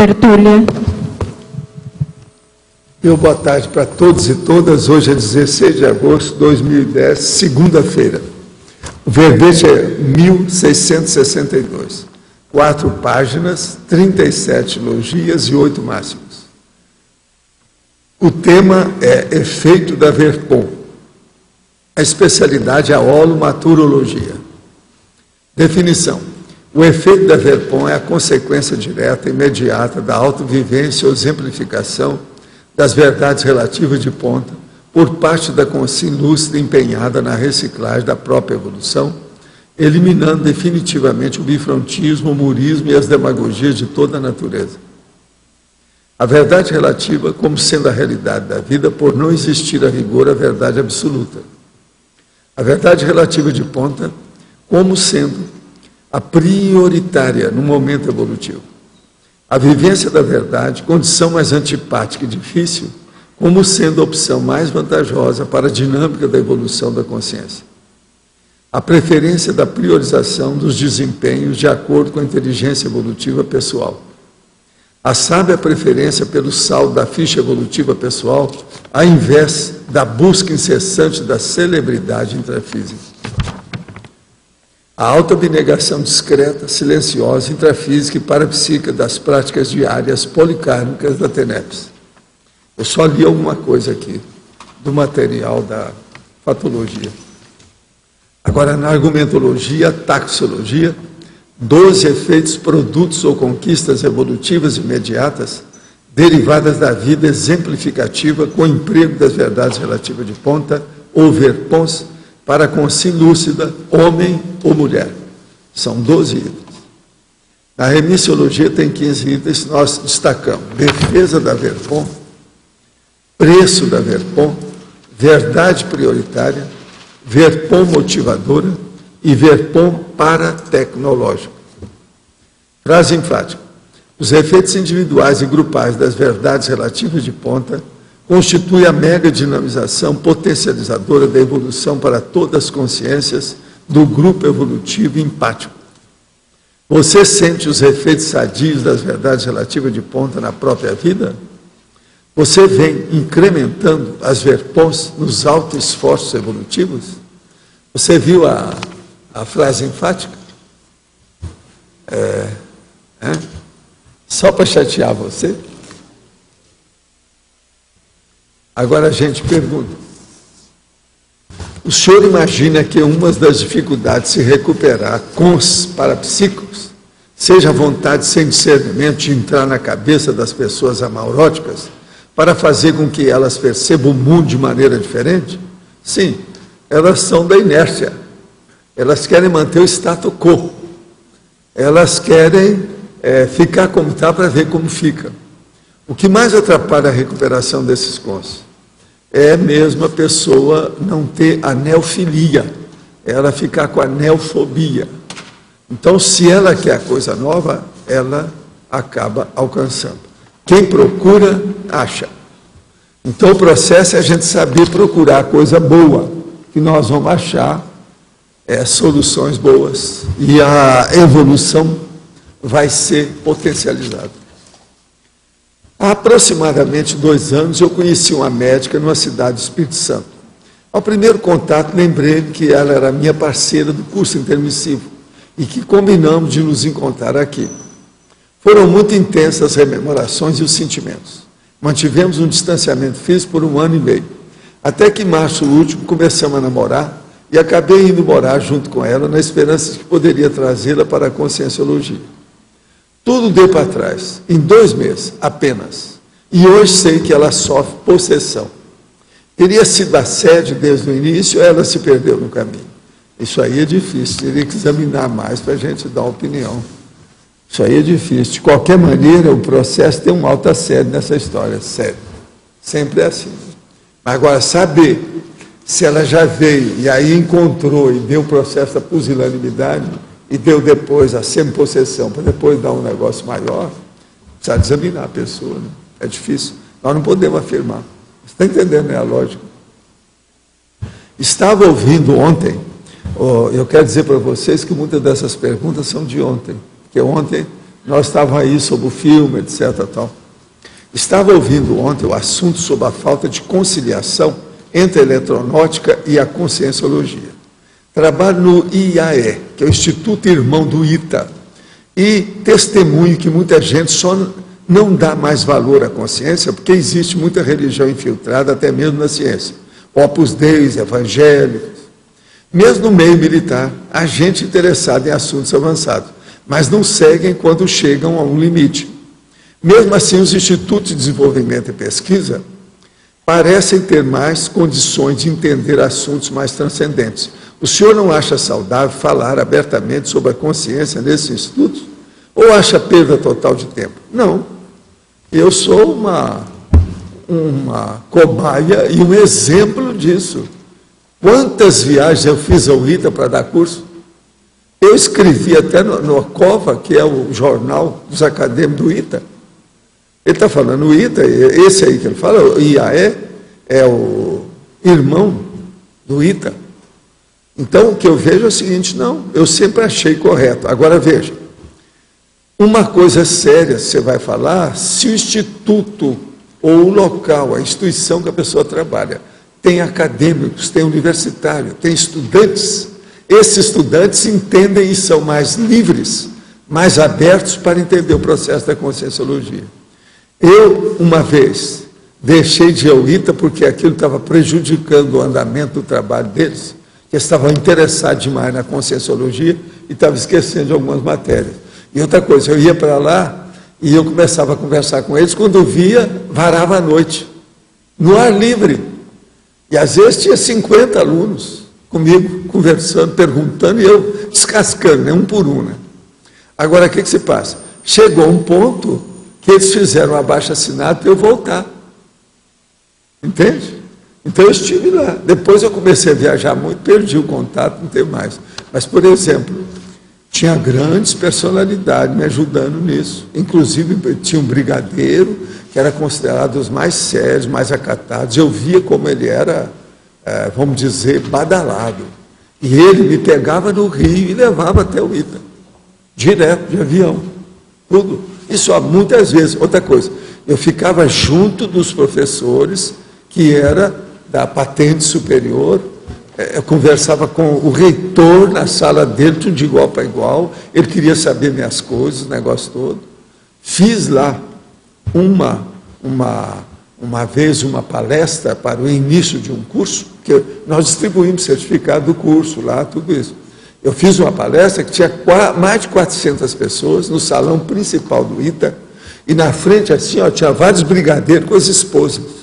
Tertúlia. Boa tarde para todos e todas. Hoje é 16 de agosto de 2010, segunda-feira. O verbete é 1662. 4 páginas, 37 logias e 8 máximos. O tema é efeito da Verpon. A especialidade é a holomaturologia. Definição. O efeito da Verpon é a consequência direta e imediata da autovivência ou exemplificação das verdades relativas de ponta por parte da consciência lúcida empenhada na reciclagem da própria evolução, eliminando definitivamente o bifrontismo, o murismo e as demagogias de toda a natureza. A verdade relativa como sendo a realidade da vida, por não existir a rigor a verdade absoluta. A verdade relativa de ponta como sendo a prioritária no momento evolutivo. A vivência da verdade, condição mais antipática e difícil, como sendo a opção mais vantajosa para a dinâmica da evolução da consciência. A preferência da priorização dos desempenhos de acordo com a inteligência evolutiva pessoal. A sábia preferência pelo saldo da ficha evolutiva pessoal, ao invés da busca incessante da celebridade intrafísica. A auto-abnegação discreta, silenciosa, intrafísica e parapsíquica das práticas diárias policármicas da TENEPS. Eu só li alguma coisa aqui do material da fatologia. Agora, na argumentologia, taxologia, 12 efeitos, produtos ou conquistas evolutivas imediatas derivadas da vida exemplificativa com o emprego das verdades relativas de ponta ou verpons para a consciência lúcida, homem ou mulher. São 12 itens. Na remissiologia tem 15 itens, nós destacamos defesa da Verpon, preço da Verpon, verdade prioritária, Verpon motivadora e Verpon paratecnológico. Frase enfática. Os efeitos individuais e grupais das verdades relativas de ponta constitui a mega dinamização potencializadora da evolução para todas as consciências do grupo evolutivo empático. Você sente os efeitos sadios das verdades relativas de ponta na própria vida? Você vem incrementando as verpons nos altos esforços evolutivos? Você viu a frase enfática? Só para chatear você? Agora a gente pergunta, o senhor imagina que uma das dificuldades de se recuperar com os parapsíquicos seja a vontade sem discernimento de entrar na cabeça das pessoas amauróticas para fazer com que elas percebam o mundo de maneira diferente? Sim, elas são da inércia, elas querem manter o status quo, elas querem ficar como está para ver como fica. O que mais atrapalha a recuperação desses cônscios é mesmo a pessoa não ter a neofilia, ela ficar com a neofobia. Então, se ela quer a coisa nova, ela acaba alcançando. Quem procura, acha. Então, o processo é a gente saber procurar a coisa boa, que nós vamos achar soluções boas, e a evolução vai ser potencializada. Há aproximadamente 2 anos, eu conheci uma médica numa cidade do Espírito Santo. Ao primeiro contato, lembrei que ela era minha parceira do curso intermissivo e que combinamos de nos encontrar aqui. Foram muito intensas as rememorações e os sentimentos. Mantivemos um distanciamento físico por 1 ano e meio. Até que em março último, começamos a namorar e acabei indo morar junto com ela na esperança de que poderia trazê-la para a conscienciologia. Tudo deu para trás, em 2 meses apenas. E hoje sei que ela sofre possessão. Teria sido assédio desde o início, ela se perdeu no caminho. Isso aí é difícil, teria que examinar mais para a gente dar uma opinião. Isso aí é difícil. De qualquer maneira, o processo tem um alto assédio nessa história, sério. Sempre é assim. Mas agora, saber se ela já veio e aí encontrou e deu o processo da pusilanimidade, e deu depois a semi-possessão, para depois dar um negócio maior, precisa examinar a pessoa, né? É difícil. Nós não podemos afirmar. Você está entendendo, né, a lógica? Estava ouvindo ontem, eu quero dizer para vocês que muitas dessas perguntas são de ontem, porque ontem Nós estávamos aí sobre o filme, etc. Tal. Estava ouvindo ontem o assunto sobre a falta de conciliação entre a eletronáutica e a conscienciologia. Trabalho no IAE, que é o Instituto Irmão do ITA, e testemunho que muita gente só não dá mais valor à consciência porque existe muita religião infiltrada, até mesmo na ciência. Opus Dei, evangélicos. Mesmo no meio militar, há gente interessada em assuntos avançados, mas não seguem quando chegam a um limite. Mesmo assim, os institutos de desenvolvimento e pesquisa parecem ter mais condições de entender assuntos mais transcendentes. O senhor não acha saudável falar abertamente sobre a consciência nesses institutos? Ou acha perda total de tempo? Não. Eu sou uma cobaia e um exemplo disso. Quantas viagens eu fiz ao ITA para dar curso? Eu escrevi até no COVA, que é o jornal dos acadêmicos do ITA. Ele está falando o ITA, esse aí que ele fala, o IAE, é o irmão do ITA. Então, o que eu vejo é o seguinte, não, eu sempre achei correto. Agora, veja, uma coisa séria você vai falar, se o instituto ou o local, a instituição que a pessoa trabalha, tem acadêmicos, tem universitário, tem estudantes, esses estudantes entendem e são mais livres, mais abertos para entender o processo da conscienciologia. Eu, uma vez, deixei de ir ao ITA porque aquilo estava prejudicando o andamento do trabalho deles, que estavam interessados demais na conscienciologia e estavam esquecendo de algumas matérias. E outra coisa, eu ia para lá e eu começava a conversar com eles, quando eu via, varava à noite, no ar livre. E às vezes tinha 50 alunos comigo, conversando, perguntando, e eu descascando, né, um por um. Né? Agora, o que se passa? Chegou um ponto que eles fizeram um abaixo-assinado para eu voltar. Entende? Então eu estive lá. Depois eu comecei a viajar muito, perdi o contato, não tem mais. Mas, por exemplo, tinha grandes personalidades me ajudando nisso. Inclusive, tinha um brigadeiro, que era considerado os mais sérios, mais acatados. Eu via como ele era, vamos dizer, badalado. E ele me pegava no Rio e levava até o ITA. Direto, de avião. Tudo. Isso há muitas vezes. Outra coisa, eu ficava junto dos professores, que era da patente superior, eu conversava com o reitor na sala dele, tudo de igual para igual, ele queria saber minhas coisas, o negócio todo. Fiz lá uma vez uma palestra para o início de um curso, que nós distribuímos certificado do curso lá, tudo isso. Eu fiz uma palestra que tinha mais de 400 pessoas no salão principal do ITA, e na frente assim, ó, tinha vários brigadeiros com as esposas.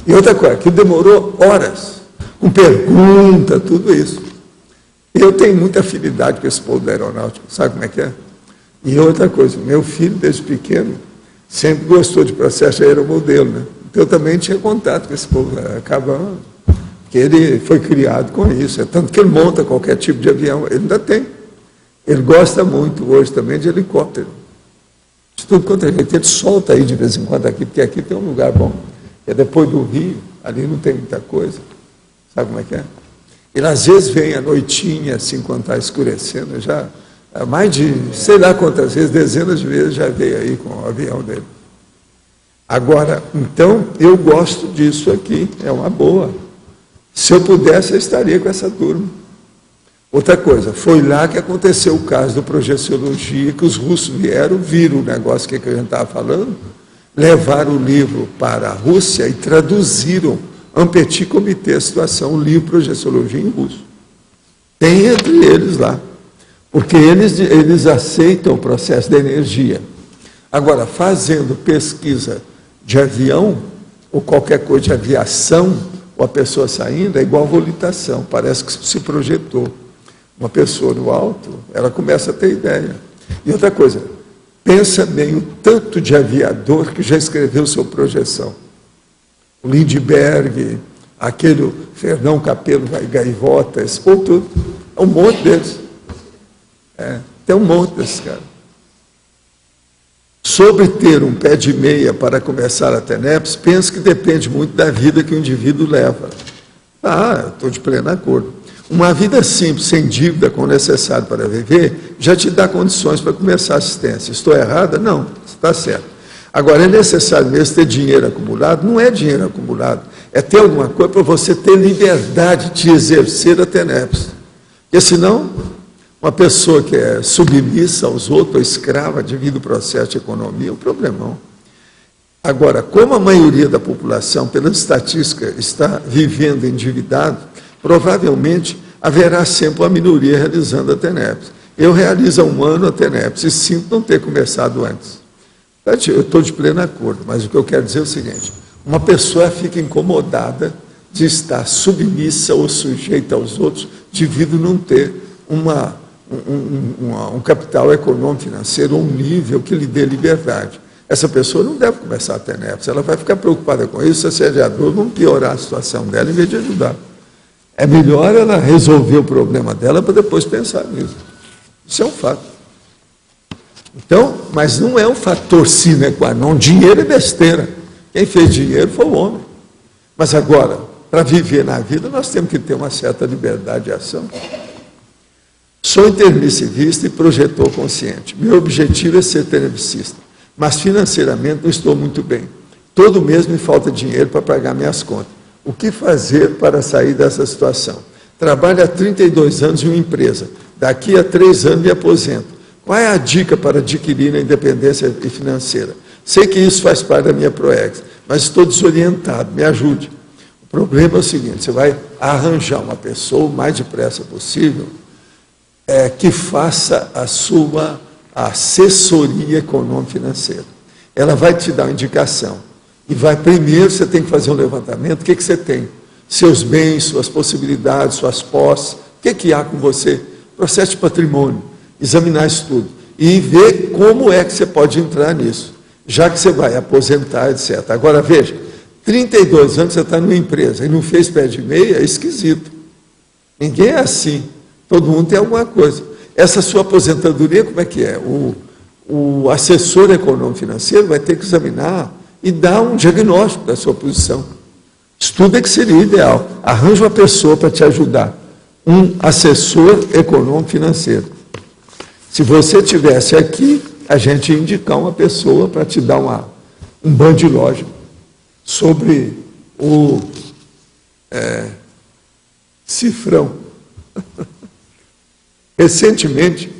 E outra coisa, que demorou horas, com pergunta, tudo isso. Eu tenho muita afinidade com esse povo da aeronáutica, sabe como é que é? E outra coisa, meu filho, desde pequeno, sempre gostou de processo de aeromodelo, né? Então eu também tinha contato com esse povo, acabando, porque ele foi criado com isso, é tanto que ele monta qualquer tipo de avião, ele ainda tem. Ele gosta muito hoje também de helicóptero. De tudo quanto é jeito, ele solta aí de vez em quando aqui, porque aqui tem um lugar bom. É depois do Rio, ali não tem muita coisa. Sabe como é que é? Ele às vezes vem à noitinha, assim, quando está escurecendo, já mais de, sei lá quantas vezes, dezenas de vezes já veio aí com o avião dele. Agora, então, eu gosto disso aqui, é uma boa. Se eu pudesse, eu estaria com essa turma. Outra coisa, foi lá que aconteceu o caso do Projeciologia, que os russos vieram, viram o negócio que a gente estava falando, levaram o livro para a Rússia e traduziram un petit comité a situação, o livro Projeciologia em russo. Tem entre eles lá, porque eles aceitam o processo da energia. Agora, fazendo pesquisa de avião, ou qualquer coisa de aviação, ou a pessoa saindo, é igual volitação, parece que se projetou. Uma pessoa no alto, ela começa a ter ideia. E outra coisa, pensa bem o tanto de aviador que já escreveu sobre projeção. O Lindbergh, aquele Fernão Capelo Gaivota, esse povo tudo, é um monte deles. Tem um monte desses caras. Sobre ter um pé de meia para começar a TENEPS, penso que depende muito da vida que o indivíduo leva. Estou de pleno acordo. Uma vida simples, sem dívida, com o necessário para viver, já te dá condições para começar a assistência. Estou errada? Não, está certo. Agora, é necessário mesmo ter dinheiro acumulado? Não é dinheiro acumulado, é ter alguma coisa para você ter liberdade de exercer a tenepes. Porque senão, uma pessoa que é submissa aos outros, ou escrava devido ao processo de economia, é um problemão. Agora, como a maioria da população, pela estatística, está vivendo endividado, provavelmente haverá sempre uma minoria realizando a tenepes. Eu realizo há um ano a tenepes e sinto não ter começado antes. Eu estou de pleno acordo, mas o que eu quero dizer é o seguinte: uma pessoa fica incomodada de estar submissa ou sujeita aos outros devido a não ter um capital econômico financeiro ou um nível que lhe dê liberdade. Essa pessoa não deve começar a tenepes, ela vai ficar preocupada com isso, se assediador vão piorar a situação dela em vez de ajudar. É melhor ela resolver o problema dela para depois pensar nisso. Isso é um fato. Então, mas não é um fator sine qua non. Dinheiro é besteira. Quem fez dinheiro foi o homem. Mas agora, para viver na vida, nós temos que ter uma certa liberdade de ação. Sou intermissivista e projetor consciente. Meu objetivo é ser tenepsista, mas financeiramente não estou muito bem. Todo mês me falta dinheiro para pagar minhas contas. O que fazer para sair dessa situação? Trabalho há 32 anos em uma empresa. Daqui a 3 anos me aposento. Qual é a dica para adquirir a independência financeira? Sei que isso faz parte da minha ProEx, mas estou desorientado, me ajude. O problema é o seguinte: você vai arranjar uma pessoa o mais depressa possível que faça a sua assessoria econômico-financeira. Ela vai te dar uma indicação. E primeiro você tem que fazer um levantamento. O que você tem? Seus bens, suas possibilidades, suas posses. O que há com você? Processo de patrimônio. Examinar isso tudo. E ver como é que você pode entrar nisso. Já que você vai aposentar, etc. Agora, veja, 32 anos você está numa empresa e não fez pé de meia, é esquisito. Ninguém é assim. Todo mundo tem alguma coisa. Essa sua aposentadoria, como é que é? O assessor econômico-financeiro vai ter que examinar e dar um diagnóstico da sua posição. Estuda que seria o ideal. Arranja uma pessoa para te ajudar. Um assessor econômico-financeiro. Se você estivesse aqui, a gente ia indicar uma pessoa para te dar um banho de lógica sobre o cifrão. Recentemente,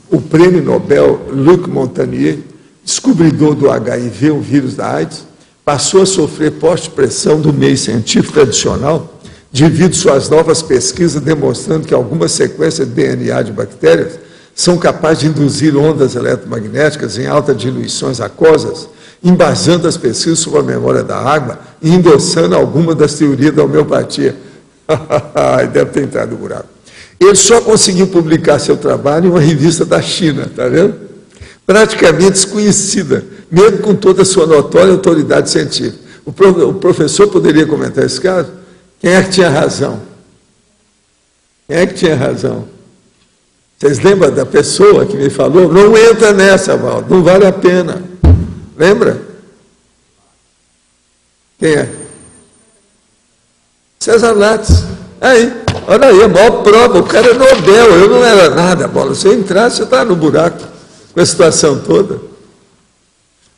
o prêmio Nobel Luc Montagnier, descobridor do HIV, o vírus da AIDS, passou a sofrer pós-pressão do meio científico tradicional devido às suas novas pesquisas demonstrando que algumas sequências de DNA de bactérias são capazes de induzir ondas eletromagnéticas em altas diluições aquosas, embasando as pesquisas sobre a memória da água e endossando algumas das teorias da homeopatia. Deve ter entrado no buraco. Ele só conseguiu publicar seu trabalho em uma revista da China, está vendo? Praticamente desconhecida, mesmo com toda a sua notória autoridade científica. O professor poderia comentar esse caso? Quem é que tinha razão? Quem é que tinha razão? Vocês lembram da pessoa que me falou? Não entra nessa, Valdo, não vale a pena. Lembra? Quem é? César Lattes. Aí, olha aí, a maior prova, o cara é Nobel, eu não era nada, Bola. Se eu entrasse, eu estava no buraco, com a situação toda.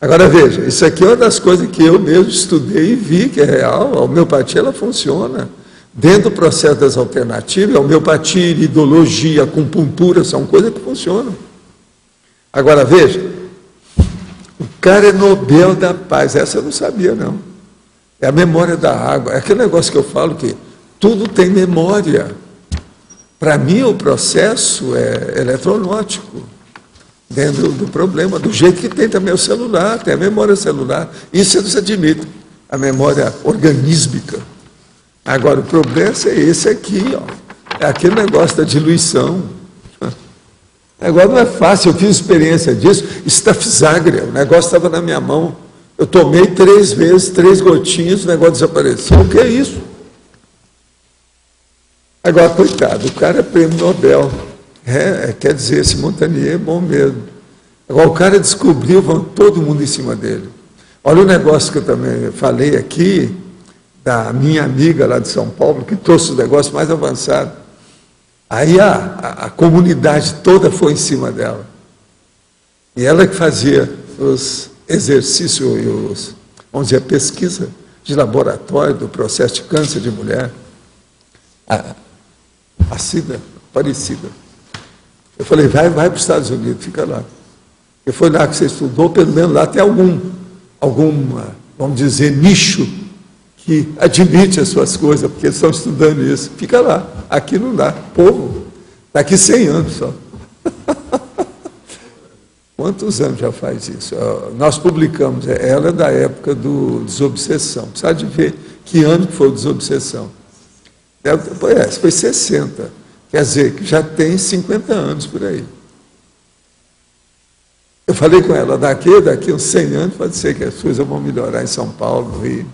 Agora veja, isso aqui é uma das coisas que eu mesmo estudei e vi que é real. A homeopatia, ela funciona. Dentro do processo das alternativas, a homeopatia, a iridologia, a acupuntura, são coisas que funcionam. Agora veja, o cara é Nobel da Paz, essa eu não sabia não. É a memória da água, é aquele negócio que eu falo que tudo tem memória. Para mim, o processo é eletronótico, dentro do problema, do jeito que tem também o celular, tem a memória celular. Isso eu não admito, a memória organísmica. Agora, o problema é esse aqui, ó. É aquele negócio da diluição. Agora não é fácil, eu fiz experiência disso, Staphysagra, o negócio estava na minha mão. Eu tomei 3 vezes, 3 gotinhas, o negócio desapareceu. O que é isso? Agora, coitado, o cara é prêmio Nobel. Quer dizer, esse Montagnier é bom mesmo. Agora, o cara descobriu, vão todo mundo em cima dele. Olha o negócio que eu também falei aqui, da minha amiga lá de São Paulo, que trouxe o negócio mais avançado. Aí a comunidade toda foi em cima dela. E ela que fazia os exercícios e vamos dizer, a pesquisa de laboratório do processo de câncer de mulher. A Cida, Aparecida. Eu falei, vai para os Estados Unidos, fica lá. Porque foi lá que você estudou, pelo menos lá tem algum, vamos dizer, nicho que admite as suas coisas, porque eles estão estudando isso. Fica lá. Aqui não dá. Povo, daqui 100 anos só. Quantos anos já faz isso? Nós publicamos, ela é da época do Desobsessão. Precisa de ver que ano que foi o Desobsessão. Foi 60. Quer dizer, que já tem 50 anos por aí. Eu falei com ela, daqui uns 100 anos, pode ser que as coisas vão melhorar em São Paulo, no Rio.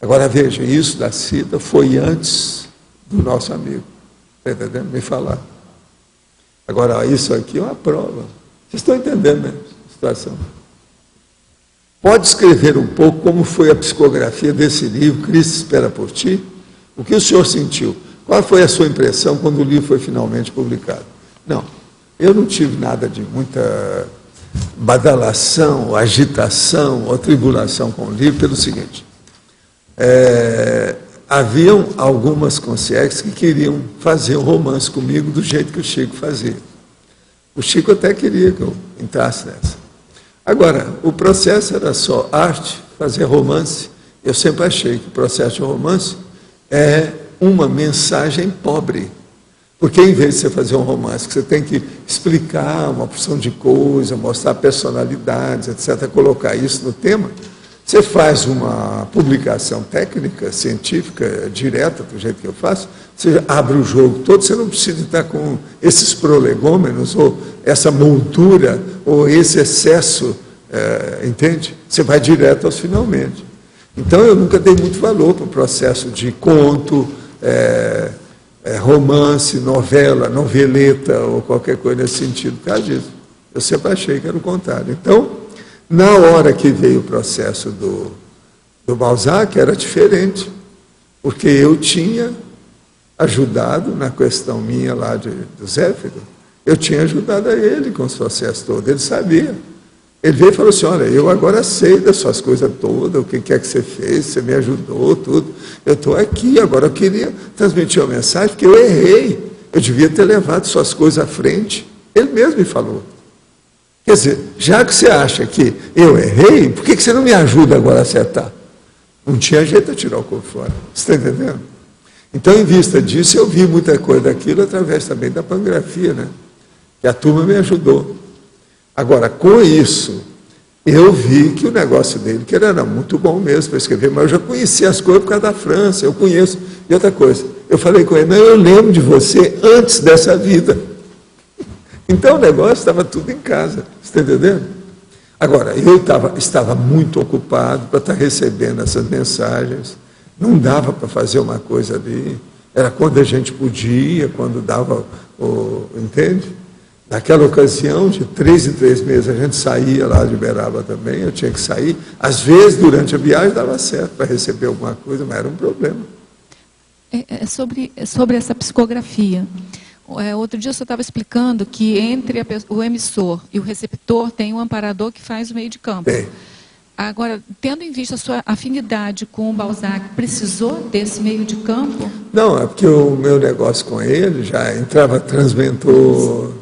Agora veja, isso da Cida foi antes do nosso amigo. Está entendendo? Me falar. Agora, isso aqui é uma prova. Vocês estão entendendo, né? A situação. Pode escrever um pouco como foi a psicografia desse livro, Cristo Espera por Ti? O que o senhor sentiu? Qual foi a sua impressão quando o livro foi finalmente publicado? Não, eu não tive nada de muita badalação, agitação ou tribulação com o livro, pelo seguinte. Haviam algumas concierges que queriam fazer um romance comigo do jeito que o Chico fazia. O Chico até queria que eu entrasse nessa. Agora, o processo era só arte, fazer romance. Eu sempre achei que o processo de romance é uma mensagem pobre. Porque em vez de você fazer um romance, que você tem que explicar uma porção de coisas, mostrar personalidades, etc., colocar isso no tema, você faz uma publicação técnica, científica, direta, do jeito que eu faço, você abre o jogo todo, você não precisa estar com esses prolegômenos, ou essa moldura, ou esse excesso, entende? Você vai direto aos finalmente. Então, eu nunca dei muito valor para o processo de conto, romance, novela, noveleta, ou qualquer coisa nesse sentido, por causa disso. Eu sempre achei que era o contrário. Então, na hora que veio o processo do Balzac, era diferente, porque eu tinha ajudado na questão minha lá do Zéfiro, eu tinha ajudado a ele com os processos todos, ele sabia. Ele veio e falou assim, olha, eu agora sei das suas coisas todas, o que quer que você fez, você me ajudou, tudo. Eu estou aqui, agora eu queria transmitir uma mensagem, porque eu errei, eu devia ter levado suas coisas à frente. Ele mesmo me falou. Quer dizer, já que você acha que eu errei, por que você não me ajuda agora a acertar? Não tinha jeito de tirar o corpo fora. Você está entendendo? Então, em vista disso, eu vi muita coisa daquilo através também da pangrafia, né? E a turma me ajudou. Agora, com isso, eu vi que o negócio dele, que era muito bom mesmo para escrever, mas eu já conhecia as coisas por causa da França, eu conheço. E outra coisa, eu falei com ele, não, eu lembro de você antes dessa vida. Então, o negócio estava tudo em casa, você está entendendo? Agora, eu estava muito ocupado para estar recebendo essas mensagens, não dava para fazer uma coisa ali, era quando a gente podia, quando dava, entende? Naquela ocasião, de 3 em 3 meses, a gente saía lá de Uberaba também, eu tinha que sair. Às vezes, durante a viagem, dava certo para receber alguma coisa, mas era um problema. Sobre essa psicografia. Outro dia, o senhor estava explicando que entre o emissor e o receptor tem um amparador que faz o meio de campo. Tem. Agora, tendo em vista a sua afinidade com o Balzac, precisou desse meio de campo? Não, é porque o meu negócio com ele já entrava transmentor.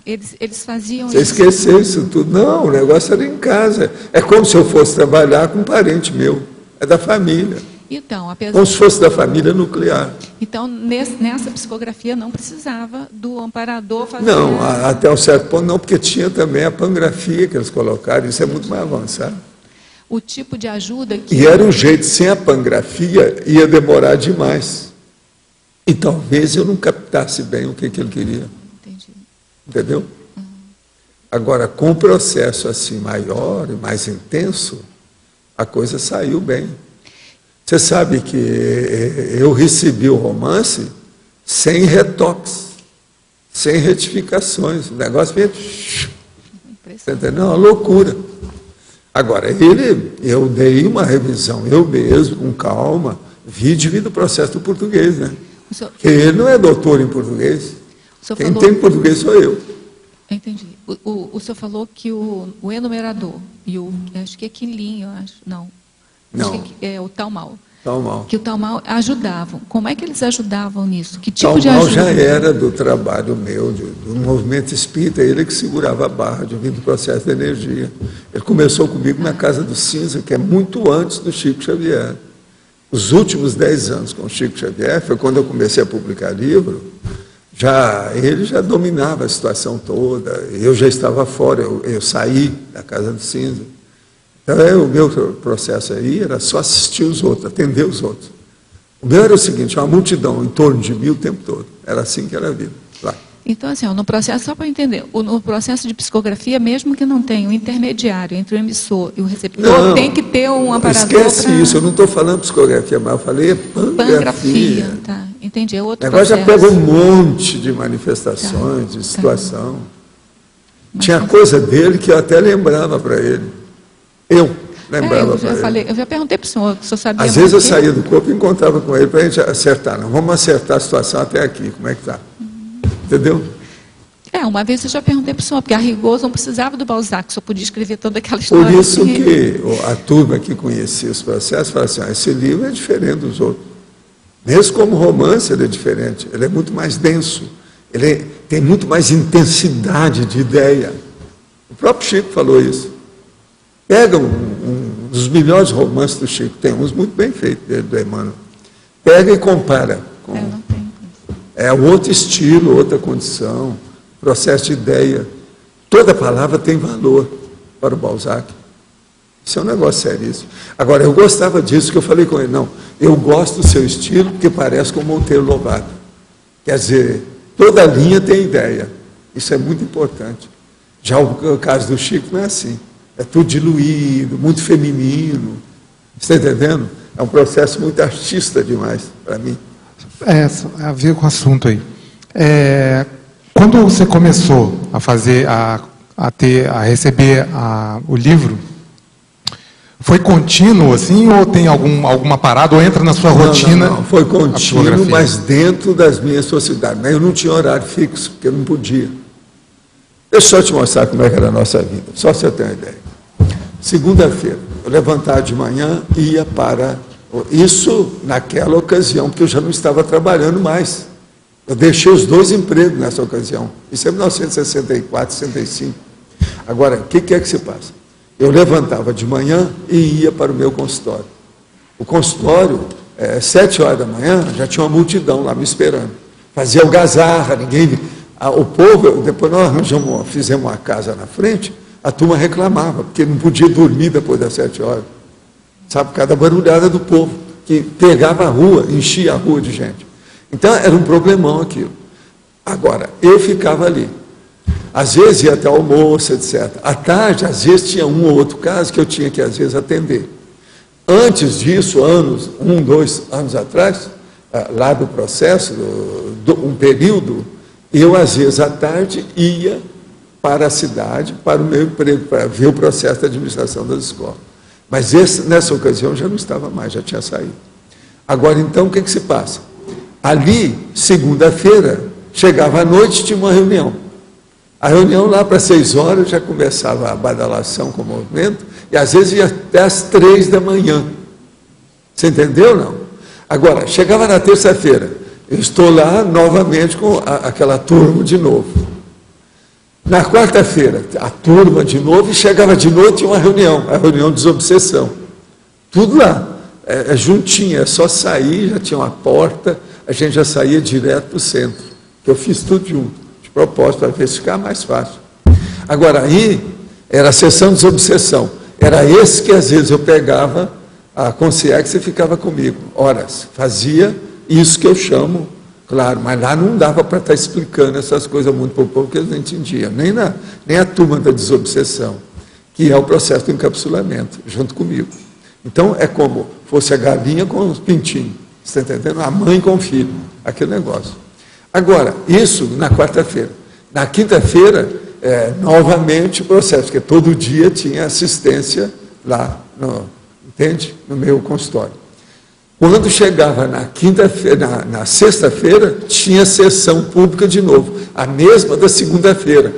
Eles faziam Você isso? esqueceu isso tudo? Não, o negócio era em casa. É como se eu fosse trabalhar com um parente meu. É da família. Então, apesar... Como se fosse da família nuclear. Então, nessa psicografia não precisava do amparador fazer... Não, até um certo ponto não, porque tinha também a pangrafia que eles colocaram, isso é muito mais avançado. O tipo de ajuda que... E era um jeito, sem a pangrafia, ia demorar demais. E talvez eu não captasse bem o que ele queria. Entendi. Entendeu? Uhum. Agora, com um processo assim maior e mais intenso, a coisa saiu bem. Você sabe que eu recebi o romance sem retoques, sem retificações. O negócio veio... Você entendeu? Uma loucura. Agora, eu dei uma revisão, eu mesmo, com calma, vi devido ao processo do português, né? Porque ele não é doutor em português. Quem tem português sou eu. Entendi. O senhor falou que o enumerador e acho que é quilinho, acho, não. Não. Acho que é o Talmal. Talmal. Que o Talmal ajudavam. Como é que eles ajudavam nisso? Que tipo de Talmal ajuda? já era do trabalho meu, do movimento espírita, ele que segurava a barra de vir do processo de energia. Ele começou comigo na Casa do Cinza, que é muito antes do Chico Xavier. Os últimos 10 anos com o Chico Xavier, foi quando eu comecei a publicar livro, ele já dominava a situação toda, eu já estava fora, eu saí da Casa do Cinza. Então, o meu processo aí era só assistir os outros, atender os outros. O meu era o seguinte, uma multidão em torno de mim o tempo todo. Era assim que era a vida, lá. Então, assim, no processo, só para entender, no processo de psicografia, mesmo que não tenha um intermediário entre o emissor e o receptor, tem que ter um aparador. Esquece isso, eu não estou falando psicografia, mas eu falei pangrafia. Tá, entendi, é outro processo. O negócio já pegou um monte de manifestações, de situação. Tinha coisa dele que eu até lembrava para ele. Eu lembrava para ele. Eu já perguntei para o senhor sabia. Às vezes eu saía do corpo e encontrava com ele para a gente acertar. Não, vamos acertar a situação até aqui, como é que está? Entendeu? Uma vez eu já perguntei para o senhor, porque a rigor não precisava do Balzac, só podia escrever toda aquela história. Por isso que a turma que conhecia os processos fala assim, esse livro é diferente dos outros. Mesmo como romance, ele é diferente. Ele é muito mais denso. Ele tem muito mais intensidade de ideia. O próprio Chico falou isso. Pega um dos melhores romances do Chico, tem uns muito bem feitos, do Emmanuel. Pega e compara. É outro estilo, outra condição, processo de ideia. Toda palavra tem valor para o Balzac. Isso é um negócio seríssimo. Agora, eu gostava disso, que eu falei com ele, não, eu gosto do seu estilo, porque parece com o Monteiro Lobato. Quer dizer, toda linha tem ideia. Isso é muito importante. Já o caso do Chico não é assim. É tudo diluído, muito feminino. Você está entendendo? É um processo muito artista demais para mim. A ver com o assunto aí. Quando você começou a fazer, a receber o livro, foi contínuo assim, ou tem alguma parada, ou entra na sua rotina? Não, foi contínuo, mas dentro das minhas sociedades. Mas eu não tinha horário fixo, porque eu não podia. Deixa eu só te mostrar como é que era a nossa vida, só você ter uma ideia. Segunda-feira, eu levantava de manhã e ia para... Isso naquela ocasião, porque eu já não estava trabalhando mais. Eu deixei os 2 empregos nessa ocasião. Isso é 1964, 65. Agora, o que é que se passa? Eu levantava de manhã e ia para o meu consultório. O consultório, 7 horas da manhã, já tinha uma multidão lá me esperando. Fazia algazarra, ninguém... O povo, depois nós fizemos uma casa na frente, a turma reclamava, porque não podia dormir depois das 7 horas. Sabe, por causa da barulhada do povo, que pegava a rua, enchia a rua de gente. Então, era um problemão aquilo. Agora, eu ficava ali. Às vezes ia até o almoço, etc. À tarde, às vezes tinha um ou outro caso que eu tinha que, às vezes, atender. Antes disso, 2 anos atrás, lá do processo, um período, eu, às vezes, à tarde, ia para a cidade, para o meu emprego, para ver o processo da administração das escolas. Mas nessa ocasião já não estava mais, já tinha saído. Agora, então, o que se passa? Ali, segunda-feira, chegava à noite, tinha uma reunião. A reunião lá para 6 horas já começava a badalação com o movimento, e às vezes ia até às 3 da manhã. Você entendeu, não? Agora, chegava na terça-feira, eu estou lá novamente com aquela turma de novo. Na quarta-feira, a turma de novo, e chegava de noite uma reunião, a reunião de desobsessão. Tudo lá, juntinho, é só sair, já tinha uma porta, a gente já saía direto para o centro, que eu fiz tudo junto, de propósito, para ver se ficar mais fácil. Agora, aí, era a sessão de desobsessão, era esse que às vezes eu pegava a consciência e ficava comigo, horas, fazia isso que eu chamo. Claro, mas lá não dava para estar explicando essas coisas muito para o povo, porque eles não entendiam, nem a turma da desobsessão, que é o processo do encapsulamento, junto comigo. Então, é como fosse a galinha com os pintinhos, você está entendendo? A mãe com o filho, aquele negócio. Agora, isso na quarta-feira. Na quinta-feira, novamente o processo, porque todo dia tinha assistência lá, entende? No meu consultório. Quando chegava na quinta-feira, na sexta-feira, tinha sessão pública de novo, a mesma da segunda-feira.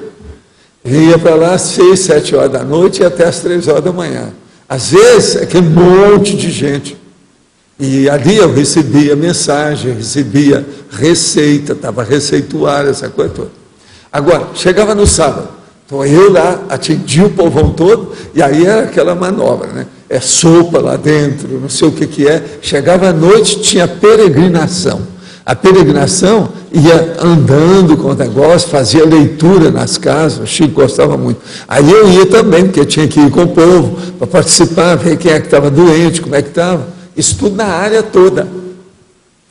Ia para lá às 6, 7 horas da noite e até às 3 horas da manhã. Às vezes, aquele monte de gente. E ali eu recebia mensagem, recebia receita, estava receituário, essa coisa toda. Agora, chegava no sábado, então eu lá atendia o povão todo, e aí era aquela manobra, né? É sopa lá dentro, não sei o que é. Chegava à noite, tinha peregrinação. A peregrinação ia andando com o negócio, fazia leitura nas casas, o Chico gostava muito. Aí eu ia também, porque tinha que ir com o povo, para participar, ver quem é que estava doente, como é que estava. Isso tudo na área toda.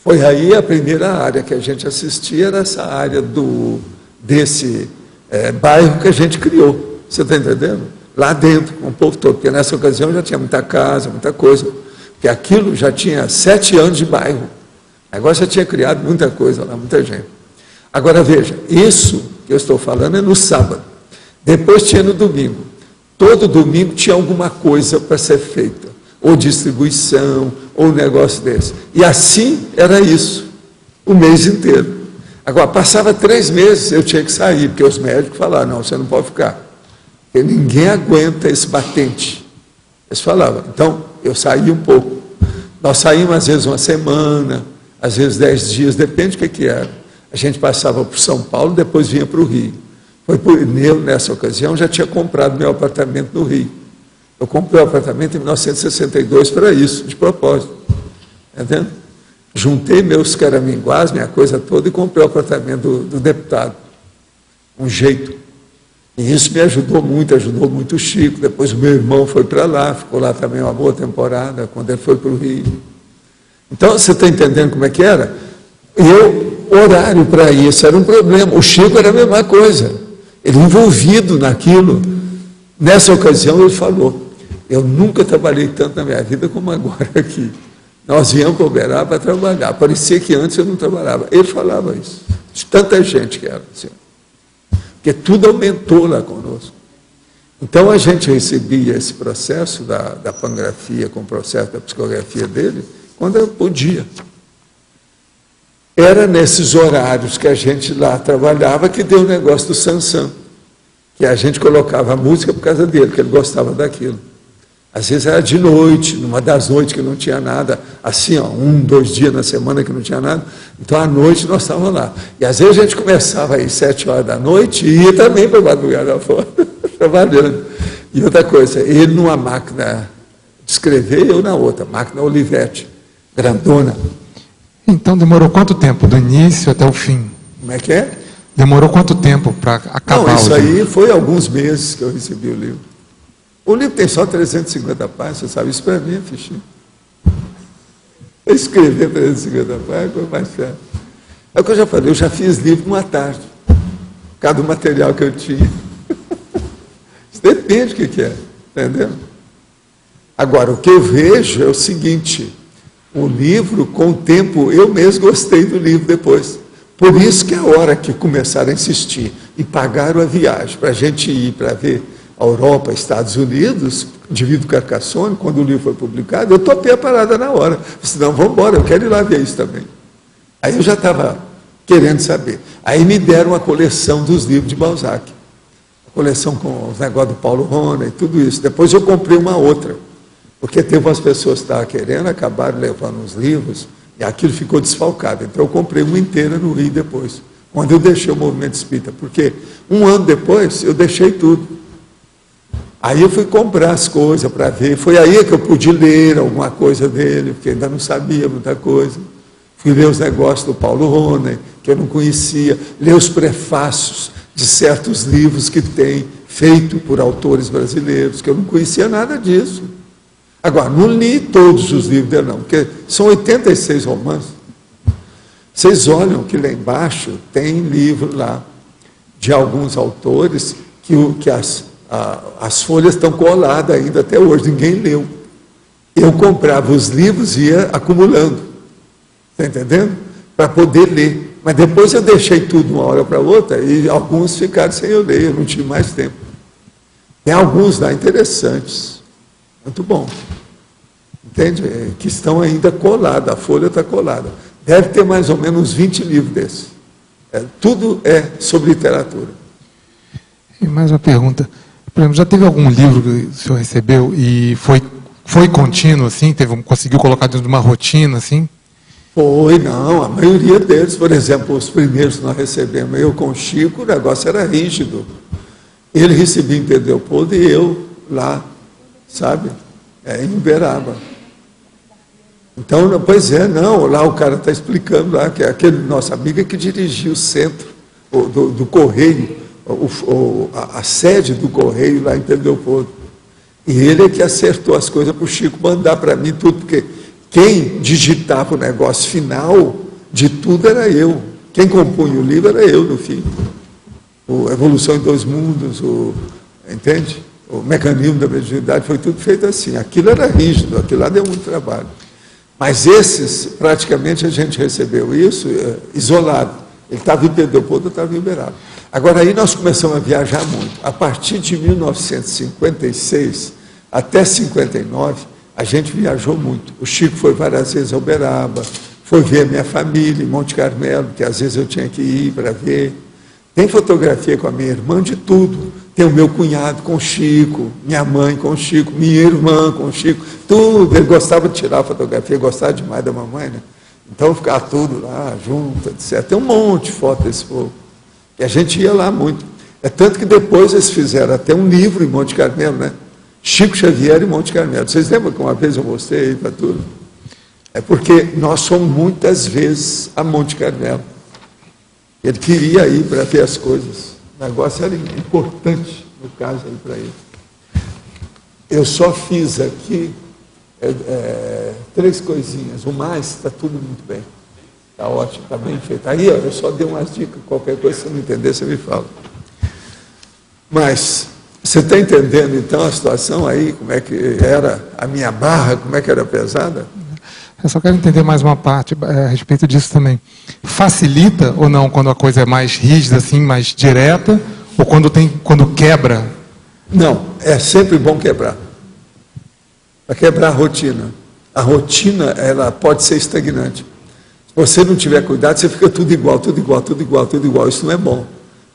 Foi aí a primeira área que a gente assistia, era essa área desse bairro que a gente criou. Você está entendendo? Lá dentro, com o povo todo, porque nessa ocasião já tinha muita casa, muita coisa, porque aquilo já tinha 7 anos de bairro. Agora já tinha criado muita coisa lá, muita gente. Agora veja, isso que eu estou falando é no sábado. Depois tinha no domingo. Todo domingo tinha alguma coisa para ser feita, ou distribuição, ou um negócio desse. E assim era isso, o mês inteiro. Agora, passava 3 meses, eu tinha que sair, porque os médicos falaram, não, você não pode ficar. Porque ninguém aguenta esse batente. Eles falavam. Então, eu saí um pouco. Nós saímos, às vezes, uma semana, às vezes 10 dias, depende do que era. A gente passava por São Paulo, depois vinha para o Rio. Eu, nessa ocasião, já tinha comprado meu apartamento no Rio. Eu comprei o apartamento em 1962 para isso, de propósito. Entendeu? Juntei meus caraminguás, minha coisa toda, e comprei o apartamento do deputado. Um jeito. E isso me ajudou muito o Chico. Depois o meu irmão foi para lá, ficou lá também uma boa temporada, quando ele foi para o Rio. Então, você está entendendo como é que era? Horário para isso era um problema. O Chico era a mesma coisa. Ele envolvido naquilo. Nessa ocasião ele falou, eu nunca trabalhei tanto na minha vida como agora aqui. Nós viemos para Uberaba para trabalhar. Parecia que antes eu não trabalhava. Ele falava isso. De tanta gente que era assim. Porque tudo aumentou lá conosco. Então a gente recebia esse processo da pangrafia com o processo da psicografia dele, quando eu podia. Era nesses horários que a gente lá trabalhava que deu o negócio do Sansão, que a gente colocava a música por causa dele, que ele gostava daquilo. Às vezes era de noite, numa das noites que não tinha nada, assim, 1, 2 dias na semana que não tinha nada, então à noite nós estávamos lá. E às vezes a gente começava às 7 horas da noite e ia também para a madrugada fora, trabalhando. E outra coisa, ele numa máquina de escrever, eu na outra, máquina Olivetti, grandona. Então demorou quanto tempo, do início até o fim? Como é que é? Demorou quanto tempo para acabar? Não, isso aí foi alguns meses que eu recebi o livro. O livro tem só 350 páginas, você sabe, isso para mim é fichinho. Escrever 350 páginas foi mais certo. É o que eu já falei, eu já fiz livro numa tarde, cada material que eu tinha. Isso depende do que é, entendeu? Agora, o que eu vejo é o seguinte, o livro, com o tempo, eu mesmo gostei do livro depois. Por isso que a hora que começaram a insistir e pagaram a viagem para a gente ir para ver a Europa, Estados Unidos, indivíduo Carcassonne, quando o livro foi publicado, eu topei a parada na hora. Disse, não, vamos embora, eu quero ir lá ver isso também. Aí eu já estava querendo saber. Aí me deram a coleção dos livros de Balzac. A coleção com os negócios do Paulo Rona e tudo isso. Depois eu comprei uma outra, porque teve umas pessoas que estavam querendo, acabaram levando os livros, e aquilo ficou desfalcado. Então eu comprei uma inteira no Rio depois, quando eu deixei o movimento espírita, porque 1 ano depois eu deixei tudo. Aí eu fui comprar as coisas para ver, foi aí que eu pude ler alguma coisa dele, porque ainda não sabia muita coisa. Fui ler os negócios do Paulo Rona, que eu não conhecia, ler os prefácios de certos livros que tem, feito por autores brasileiros, que eu não conhecia nada disso. Agora, não li todos os livros dele não, porque são 86 romances. Vocês olham que lá embaixo tem livro lá de alguns autores que as folhas estão coladas ainda até hoje, ninguém leu. Eu comprava os livros e ia acumulando, está entendendo? Para poder ler. Mas depois eu deixei tudo de uma hora para outra e alguns ficaram sem eu ler, eu não tive mais tempo. Tem alguns lá interessantes, muito bom. entende? Que estão ainda coladas, a folha está colada. Deve ter mais ou menos uns 20 livros desses. Tudo é sobre literatura. E mais uma pergunta. Por exemplo, já teve algum livro que o senhor recebeu e foi contínuo, assim? Conseguiu colocar dentro de uma rotina, assim? Foi, não. A maioria deles, por exemplo, os primeiros que nós recebemos, eu com o Chico, o negócio era rígido. Ele recebia em Pedro Leopoldo e eu lá, sabe? Em Uberaba. Então, pois é, não, lá o cara está explicando lá, que é aquele nosso amigo que dirigia o centro do Correio, a sede do Correio lá em Pedro Leopoldo. E ele é que acertou as coisas para o Chico mandar para mim tudo, porque quem digitava o negócio final de tudo era eu. Quem compunha o livro era eu, no fim. A Evolução em Dois Mundos, entende? O Mecanismo da Mediunidade, foi tudo feito assim. Aquilo era rígido, aquilo lá deu muito trabalho. Mas esses, praticamente, a gente recebeu isso isolado. Ele estava em Pedro Leopoldo, eu estava em Uberaba. Agora, aí nós começamos a viajar muito. A partir de 1956 até 59, a gente viajou muito. O Chico foi várias vezes a Uberaba, foi ver a minha família em Monte Carmelo, que às vezes eu tinha que ir para ver. Tem fotografia com a minha irmã de tudo. Tem o meu cunhado com o Chico, minha mãe com o Chico, minha irmã com o Chico, tudo. Ele gostava de tirar fotografia, gostava demais da mamãe, né? Então ficava tudo lá, junto, etc. Tem um monte de fotos desse povo. E a gente ia lá muito. É tanto que depois eles fizeram até um livro em Monte Carmelo, né? Chico Xavier e Monte Carmelo. Vocês lembram que uma vez eu mostrei aí para tudo? É porque nós fomos muitas vezes a Monte Carmelo. Ele queria ir para ver as coisas. O negócio era importante, no caso, aí para ele. Eu só fiz aqui 3 coisinhas. O mais está tudo muito bem. Está ótimo, está bem feito. Aí eu só dei umas dicas, qualquer coisa, se você não entender, você me fala. Mas você está entendendo, então, a situação aí, como é que era a minha barra, como é que era pesada? Eu só quero entender mais uma parte a respeito disso também. Facilita ou não quando a coisa é mais rígida, assim, mais direta, ou quando quebra? Não, é sempre bom quebrar. Para quebrar a rotina. A rotina, ela pode ser estagnante. Se você não tiver cuidado, você fica tudo igual, tudo igual, tudo igual, tudo igual. Isso não é bom.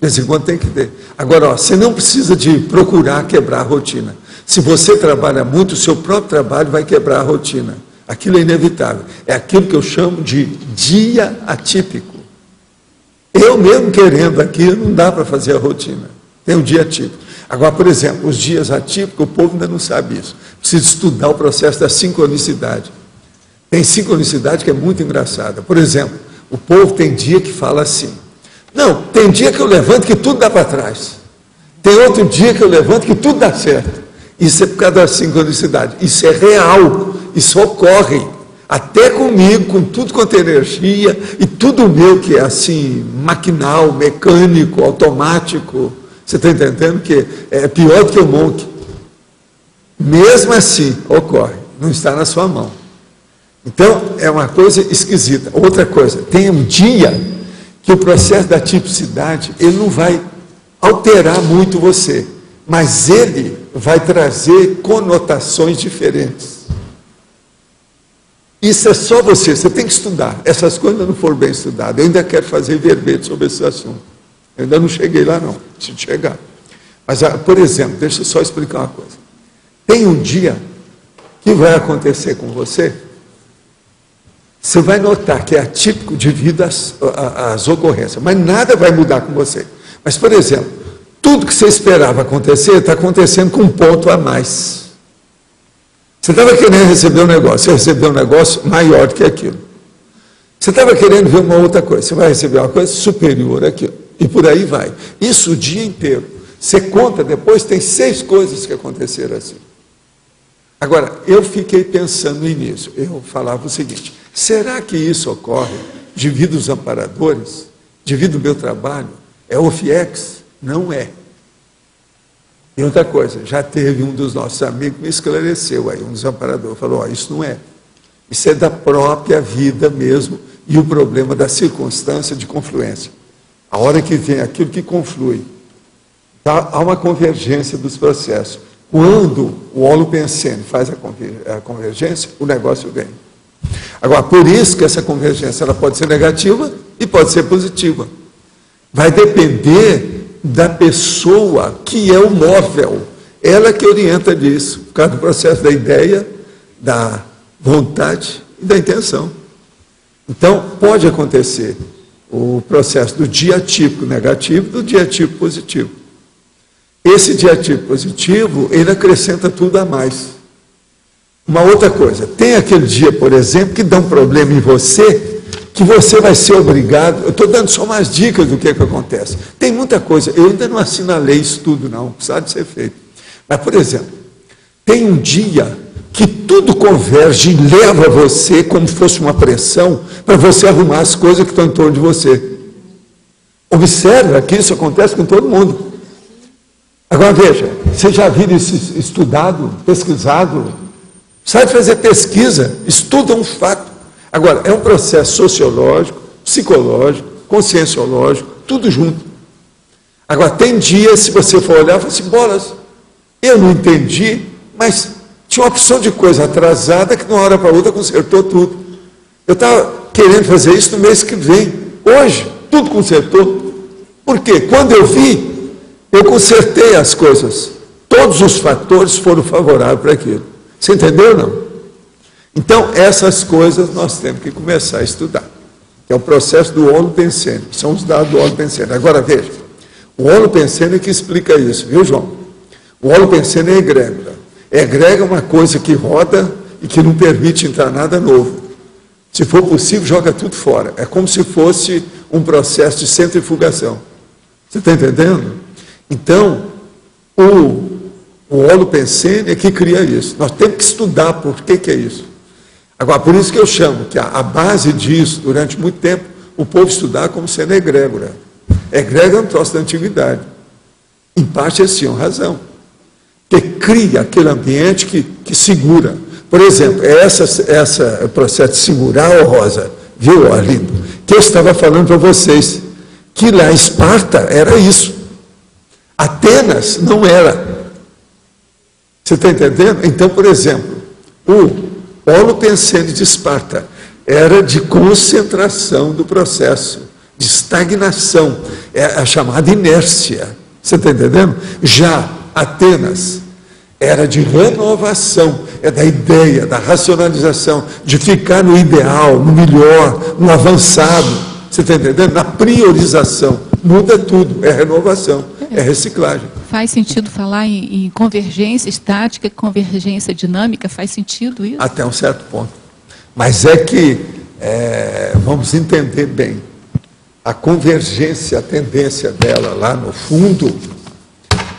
De vez em quando tem que ter. Agora, você não precisa de procurar quebrar a rotina. Se você trabalha muito, o seu próprio trabalho vai quebrar a rotina. Aquilo é inevitável. É aquilo que eu chamo de dia atípico. Eu mesmo querendo aquilo, não dá para fazer a rotina. Tem um dia atípico. Agora, por exemplo, os dias atípicos, o povo ainda não sabe isso. Precisa estudar o processo da sincronicidade. Tem sincronicidade que é muito engraçada. Por exemplo, o povo tem dia que fala assim. Não, tem dia que eu levanto que tudo dá para trás. Tem outro dia que eu levanto que tudo dá certo. Isso é por causa da sincronicidade. Isso é real. Isso ocorre. Até comigo, com tudo quanto é energia, e tudo meu que é assim, maquinal, mecânico, automático. Você está entendendo que é pior do que o monk. Mesmo assim, ocorre. Não está na sua mão. Então, é uma coisa esquisita. Outra coisa, tem um dia que o processo da tipicidade, ele não vai alterar muito você, mas ele vai trazer conotações diferentes. Isso é só você tem que estudar. Essas coisas ainda não foram bem estudadas. Eu ainda quero fazer verbete sobre esse assunto. Eu ainda não cheguei lá, não. Preciso chegar. Mas, por exemplo, deixa eu só explicar uma coisa. Tem um dia que vai acontecer com você, você vai notar que é atípico devido às ocorrências, mas nada vai mudar com você. Mas, por exemplo, tudo que você esperava acontecer, está acontecendo com um ponto a mais. Você estava querendo receber um negócio, você recebeu um negócio maior do que aquilo. Você estava querendo ver uma outra coisa, você vai receber uma coisa superior àquilo. E por aí vai. Isso o dia inteiro. Você conta depois, tem 6 coisas que aconteceram assim. Agora, eu fiquei pensando nisso. Eu falava o seguinte, será que isso ocorre devido aos amparadores? Devido ao meu trabalho? É o FIEX? Não é. E outra coisa, já teve um dos nossos amigos que me esclareceu aí, um dos amparadores, falou, isso não é. Isso é da própria vida mesmo e o problema da circunstância de confluência. A hora que vem aquilo que conflui, há uma convergência dos processos. Quando o holopensene faz a convergência, o negócio vem. Agora, por isso que essa convergência ela pode ser negativa e pode ser positiva. Vai depender da pessoa que é o móvel. Ela que orienta disso, por causa do processo da ideia, da vontade e da intenção. Então, pode acontecer o processo do diatípico negativo e do diatípico positivo. Esse diatípico positivo, ele acrescenta tudo a mais. Uma outra coisa, tem aquele dia, por exemplo, que dá um problema em você, que você vai ser obrigado, eu estou dando só umas dicas do que acontece. Tem muita coisa, eu ainda não assinalei isso tudo não, precisa de ser feito. Mas, por exemplo, tem um dia que tudo converge e leva você, como fosse uma pressão, para você arrumar as coisas que estão em torno de você. Observa que isso acontece com todo mundo. Agora veja, você já viu isso estudado, pesquisado? Sabe fazer pesquisa, estuda um fato. Agora, é um processo sociológico, psicológico, conscienciológico, tudo junto. Agora, tem dias, se você for olhar, fala assim, bolas, eu não entendi, mas tinha uma opção de coisa atrasada que de uma hora para outra consertou tudo. Eu estava querendo fazer isso no mês que vem. Hoje, tudo consertou. Por quê? Quando eu vi, eu consertei as coisas. Todos os fatores foram favoráveis para aquilo. Você entendeu ou não? Então, essas coisas nós temos que começar a estudar. Que é o processo do holopensene, que são os dados do holopensene. Agora, veja, o holopensene é que explica isso, viu, João? O holopensene é egrégora. Egrégora é uma coisa que roda e que não permite entrar nada novo. Se for possível, joga tudo fora. É como se fosse um processo de centrifugação. Você está entendendo? Então, o holopensene é que cria isso. Nós temos que estudar por que é isso. Agora, por isso que eu chamo que a base disso, durante muito tempo, o povo estudar como sendo egrégora. Egrégora é um troço da antiguidade. Em parte, eles tinham razão. Que cria aquele ambiente que segura. Por exemplo, essa processo de segurar, Rosa, viu, Arlindo, que eu estava falando para vocês, que lá em Esparta era isso. Atenas não era. Você está entendendo? Então, por exemplo, o holopensene de Esparta era de concentração do processo, de estagnação, é a chamada inércia. Você está entendendo? Já Atenas era de renovação, é da ideia, da racionalização, de ficar no ideal, no melhor, no avançado. Você está entendendo? Na priorização. Muda tudo, é renovação, é reciclagem. Faz sentido falar em convergência estática, convergência dinâmica? Faz sentido isso? Até um certo ponto. Mas é que, vamos entender bem, a convergência, a tendência dela lá no fundo,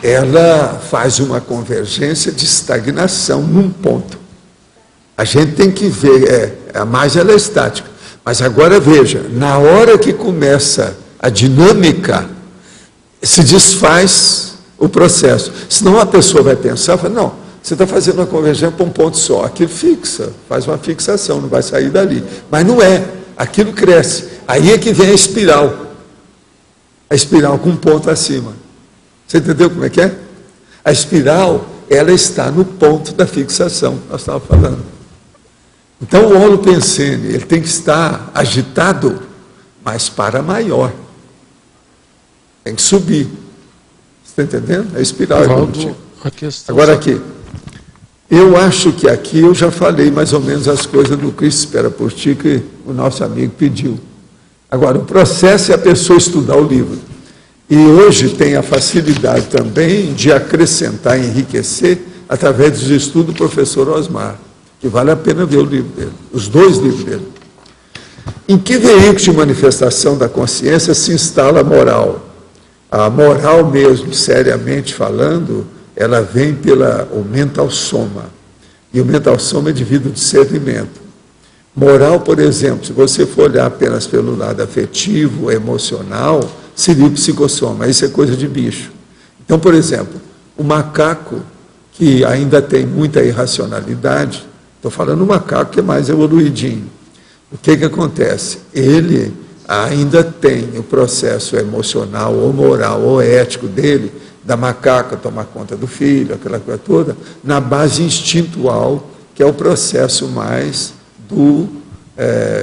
ela faz uma convergência de estagnação num ponto. A gente tem que ver, a mais ela é estática. Mas agora veja, na hora que começa a dinâmica, se desfaz o processo. Senão a pessoa vai pensar, fala, não, você está fazendo uma convergência para um ponto só, aquilo fixa, faz uma fixação, não vai sair dali. Mas não é, aquilo cresce. Aí é que vem a espiral com um ponto acima. Você entendeu como é que é? A espiral, ela está no ponto da fixação, nós estávamos falando. Então o holopensene, ele tem que estar agitado, mas para maior. Tem que subir. Você está entendendo? A espiral evolutiva. Agora aqui, eu acho que aqui eu já falei mais ou menos as coisas do Cristo Espera por Ti, que o nosso amigo pediu. Agora, o processo é a pessoa estudar o livro. E hoje tem a facilidade também de acrescentar, enriquecer, através dos estudos do professor Osmar, que vale a pena ver o livro dele, os dois livros dele. Em que veículo de manifestação da consciência se instala a moral? A moral mesmo, seriamente falando, ela vem pelo mental soma. E o mental soma é de vida de discernimento. Moral, por exemplo, se você for olhar apenas pelo lado afetivo, emocional, seria o psicossoma. Isso é coisa de bicho. Então, por exemplo, o macaco, que ainda tem muita irracionalidade, estou falando do macaco que é mais evoluidinho. O que acontece? Ele ainda tem o processo emocional, ou moral, ou ético dele, da macaca tomar conta do filho, aquela coisa toda, na base instintual, que é o processo mais do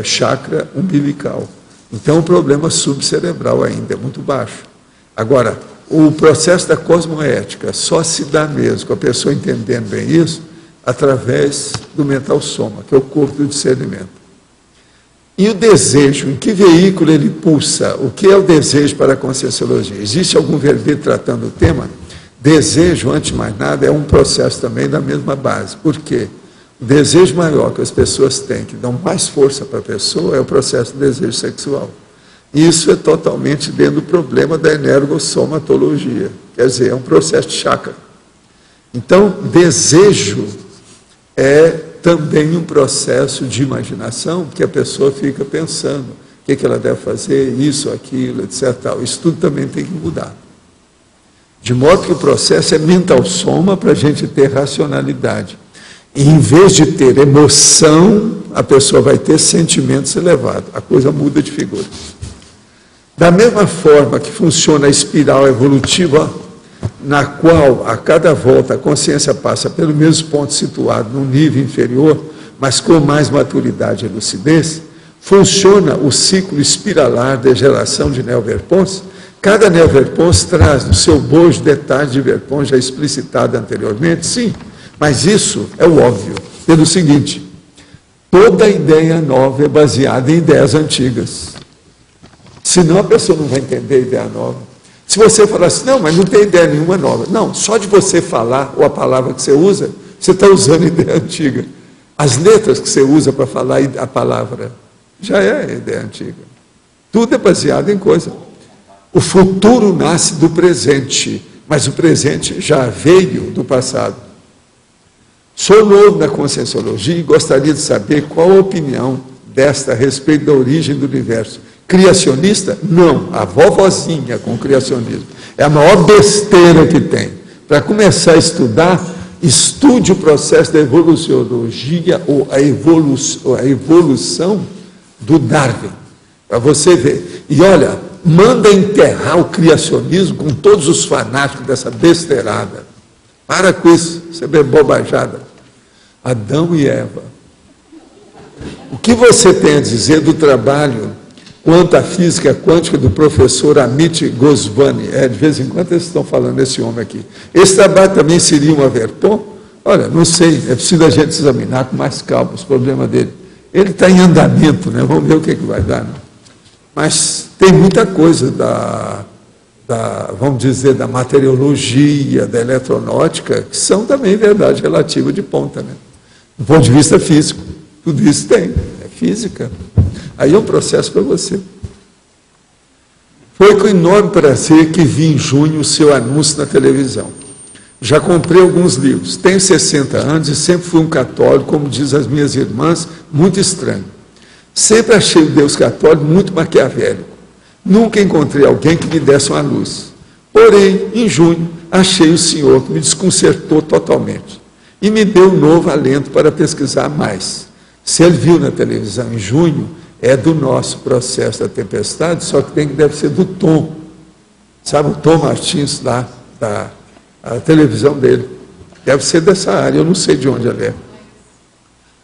chakra umbilical. Então, o problema subcerebral ainda é muito baixo. Agora, o processo da cosmoética só se dá mesmo, com a pessoa entendendo bem isso, através do mental soma, que é o corpo do discernimento. E o desejo, em que veículo ele pulsa? O que é o desejo para a conscienciologia? Existe algum verbete tratando o tema? Desejo, antes de mais nada, é um processo também da mesma base. Por quê? O desejo maior que as pessoas têm, que dão mais força para a pessoa, é o processo do desejo sexual. Isso é totalmente dentro do problema da energossomatologia. Quer dizer, é um processo de chakra. Então, desejo é também um processo de imaginação, que a pessoa fica pensando o que ela deve fazer, isso, aquilo, etc. Isso tudo também tem que mudar. De modo que o processo é mental soma para a gente ter racionalidade. E, em vez de ter emoção, a pessoa vai ter sentimentos elevados. A coisa muda de figura. Da mesma forma que funciona a espiral evolutiva, na qual, a cada volta, a consciência passa pelo mesmo ponto situado num nível inferior, mas com mais maturidade e lucidez, funciona o ciclo espiralar de geração de Neo-Verpons. Cada Neo-Verpons traz no seu bojo detalhes de Verpons já explicitado anteriormente, sim, mas isso é o óbvio, pelo seguinte: toda ideia nova é baseada em ideias antigas. Senão a pessoa não vai entender a ideia nova. Se você falar assim, não, mas não tem ideia nenhuma nova. Não, só de você falar, ou a palavra que você usa, você está usando ideia antiga. As letras que você usa para falar a palavra, já é ideia antiga. Tudo é baseado em coisa. O futuro nasce do presente, mas o presente já veio do passado. Sou novo na conscienciologia e gostaria de saber qual a opinião desta a respeito da origem do universo. Criacionista? Não, a vovozinha com criacionismo. É a maior besteira que tem. Para começar a estudar, estude o processo da evoluciologia ou a evolução do Darwin, para você ver. E olha, manda enterrar o criacionismo com todos os fanáticos dessa besteirada. Para com isso, você vê bobajada. Adão e Eva. O que você tem a dizer do trabalho quanto à física quântica do professor Amit Goswami? De vez em quando eles estão falando desse homem aqui. Esse trabalho também seria uma Verpon? Olha, não sei, é preciso a gente examinar com mais calma os problemas dele. Ele está em andamento, né? Vamos ver o que vai dar. Né? Mas tem muita coisa vamos dizer, da materiologia, da eletronáutica, que são também verdade relativa de ponta, né? Do ponto de vista físico. Tudo isso tem, é física. Aí é um processo para você. Foi com enorme prazer que vi em junho o seu anúncio na televisão. Já comprei alguns livros, tenho 60 anos e sempre fui um católico, como diz as minhas irmãs, muito estranho. Sempre achei o Deus católico muito maquiavélico. Nunca encontrei alguém que me desse uma luz. Porém, em junho, achei o senhor que me desconcertou totalmente e me deu um novo alento para pesquisar mais. Se ele viu na televisão em junho, é do nosso processo da tempestade, só que deve ser do Tom. Sabe o Tom Martins lá, a televisão dele. Deve ser dessa área, eu não sei de onde ele é.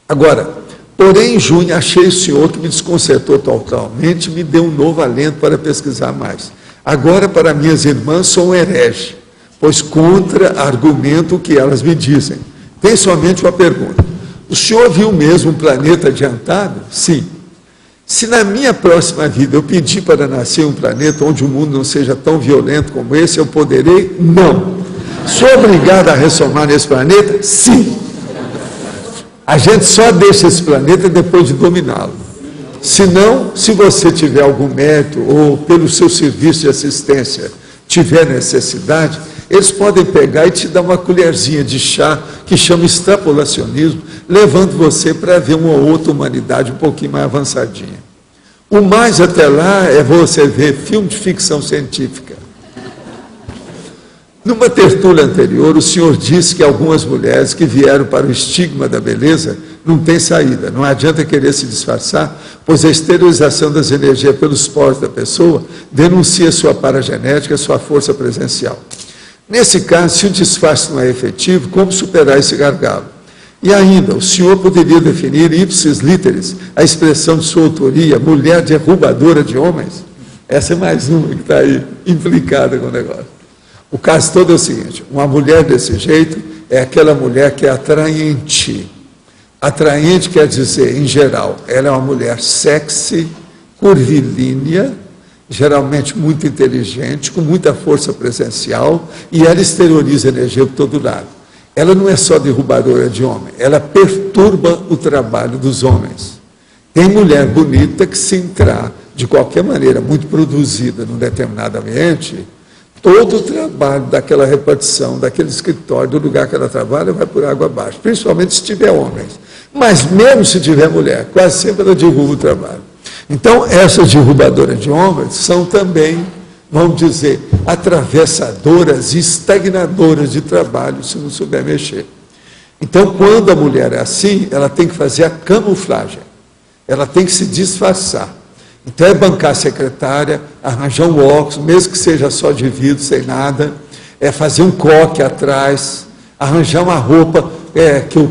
Agora, porém, em junho, achei o senhor que me desconcertou totalmente e me deu um novo alento para pesquisar mais. Agora, para minhas irmãs, sou um herege, pois contra-argumento o que elas me dizem. Tem somente uma pergunta. O senhor viu mesmo um planeta adiantado? Sim. Se na minha próxima vida eu pedir para nascer um planeta onde o mundo não seja tão violento como esse, eu poderei? Não. Sou obrigado a ressomar nesse planeta? Sim. A gente só deixa esse planeta depois de dominá-lo. Senão, se você tiver algum mérito ou pelo seu serviço de assistência tiver necessidade, eles podem pegar e te dar uma colherzinha de chá que chama extrapolacionismo, levando você para ver uma outra humanidade um pouquinho mais avançadinha. O mais até lá é você ver filme de ficção científica. Numa tertúlia anterior, o senhor disse que algumas mulheres que vieram para o estigma da beleza não têm saída. Não adianta querer se disfarçar, pois a esterilização das energias pelos poros da pessoa denuncia sua paragenética, sua força presencial. Nesse caso, se o disfarce não é efetivo, como superar esse gargalo? E ainda, o senhor poderia definir ipsis literis, a expressão de sua autoria, mulher derrubadora de homens? Essa é mais uma que está aí implicada com o negócio. O caso todo é o seguinte: uma mulher desse jeito é aquela mulher que é atraente. Atraente quer dizer, em geral, ela é uma mulher sexy, curvilínea, geralmente muito inteligente, com muita força presencial, e ela exterioriza energia por todo lado. Ela não é só derrubadora de homem, ela perturba o trabalho dos homens. Tem mulher bonita que, se entrar de qualquer maneira muito produzida num determinado ambiente, todo o trabalho daquela repartição, daquele escritório, do lugar que ela trabalha, vai por água abaixo, principalmente se tiver homens. Mas mesmo se tiver mulher, quase sempre ela derruba o trabalho. Então, essas derrubadoras de homens são também, vamos dizer, atravessadoras e estagnadoras de trabalho, se não souber mexer. Então, quando a mulher é assim, ela tem que fazer a camuflagem, ela tem que se disfarçar. Então, é bancar a secretária, arranjar um óculos, mesmo que seja só de vidro, sem nada, é fazer um coque atrás, arranjar uma roupa,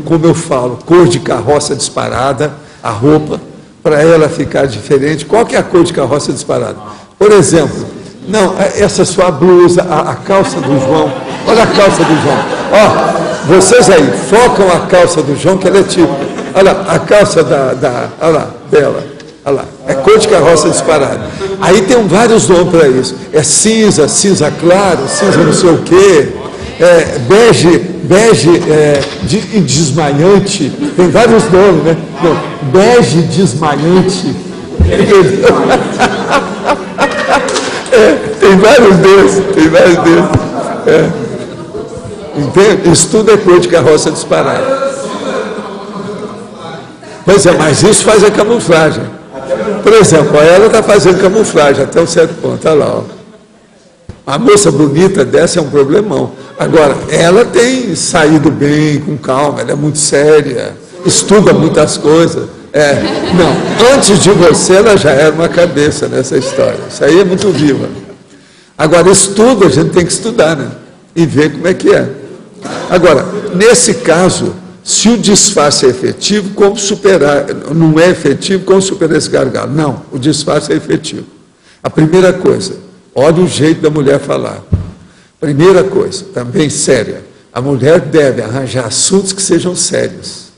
como eu falo, cor de carroça disparada, a roupa, para ela ficar diferente. Qual que é a cor de carroça disparada? Por exemplo, não, essa sua blusa, a calça do João, olha a calça do João, ó, vocês aí, focam a calça do João, que ela é tipo, olha a calça olha lá, dela, olha lá, é cor de carroça disparada. Aí tem vários nomes para isso, é cinza, cinza claro, cinza não sei o quê, bege desmaiante, tem vários nomes, né? Não, bege desmaiante. Tem vários desses. Entende? Isso tudo é cor de carroça disparada. Pois é, mas isso faz a camuflagem. Por exemplo, ela está fazendo camuflagem até um certo ponto, olha lá, ó. A moça bonita dessa é um problemão. Agora, ela tem saído bem, com calma, ela é muito séria, estuda muitas coisas. Não, antes de você, ela já era uma cabeça nessa história. Isso aí é muito viva. Agora, estudo, a gente tem que estudar, né? E ver como é que é. Agora, nesse caso, se o disfarce é efetivo, como superar? Não é efetivo, como superar esse gargalo? Não, o disfarce é efetivo. A primeira coisa, olha o jeito da mulher falar. Primeira coisa, também séria, a mulher deve arranjar assuntos que sejam sérios,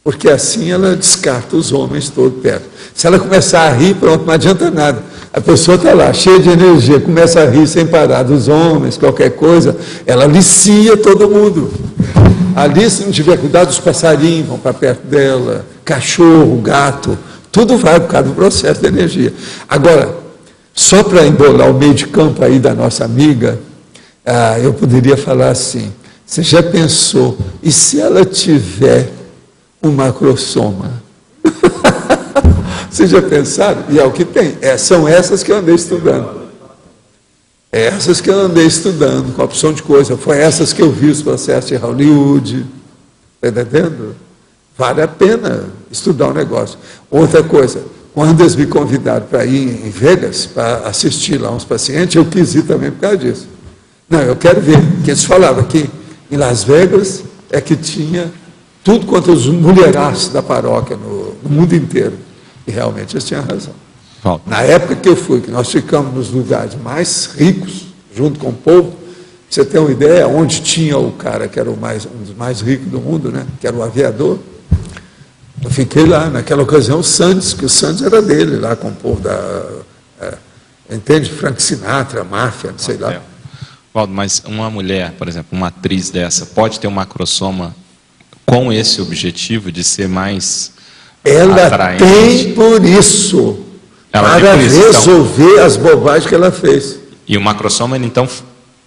porque assim ela descarta os homens todos perto. Se ela começar a rir, pronto, não adianta nada. A pessoa está lá, cheia de energia, começa a rir sem parar dos homens, qualquer coisa, ela alicia todo mundo. Ali, se não tiver cuidado, os passarinhos vão para perto dela, cachorro, gato, tudo vai por causa do processo de energia. Agora, só para embolar o meio de campo aí da nossa amiga, eu poderia falar assim: você já pensou, e se ela tiver um macrosoma? Vocês já pensaram? E é o que tem. São essas que eu andei estudando. Essas que eu andei estudando, com a opção de coisa. Foi essas que eu vi os processos de Hollywood. Está entendendo? Vale a pena estudar o negócio. Outra coisa, quando eles me convidaram para ir em Vegas, para assistir lá uns pacientes, eu quis ir também por causa disso. Não, eu quero ver, porque eles falavam que em Las Vegas é que tinha tudo quanto os mulheraços da paróquia no mundo inteiro. E realmente eles tinham razão. Na época que eu fui, que nós ficamos nos lugares mais ricos, junto com o povo, você tem uma ideia, onde tinha o cara que era um dos mais ricos do mundo, né? Que era o aviador. Eu fiquei lá, naquela ocasião, o Santos, que o Santos era dele, lá com o povo entende? Frank Sinatra, máfia, não sei lá. Valdo, mas uma mulher, por exemplo, uma atriz dessa, pode ter um macrosoma com esse objetivo de ser mais atraente? Ela tem por isso, para resolver as bobagens que ela fez. E o macrosoma, então...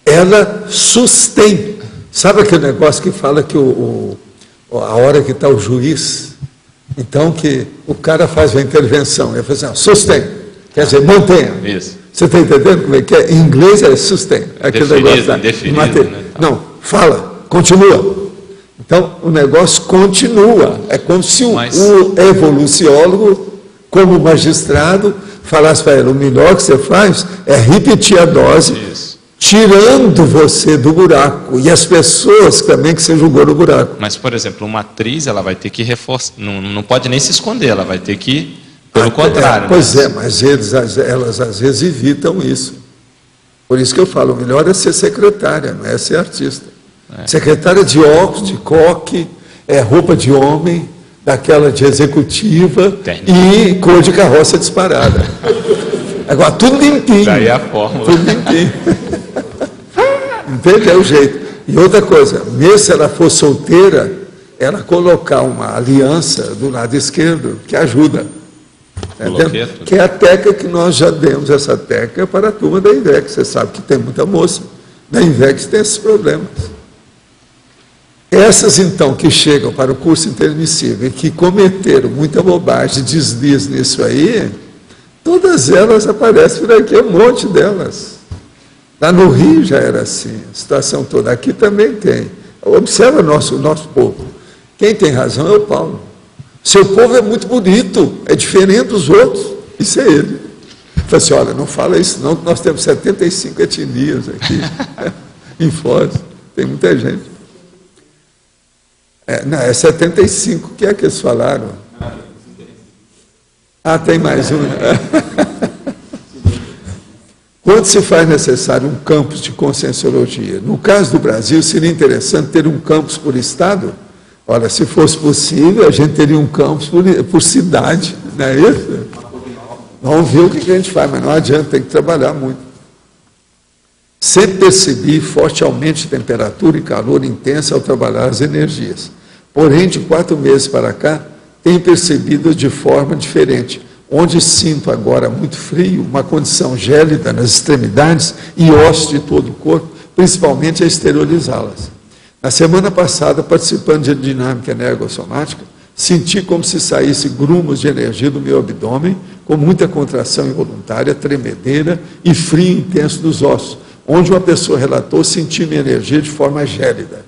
Ela sustém. Sabe aquele negócio que fala que a hora que está o juiz, então que o cara faz uma intervenção, ele fala assim, sustém, quer dizer, mantenha. Isso. Você está entendendo como é que é? Em inglês é sustain. Aquele negócio né? Não, fala, continua. Então, o negócio continua. É como se o evoluciólogo, como magistrado, falasse para ele, o melhor que você faz é repetir a dose, tirando você do buraco, e as pessoas também que você jogou no buraco. Mas, por exemplo, uma atriz, ela vai ter que reforçar, não pode nem se esconder, ela vai ter que, pelo contrário. Pois né? Mas elas às vezes evitam isso. Por isso que eu falo, o melhor é ser secretária, não é ser artista. Secretária de óculos, de coque, roupa de homem, daquela de executiva e cor de carroça disparada. Agora, tudo limpinho. Daí é a fórmula. Tudo limpinho. Entende? É o jeito. E outra coisa, mesmo se ela for solteira, ela colocar uma aliança do lado esquerdo, que ajuda. Que é a técnica que nós já demos, essa técnica para a turma da INVEX. Você sabe que tem muita moça. Na INVEX tem esses problemas. Essas, então, que chegam para o curso intermissivo e que cometeram muita bobagem, deslize nisso aí, todas elas aparecem por aqui, um monte delas. Lá no Rio já era assim, a situação toda. Aqui também tem. Observa o nosso povo. Quem tem razão é o Paulo. Seu povo é muito bonito, é diferente dos outros. Isso é ele. Fala assim, olha, não fala isso não, nós temos 75 etnias aqui em Foz. Tem muita gente. Não, é 75, o que é que eles falaram? Tem mais um. Quando se faz necessário um campus de conscienciologia? No caso do Brasil, seria interessante ter um campus por estado? Olha, se fosse possível, a gente teria um campus por cidade, não é isso? Vamos ver o que a gente faz, mas não adianta, tem que trabalhar muito. Sempre percebi forte aumento de temperatura e calor intenso ao trabalhar as energias. Porém, de 4 meses para cá, tenho percebido de forma diferente, onde sinto agora muito frio, uma condição gélida nas extremidades e ossos de todo o corpo, principalmente a exteriorizá-las. Na semana passada, participando de dinâmica energossomática, senti como se saísse grumos de energia do meu abdômen, com muita contração involuntária, tremedeira e frio intenso dos ossos, onde uma pessoa relatou sentir minha energia de forma gélida.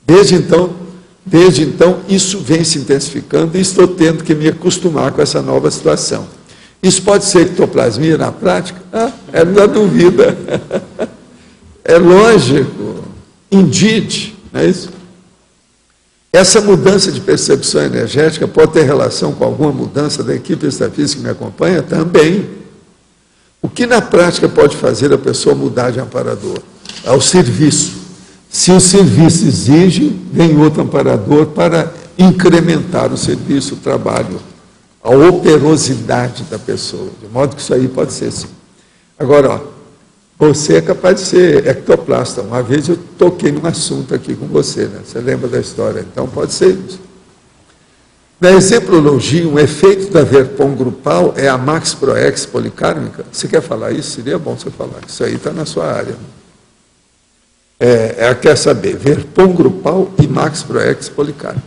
Desde então, isso vem se intensificando e estou tendo que me acostumar com essa nova situação. Isso pode ser ectoplasmia na prática? Na dúvida. É lógico. Indeed, não é isso? Essa mudança de percepção energética pode ter relação com alguma mudança da equipe extrafísica que me acompanha? Também. O que na prática pode fazer a pessoa mudar de amparador? É o serviço. Se o serviço exige, vem outro amparador para incrementar o serviço, o trabalho, a operosidade da pessoa. De modo que isso aí pode ser sim. Agora, você é capaz de ser ectoplasta. Uma vez eu toquei num assunto aqui com você, né? Você lembra da história? Então pode ser isso. Na exemplologia, um efeito da Verpon grupal é a Max Proex policármica. Você quer falar isso? Seria bom você falar. Isso aí está na sua área. Quer saber, Verpon grupal e Max Proex policármica.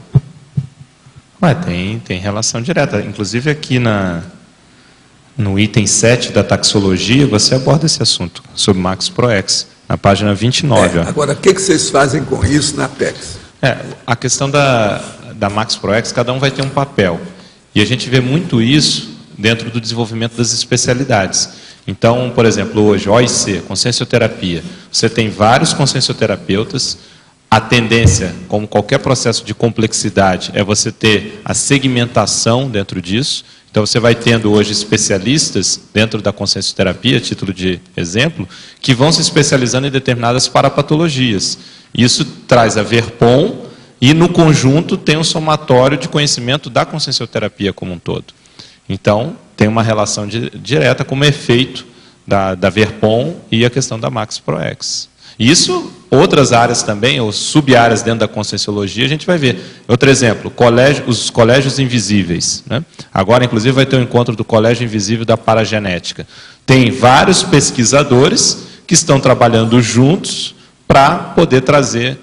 Tem relação direta. Inclusive aqui no item 7 da taxologia, você aborda esse assunto, sobre Max Proex, na página 29. Agora, o que vocês fazem com isso na PEX? A questão da Max Proex, cada um vai ter um papel. E a gente vê muito isso dentro do desenvolvimento das especialidades. Então, por exemplo, hoje, OIC, consciencioterapia, você tem vários consciencioterapeutas. A tendência, como qualquer processo de complexidade, é você ter a segmentação dentro disso. Então, você vai tendo hoje especialistas dentro da consciencioterapia, a título de exemplo, que vão se especializando em determinadas parapatologias. Isso traz a Verpon e, no conjunto, tem um somatório de conhecimento da consciencioterapia como um todo. Então, tem uma relação direta como efeito da Verpon e a questão da Max Proex. Isso, outras áreas também, ou sub-áreas dentro da conscienciologia, a gente vai ver. Outro exemplo, os colégios invisíveis. Né? Agora, inclusive, vai ter um encontro do Colégio Invisível da Paragenética. Tem vários pesquisadores que estão trabalhando juntos para poder trazer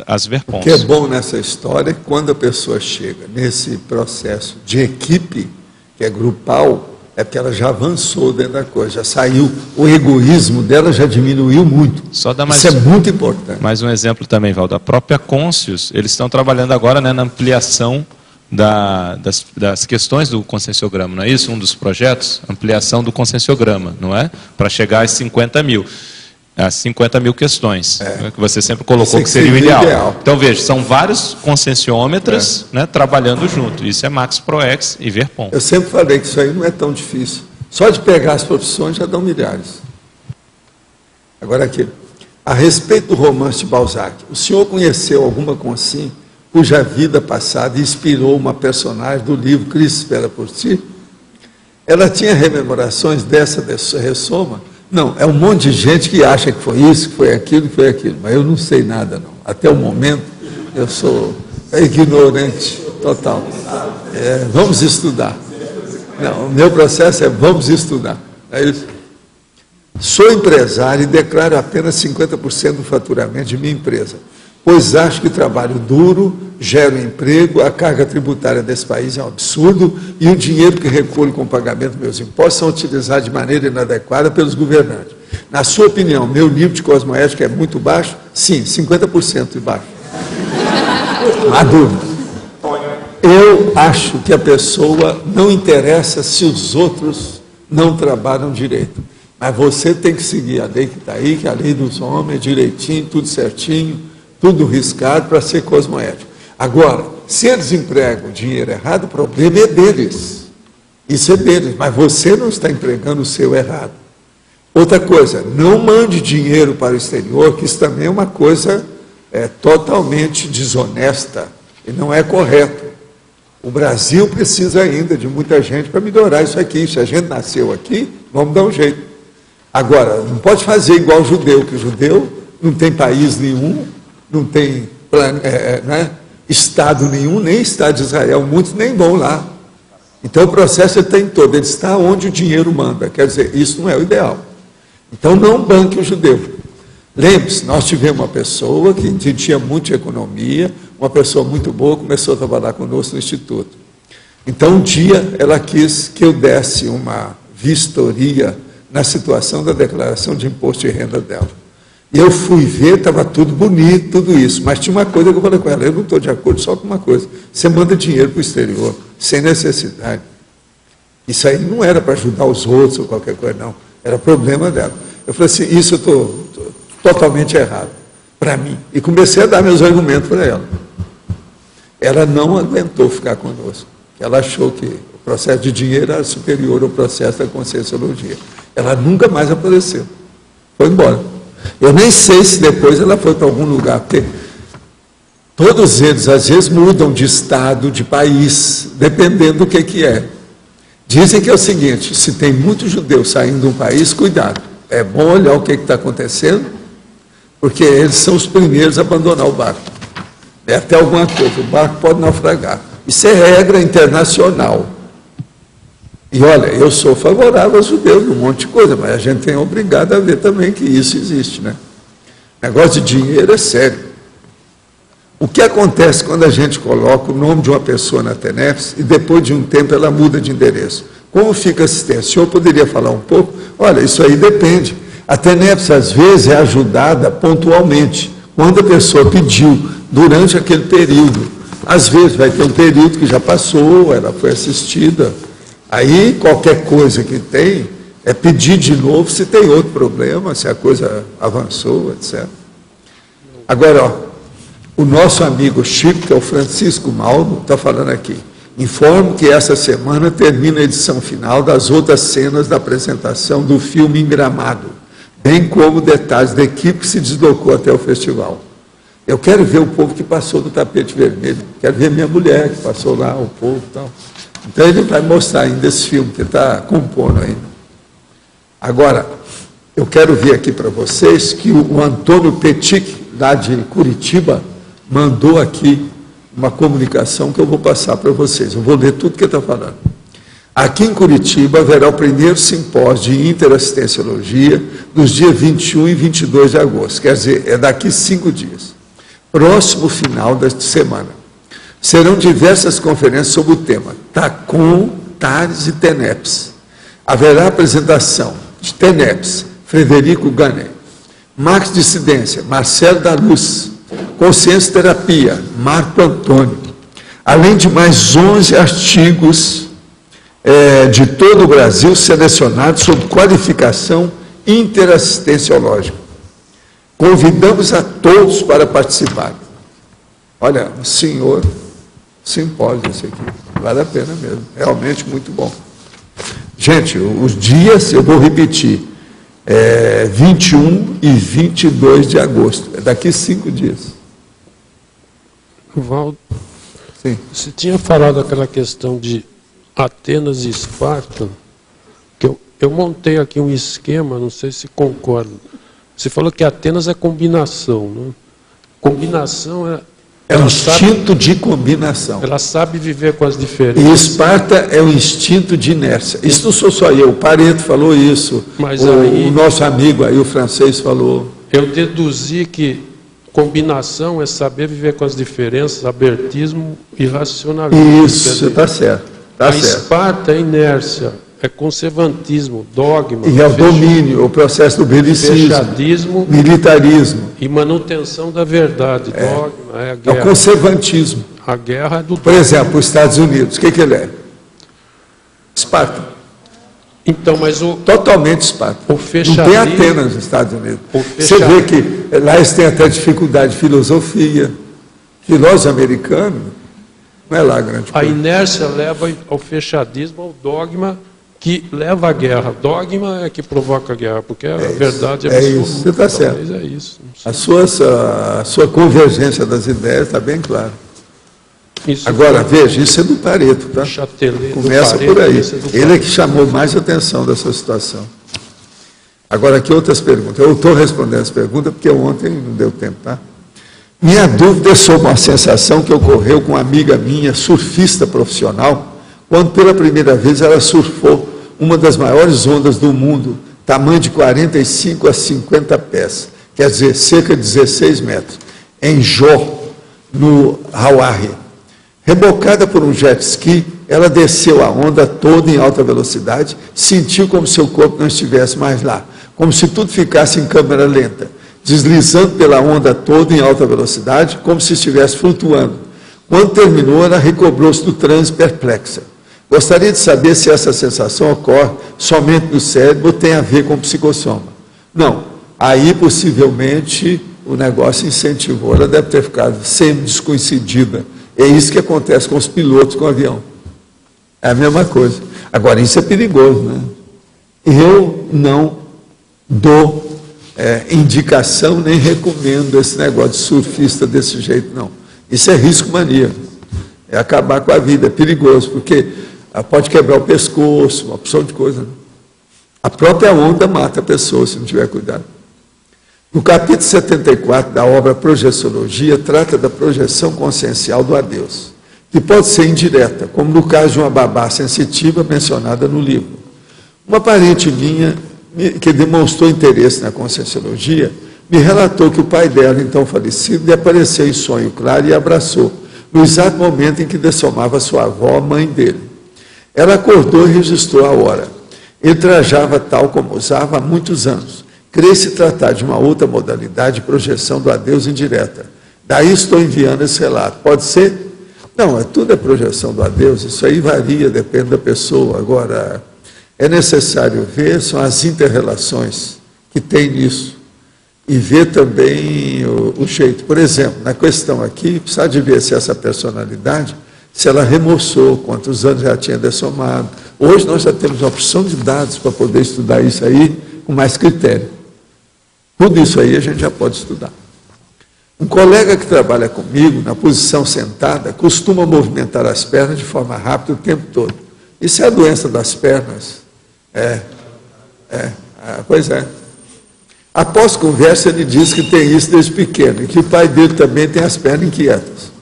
as Verpons. O que é bom nessa história é que quando a pessoa chega nesse processo de equipe, que é grupal, é porque ela já avançou dentro da coisa, já saiu, o egoísmo dela já diminuiu muito. Isso é muito importante. Mais um exemplo também, Val, da própria Conscius, eles estão trabalhando agora, né, na ampliação das questões do conscienciograma, não é isso? Um dos projetos, ampliação do conscienciograma, não é? Para chegar às 50 mil. As 50 mil questões, que você sempre colocou que seria o ideal. Então, veja, são vários conscienciômetros trabalhando junto. Isso é Max ProEx e Verpom. Eu sempre falei que isso aí não é tão difícil. Só de pegar as profissões já dão milhares. Agora aqui, a respeito do romance de Balzac, o senhor conheceu alguma consciência cuja vida passada inspirou uma personagem do livro Cristo Espera por Ti? Ela tinha rememorações dessa ressoma? Não, é um monte de gente que acha que foi isso, que foi aquilo, mas eu não sei nada, não. Até o momento, eu sou ignorante total. Vamos estudar. Não, o meu processo é vamos estudar. É isso. Sou empresário e declaro apenas 50% do faturamento de minha empresa, pois acho que trabalho duro, gero emprego, a carga tributária desse país é um absurdo e o dinheiro que recolho com o pagamento dos meus impostos são utilizados de maneira inadequada pelos governantes. Na sua opinião, meu nível de cosmoética é muito baixo? Sim, 50% de baixo. Não há dúvida. Eu acho que a pessoa não interessa se os outros não trabalham direito. Mas você tem que seguir a lei que está aí, que é a lei dos homens, direitinho, tudo certinho, tudo riscado para ser cosmoético. Agora, se eles empregam dinheiro errado, o problema é deles. Isso é deles, mas você não está empregando o seu errado. Outra coisa, não mande dinheiro para o exterior, que isso também é uma coisa totalmente desonesta e não é correto. O Brasil precisa ainda de muita gente para melhorar isso aqui. Se a gente nasceu aqui, vamos dar um jeito. Agora, não pode fazer igual o judeu, que o judeu não tem país nenhum, não tem Estado nenhum, nem Estado de Israel, muitos nem vão lá. Então o processo ele tem todo, ele está onde o dinheiro manda, quer dizer, isso não é o ideal. Então não banque o judeu. Lembre-se, nós tivemos uma pessoa que tinha muita economia, uma pessoa muito boa, começou a trabalhar conosco no Instituto. Então um dia ela quis que eu desse uma vistoria na situação da declaração de imposto de renda dela. E eu fui ver, estava tudo bonito, tudo isso, mas tinha uma coisa que eu falei com ela, eu não estou de acordo só com uma coisa, você manda dinheiro para o exterior, sem necessidade. Isso aí não era para ajudar os outros ou qualquer coisa, não, era problema dela. Eu falei assim, isso eu estou totalmente errado, para mim. E comecei a dar meus argumentos para ela. Ela não aguentou ficar conosco, ela achou que o processo de dinheiro era superior ao processo da conscienciologia. Ela nunca mais apareceu, foi embora. Eu nem sei se depois ela foi para algum lugar, porque todos eles, às vezes, mudam de estado, de país, dependendo do que é. Dizem que é o seguinte, se tem muitos judeus saindo de um país, cuidado. É bom olhar o que está acontecendo, porque eles são os primeiros a abandonar o barco. É até alguma coisa, o barco pode naufragar. Isso é regra internacional. E olha, eu sou favorável aos judeus, um monte de coisa, mas a gente é obrigado a ver também que isso existe, né? Negócio de dinheiro é sério. O que acontece quando a gente coloca o nome de uma pessoa na TENEPS e depois de um tempo ela muda de endereço? Como fica a assistência? O senhor poderia falar um pouco? Olha, isso aí depende. A TENEPS, às vezes, é ajudada pontualmente, quando a pessoa pediu, durante aquele período. Às vezes vai ter um período que já passou, ela foi assistida. Aí, qualquer coisa que tem, é pedir de novo se tem outro problema, se a coisa avançou, etc. Agora, ó, o nosso amigo Chico, que é o Francisco Malmo, está falando aqui. Informo que essa semana termina a edição final das outras cenas da apresentação do filme em Gramado, bem como detalhes da equipe que se deslocou até o festival. Eu quero ver o povo que passou no tapete vermelho, quero ver minha mulher que passou lá, o povo e tal. Então ele vai mostrar ainda esse filme que ele está compondo ainda. Agora, eu quero ver aqui para vocês que o Antônio Petic, lá de Curitiba, mandou aqui uma comunicação que eu vou passar para vocês. Eu vou ler tudo que ele está falando. Aqui em Curitiba haverá o primeiro simpósio de interassistenciologia nos dias 21 e 22 de agosto. Quer dizer, é daqui 5 dias. Próximo final da semana. Serão diversas conferências sobre o tema TACOM, TARES e TENEPS. Haverá apresentação de TENEPS, Frederico Gané, Max Dissidência, Marcelo da Luz, Consciência Terapia, Marco Antônio, além de mais 11 artigos de todo o Brasil selecionados sob qualificação interassistenciológica. Convidamos a todos para participar. Olha, o senhor simpósio esse aqui, vale a pena mesmo, realmente muito bom. Gente, os dias, eu vou repetir, 21 e 22 de agosto, é daqui 5 dias. Valdo, Sim. você tinha falado aquela questão de Atenas e Esparta, que eu montei aqui um esquema, não sei se concorda. Você falou que Atenas é combinação, né? Combinação É um instinto de combinação. ela sabe viver com as E diferenças. Esparta é um instinto de inércia. Isso não sou só eu, o Pareto falou isso, Mas o nosso amigo aí, o francês, falou. Eu deduzi que combinação é saber viver com as diferenças, abertismo e racionalismo. Isso, Quer dizer, está certo. Tá a certo. Esparta é inércia, é conservantismo, dogma, E é o domínio, o processo do belicismo, fechadismo militarismo, e manutenção da verdade. Dogma é a é o guerra. conservantismo. A guerra é do Por exemplo, os Estados Unidos, o que ele é? Esparta. Então, mas Totalmente Esparta. O Não fechadismo- tem Atenas nos Estados Unidos. O Você vê que lá eles têm até dificuldade de filosofia. Filósofo americano, não é lá grande a coisa. inércia leva ao fechadismo, ao dogma que leva à guerra. Dogma é que provoca a guerra, porque a verdade é é absoluta. isso, você está certo. Talvez é isso. Não A sua convergência das ideias está bem clara. sei. Isso Agora, foi veja, isso é do Pareto, tá? Chatelet, do Começa Pareto, por aí. esse é do Ele é Pareto. que chamou mais atenção dessa situação. Agora, aqui outras perguntas. Eu estou respondendo as perguntas porque ontem não deu tempo, tá? Minha dúvida é sobre uma sensação que ocorreu com uma amiga minha, surfista profissional, quando pela primeira vez ela surfou uma das maiores ondas do mundo, tamanho de 45 a 50 pés, quer dizer, cerca de 16 metros, em Jó, no Hawaii. Rebocada por um jet ski, ela desceu a onda toda em alta velocidade, sentiu como seu corpo não estivesse mais lá, como se tudo ficasse em câmera lenta, deslizando pela onda toda em alta velocidade, como se estivesse flutuando. Quando terminou, ela recobrou-se do transe perplexa. Gostaria de saber se essa sensação ocorre somente no cérebro ou tem a ver com psicossoma. Não, aí possivelmente o negócio incentivou, ela deve ter ficado semi-descoincidida. É isso que acontece com os pilotos com o avião. É a mesma coisa. Agora, isso é perigoso, né? Eu não dou indicação, nem recomendo esse negócio de surfista desse jeito, não. Isso é risco maníaco. É acabar com a vida, é perigoso, porque pode quebrar o pescoço, uma opção de coisa. Né? A própria onda mata a pessoa, se não tiver cuidado. No capítulo 74 da obra Projeciologia, trata da projeção consciencial do adeus, que pode ser indireta, como no caso de uma babá sensitiva mencionada no livro. Uma parente minha, que demonstrou interesse na conscienciologia, me relatou que o pai dela, então falecido, lhe apareceu em sonho claro e abraçou, no exato momento em que dessomava sua avó, a mãe dele. Ela acordou e registrou a hora. Ele trajava tal como usava há muitos anos. Crê-se tratar de uma outra modalidade de projeção do adeus indireta. Daí estou enviando esse relato. Pode ser? Não, tudo é projeção do adeus, isso aí varia, depende da pessoa. Agora, é necessário ver, são as inter-relações que tem nisso. E ver também o jeito. Por exemplo, na questão aqui, precisa de ver se essa personalidade, se ela remoçou, quantos anos já tinha dessomado. Hoje nós já temos uma opção de dados para poder estudar isso aí com mais critério. Tudo isso aí a gente já pode estudar. Um colega que trabalha comigo, na posição sentada, costuma movimentar as pernas de forma rápida o tempo todo. Isso é a doença das pernas. Pois é. Após conversa, ele disse que tem isso desde pequeno, e que o pai dele também tem as pernas inquietas.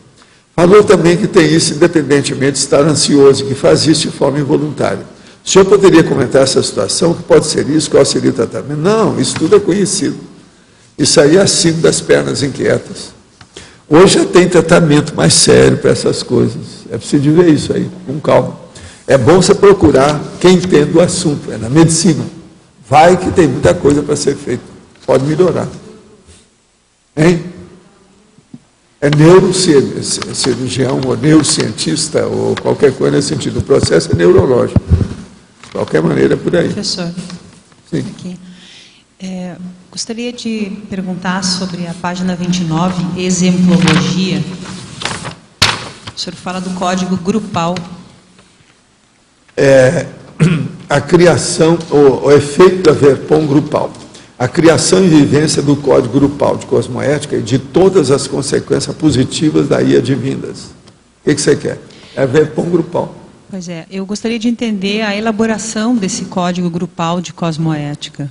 Falou também que tem isso independentemente de estar ansioso, que faz isso de forma involuntária. O senhor poderia comentar essa situação? Que pode ser isso? Qual seria o tratamento? Não, isso tudo é conhecido. Isso aí é a síndrome das pernas inquietas. Hoje já tem tratamento mais sério para essas coisas. É preciso ver isso aí, com calma. É bom você procurar quem entende o assunto, é na medicina. Vai que tem muita coisa para ser feita. Pode melhorar. Hein? É neurocirurgião, ou neurocientista, ou qualquer coisa nesse sentido. O processo é neurológico. De qualquer maneira, é por aí. Professor, Sim. aqui. Gostaria de perguntar sobre a página 29, exemplologia. O senhor fala do código grupal. A criação, o efeito da Verpom grupal. A criação e vivência do código grupal de cosmoética e de todas as consequências positivas daí advindas. O que você quer? É a Verpom grupal. Pois é, eu gostaria de entender a elaboração desse código grupal de cosmoética.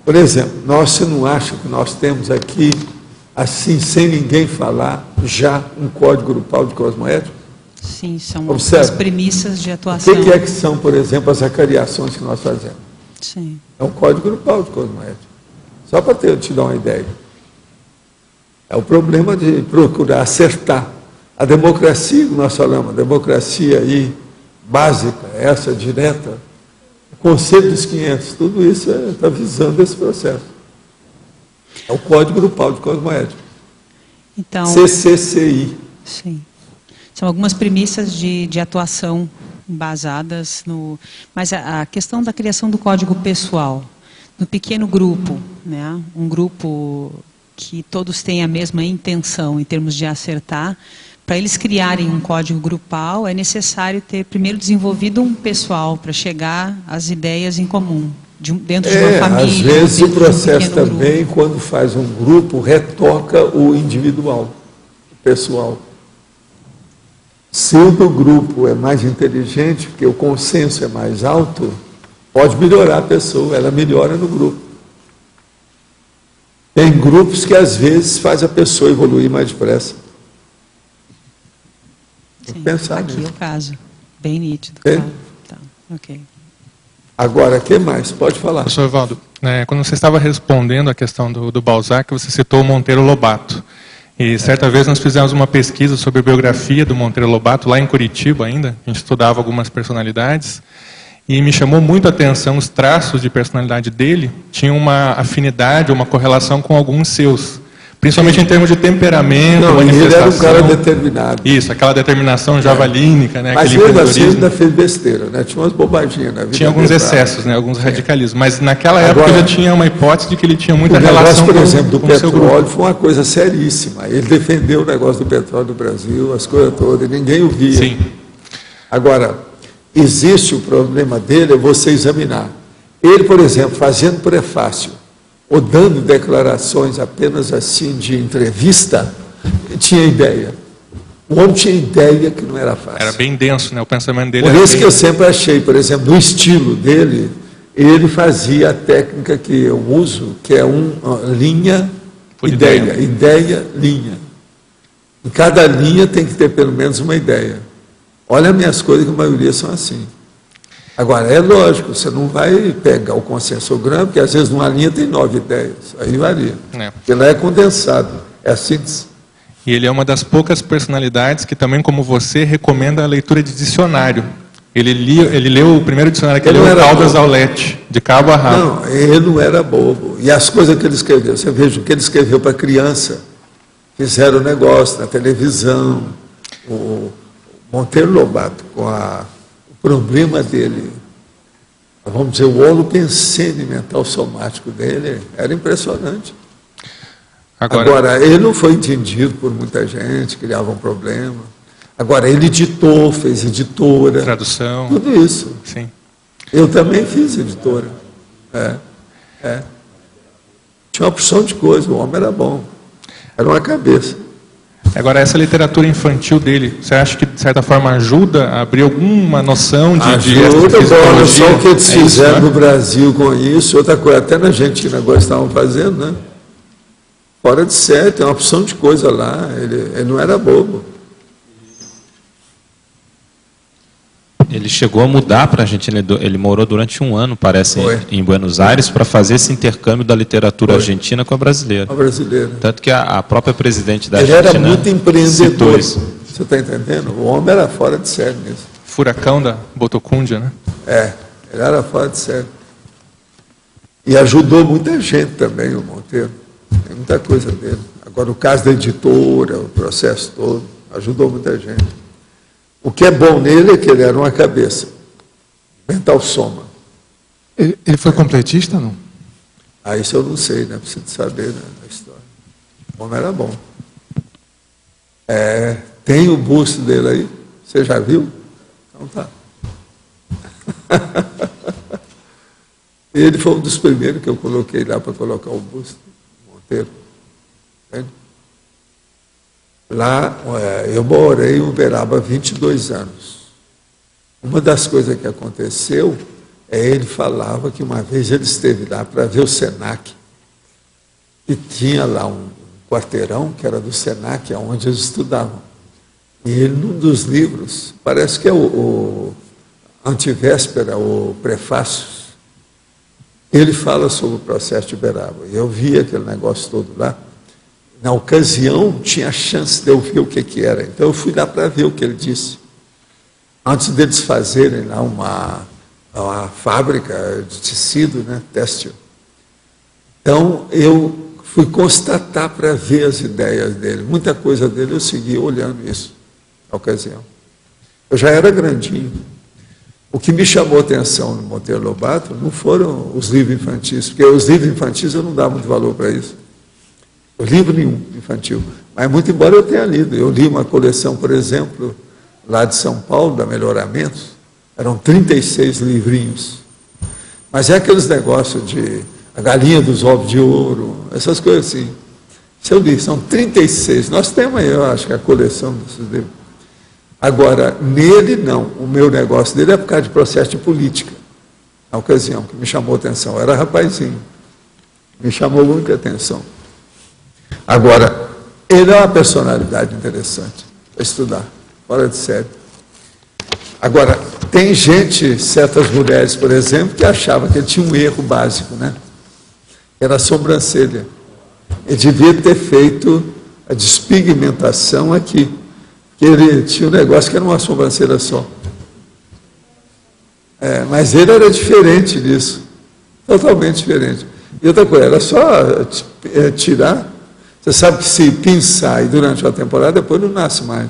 Por exemplo, você não acha que nós temos aqui, assim, sem ninguém falar, já um código grupal de cosmoética? Sim, são Observe. as premissas de atuação. O que é que são, por exemplo, as acariações que nós fazemos? Sim. É um código grupal de cosmoética. Só para te dar uma ideia. É o problema de procurar acertar. A democracia que nós falamos, a democracia aí, básica, essa direta, o Conselho dos 500, tudo isso está visando esse processo. É o Código Grupal de Cosmoética. Então, CCCI. sim. São algumas premissas de atuação embasadas no... Mas a questão da criação do código pessoal, no pequeno grupo, né? Um grupo que todos têm a mesma intenção em termos de acertar, para eles criarem um código grupal, é necessário ter primeiro desenvolvido um pessoal para chegar às ideias em comum, dentro de uma família. Às vezes o processo grupo. também, quando faz um grupo, retoca o individual, o pessoal. Se o do grupo é mais inteligente, porque o consenso é mais alto, pode melhorar a pessoa, ela melhora no grupo. Tem grupos que às vezes faz a pessoa evoluir mais depressa. Tem que pensar Aqui nisso. é o caso, bem nítido. É? Claro. Tá, ok. Agora, o que mais? Pode falar. Professor Evaldo, quando você estava respondendo a questão do Balzac, você citou o Monteiro Lobato. E certa vez nós fizemos uma pesquisa sobre a biografia do Monteiro Lobato, lá em Curitiba ainda. A gente estudava algumas personalidades. E me chamou muito a atenção os traços de personalidade dele. Tinham uma afinidade, uma correlação com alguns seus. Principalmente em termos de temperamento, Não, ele manifestação. era um cara determinado. Isso, aquela determinação javalínica, né? Mas aquele mesmo assim empreendedorismo. ainda fez besteira, né? Tinha umas bobaginhas na vida. Tinha alguns dele, excessos, né? Alguns radicalismos. Mas naquela época Agora, já tinha uma hipótese de que ele tinha muita o negócio, relação por exemplo, do com o seu grupo. petróleo foi uma coisa seríssima. Ele defendeu o negócio do petróleo do Brasil, as coisas todas, e ninguém o via. Sim. Agora, existe o problema dele, é você examinar. Ele, por exemplo, fazendo prefácio, ou dando declarações apenas assim de entrevista, tinha ideia. O homem tinha ideia que não era fácil. Era bem denso, né? O pensamento dele Por era isso bem... que eu sempre achei, por exemplo, no estilo dele, ele fazia a técnica que eu uso, que é linha, Por ideia, linha. Em cada linha tem que ter pelo menos uma ideia. Olha as minhas coisas, que a maioria são assim. Agora, é lógico, você não vai pegar o consensograma, porque às vezes numa linha tem 9 ideias, aí varia. Porque lá é condensado, é a síntese. E ele é uma das poucas personalidades que também, como você, recomenda a leitura de dicionário. Ele leu o primeiro dicionário que ele leu, Caldas Aulete, de cabo a rabo. Não, ele não era bobo. E as coisas que ele escreveu, você veja o que ele escreveu para criança, fizeram negócio na televisão. O Monteiro Lobato, com o problema dele, vamos dizer, o holopensene mental somático dele, era impressionante. Agora, ele não foi entendido por muita gente, criava um problema. Agora, ele editou, fez editora. Tradução. Tudo isso. Sim. Eu também fiz editora. Tinha uma opção de coisa, o homem era bom. Era uma cabeça. Agora, essa literatura infantil dele, você acha que, de certa forma, ajuda a abrir alguma noção de ajuda, bom, só o que eles fizeram isso, no Brasil com isso, outra coisa, até na Argentina agora estavam fazendo, né? Fora de série, tem uma opção de coisa lá, ele não era bobo. Ele chegou a mudar para a Argentina, ele morou durante um ano, parece, em Buenos Aires, para fazer esse intercâmbio da literatura argentina com a brasileira. A brasileira. Tanto que a própria presidente da Ele Argentina era muito empreendedor. isso. Você está entendendo? O homem era fora de série mesmo. Furacão da Botocúndia, né? Ele era fora de série. E ajudou muita gente também, o Monteiro. Tem muita coisa dele. Agora, o caso da editora, o processo todo, ajudou muita gente. O que é bom nele é que ele era uma cabeça. Mental soma. Ele foi completista, não? Isso eu não sei, né? Preciso saber, né, da história. O homem era bom. Tem o busto dele aí? Você já viu? Então tá. Ele foi um dos primeiros que eu coloquei lá para colocar o busto, Monteiro. Entende? Lá, eu morei em Uberaba há 22 anos. Uma das coisas que aconteceu ele falava que uma vez ele esteve lá para ver o Senac, e tinha lá um quarteirão que era do Senac, onde eles estudavam. E ele, num dos livros, parece que é o Antivéspera, o Prefácio, ele fala sobre o processo de Uberaba. E eu vi aquele negócio todo lá. Na ocasião, tinha chance de eu ver o que era. Então, eu fui lá para ver o que ele disse. Antes deles fazerem lá uma fábrica de tecido, né, têxtil. Então, eu fui constatar para ver as ideias dele. Muita coisa dele eu segui olhando isso, na ocasião. Eu já era grandinho. O que me chamou a atenção no Monteiro Lobato não foram os livros infantis, porque os livros infantis eu não dava muito valor para isso. O livro nenhum infantil. Mas, muito embora eu tenha lido. Eu li uma coleção, por exemplo, lá de São Paulo, da Melhoramentos. Eram 36 livrinhos. Mas é aqueles negócios de a galinha dos ovos de ouro, essas coisas assim. Isso eu li, são 36. Nós temos aí, eu acho que a coleção desses livros. Agora, nele não. O meu negócio dele é por causa de processo de política. Na ocasião, que me chamou a atenção. Eu era rapazinho. Me chamou muita atenção. Agora, ele é uma personalidade interessante para estudar, fora de série. Agora, tem gente, certas mulheres, por exemplo, que achavam que ele tinha um erro básico, né? Era a sobrancelha. Ele devia ter feito a despigmentação aqui. Porque ele tinha um negócio que era uma sobrancelha só. Mas ele era diferente disso. Totalmente diferente. E outra coisa, era só tirar. Você sabe que se pinçar e durante uma temporada, depois não nasce mais.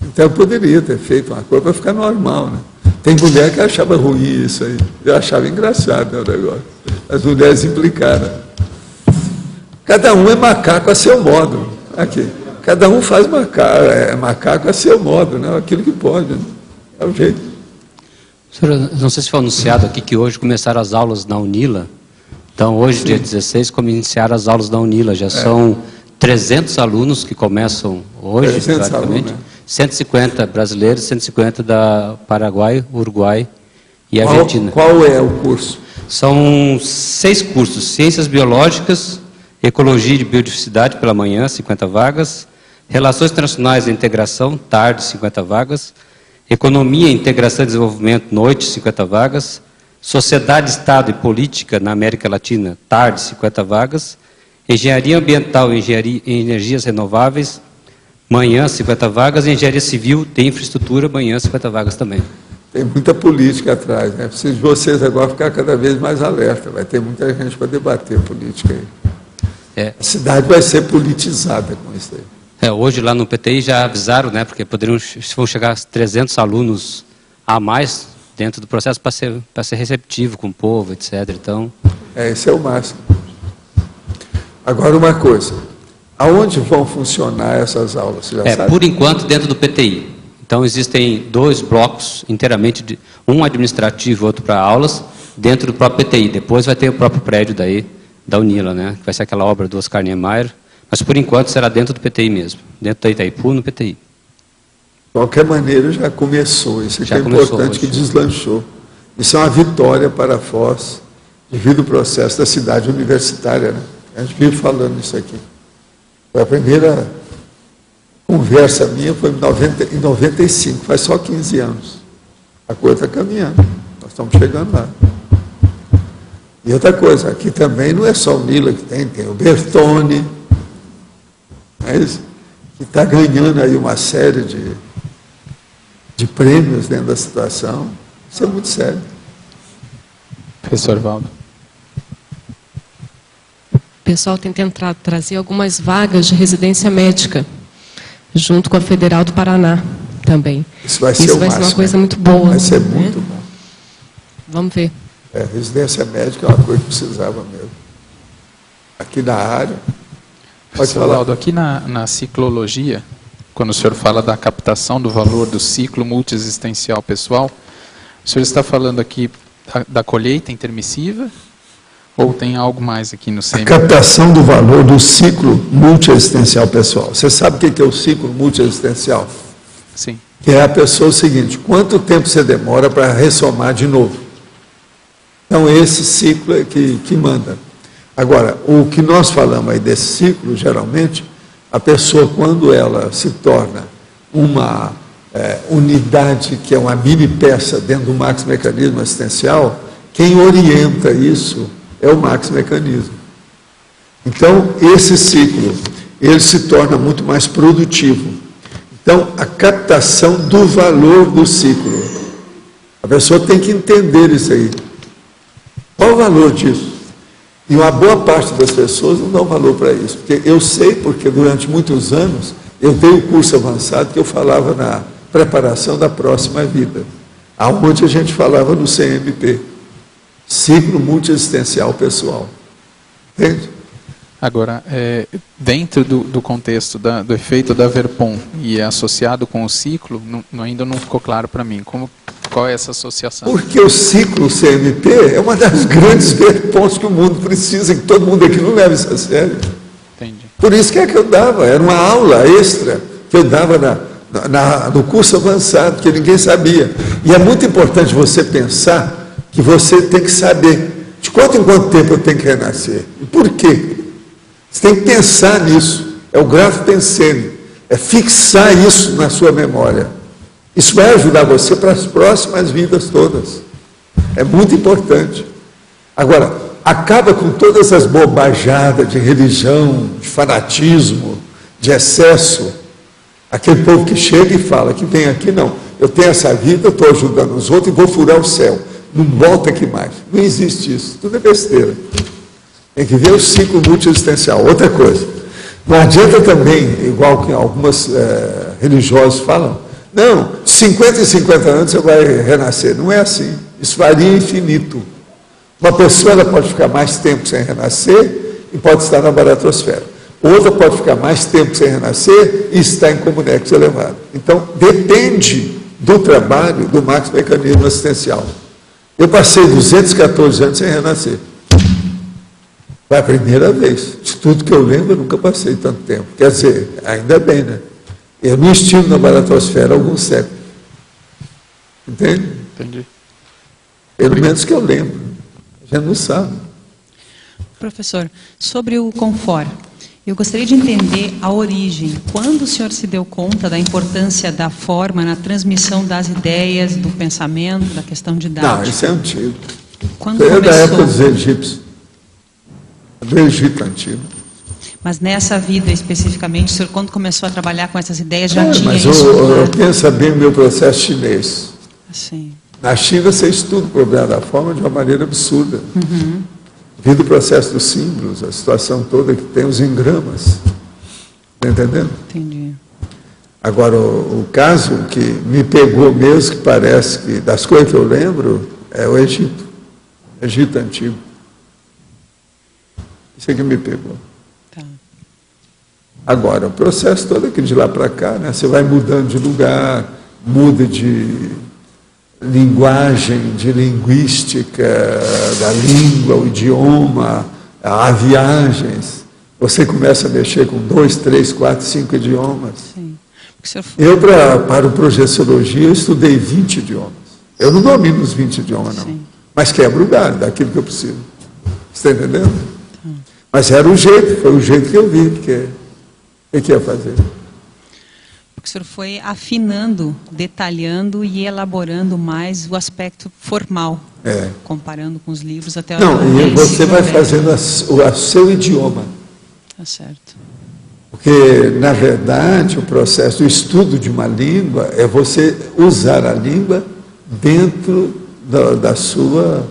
Então eu poderia ter feito uma coisa para ficar normal, né? Tem mulher que achava ruim isso aí. Eu achava engraçado, né, o negócio. As mulheres implicaram. Cada um é macaco a seu modo. Aqui. Cada um faz macaco a seu modo, né? Aquilo que pode. Né? É o jeito. Senhor, não sei se foi anunciado aqui que hoje começaram as aulas na Unila. Então, hoje, dia 16, como iniciaram as aulas da Unila. Já são 300 alunos que começam hoje, praticamente. Alunos, né? 150 brasileiros, 150 da Paraguai, Uruguai e Argentina. Qual é o curso? São 6 cursos. Ciências Biológicas, Ecologia e Biodiversidade pela manhã, 50 vagas. Relações Internacionais e Integração, tarde, 50 vagas. Economia, Integração e Desenvolvimento, noite, 50 vagas. Sociedade, Estado e Política na América Latina, tarde, 50 vagas. Engenharia Ambiental e Energias Renováveis, manhã, 50 vagas. Engenharia Civil e Infraestrutura, manhã, 50 vagas também. Tem muita política atrás, né? Preciso de vocês agora ficar cada vez mais alerta. Vai ter muita gente para debater política aí. A cidade vai ser politizada com isso aí. Hoje lá no PTI já avisaram, né? Porque vão chegar 300 alunos a mais dentro do processo para ser receptivo com o povo, etc. Então, esse é o máximo. Agora uma coisa, aonde vão funcionar essas aulas? Você já sabe? Por enquanto dentro do PTI. Então existem 2 blocos inteiramente, um administrativo e outro para aulas, dentro do próprio PTI. Depois vai ter o próprio prédio daí, da Unila, né? Que vai ser aquela obra do Oscar Niemeyer, mas por enquanto será dentro do PTI mesmo, dentro da Itaipu, no PTI. De qualquer maneira, já começou. Isso é importante, que deslanchou. Isso é uma vitória para a Foz, devido ao processo da cidade universitária. Né? A gente vive falando isso aqui. Foi a primeira conversa minha, foi em 95, faz só 15 anos. A coisa está caminhando, nós estamos chegando lá. E outra coisa, aqui também não é só o Nila que tem o Bertone, que está ganhando aí uma série de prêmios dentro da situação. Isso é muito sério. Professor Valdo. O pessoal tem tentado trazer algumas vagas de residência médica, junto com a Federal do Paraná também. Isso vai ser uma coisa muito boa. Vai ser muito bom. Vamos ver. Residência médica é uma coisa que precisava mesmo. Aqui na área. Pode Seu falar. Laudo, aqui na ciclologia, quando o senhor fala da captação do valor do ciclo multiexistencial pessoal, o senhor está falando aqui da colheita intermissiva ou tem algo mais aqui no A CMP? captação do valor do ciclo multiexistencial pessoal. Você sabe o que é o ciclo multiexistencial? Sim. Que é a pessoa o seguinte: quanto tempo você demora para ressomar de novo? Então, esse ciclo é que manda. Agora, o que nós falamos aí desse ciclo, geralmente, a pessoa, quando ela se torna uma unidade, que é uma mini peça dentro do maxi-mecanismo assistencial, quem orienta isso é o maxi-mecanismo. Então, esse ciclo, ele se torna muito mais produtivo. Então, a captação do valor do ciclo. A pessoa tem que entender isso aí. Qual o valor disso? E uma boa parte das pessoas não dão valor para isso. Porque eu sei, porque durante muitos anos eu dei o curso avançado que eu falava na preparação da próxima vida, aonde a gente falava no CMP, ciclo multiexistencial pessoal. Entende? Agora, dentro do contexto do efeito da Verpon e associado com o ciclo, ainda não ficou claro para mim. Qual é essa associação? Porque o ciclo CMP é uma das grandes verpons que o mundo precisa, que todo mundo aqui não leva isso a sério. Entendi. Por isso que eu dava, era uma aula extra que eu dava no curso avançado, que ninguém sabia. E é muito importante você pensar que você tem que saber de quanto em quanto tempo eu tenho que renascer. E por quê? Você tem que pensar nisso. É o grafo pensene. É fixar isso na sua memória. Isso vai ajudar você para as próximas vidas todas. É muito importante. Agora, acaba com todas as bobajadas de religião, de fanatismo, de excesso. Aquele povo que chega e fala que vem aqui, não. Eu tenho essa vida, eu estou ajudando os outros e vou furar o céu. Não volta aqui mais. Não existe isso. Tudo é besteira. Tem que ver o ciclo multiexistencial. Outra coisa. Não adianta também, igual que algumas religiosos falam, não, 50 e 50 anos você vai renascer. Não é assim. Isso varia infinito. Uma pessoa ela pode ficar mais tempo sem renascer e pode estar na baratrosfera. Outra pode ficar mais tempo sem renascer e estar em comunexo elevado. Então, depende do trabalho do maxi-mecanismo assistencial. Eu passei 214 anos sem renascer. Foi a primeira vez. De tudo que eu lembro, eu nunca passei tanto tempo. Quer dizer, ainda bem, né? Eu não estive na baratrosfera há alguns séculos. Entende? Entendi. Pelo menos que eu lembro. A gente não sabe. Professor, sobre o Confort, eu gostaria de entender a origem. Quando o senhor se deu conta da importância da forma na transmissão das ideias, do pensamento, da questão didática? Não, isso é antigo. Quando É da começou? época dos egípcios. Do Egito antigo. Mas nessa vida especificamente, o senhor quando começou a trabalhar com essas ideias já tinha Mas isso? eu penso bem o meu processo chinês. Sim. Na China você estuda o problema da forma de uma maneira absurda. Devido ao processo dos símbolos, a situação toda que tem os engramas. Está entendendo? Entendi. Agora, o caso que me pegou mesmo, que parece que das coisas que eu lembro, é o Egito. Egito antigo. Isso é que me pegou. Tá. Agora, o processo todo aqui de lá para cá, né? Você vai mudando de lugar, muda de linguagem, de linguística, da língua, o idioma, há viagens. Você começa a mexer com 2, 3, 4, 5 idiomas. Sim. Porque o senhor... Eu, para o projeciologia, eu estudei 20 idiomas. Eu não domino os 20 idiomas, não. Sim. Mas quebro o galho daquilo que eu preciso. Você está entendendo? Mas era o jeito, foi o jeito que eu vi que ia fazer. Porque o senhor foi afinando, detalhando e elaborando mais o aspecto formal, comparando com os livros até... Não, e você vai fazendo o seu idioma. Tá certo. Porque, na verdade, o processo do estudo de uma língua é você usar a língua dentro da sua,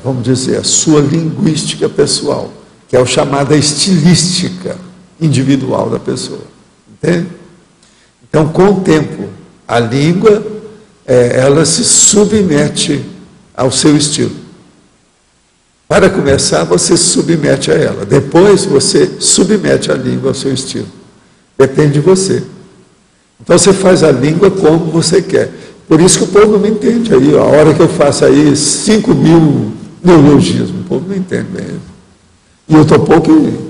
vamos dizer, a sua linguística pessoal, que é o chamada estilística individual da pessoa. Entende? Então, com o tempo, a língua, ela se submete ao seu estilo. Para começar, você se submete a ela. Depois, você submete a língua ao seu estilo. Depende de você. Então, você faz a língua como você quer. Por isso que o povo não me entende aí. A hora que eu faço aí 5.000 neologismos, o povo não entende bem. E eu estou pouco...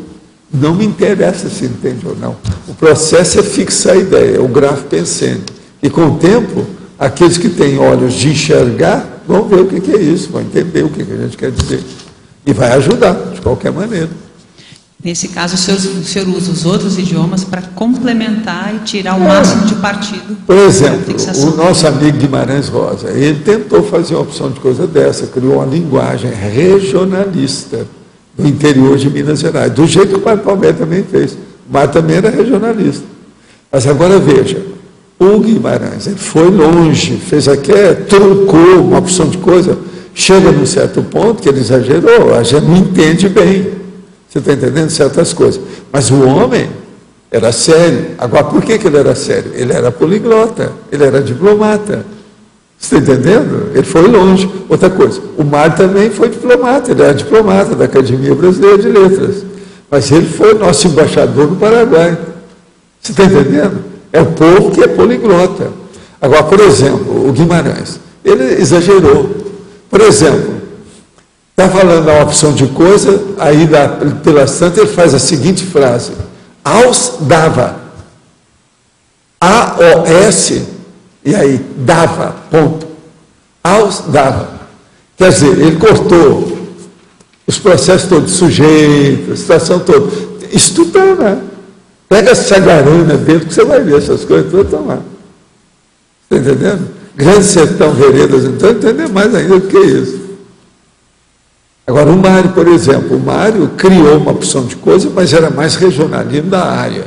Não me interessa se entende ou não. O processo é fixar a ideia, é o grafo pensando. E com o tempo, aqueles que têm olhos de enxergar, vão ver o que é isso, vão entender o que a gente quer dizer. E vai ajudar, de qualquer maneira. Nesse caso, o senhor usa os outros idiomas para complementar e tirar o máximo de partido. Por exemplo, o nosso amigo Guimarães Rosa, ele tentou fazer uma opção de coisa dessa, criou uma linguagem regionalista do interior de Minas Gerais, do jeito que o Mário Palmério também fez. O Mário também era regionalista. Mas agora veja, o Guimarães, ele foi longe, fez aqui, truncou uma opção de coisa, chega num certo ponto que ele exagerou, a gente não entende bem. Você está entendendo certas coisas. Mas o homem era sério. Agora, por que ele era sério? Ele era poliglota, ele era diplomata. Você está entendendo? Ele foi longe. Outra coisa, o Mário também foi diplomata, ele era diplomata da Academia Brasileira de Letras. Mas ele foi nosso embaixador no Paraguai. Você está entendendo? É o povo que é poliglota. Agora, por exemplo, o Guimarães, ele exagerou. Por exemplo, está falando a opção de coisa, aí pela santa ele faz a seguinte frase: aos dava, A-O-S, e aí dava, ponto. Aos dava. Quer dizer, ele cortou os processos todos, sujeito, a situação toda. Isso tudo está lá. Pega essa garana dentro que você vai ver, essas coisas todas estão lá. Está entendendo? Grande Sertão, Veredas, então entender mais ainda do que isso. Agora, o Mário, por exemplo, o Mário criou uma opção de coisa, mas era mais regionalismo da área.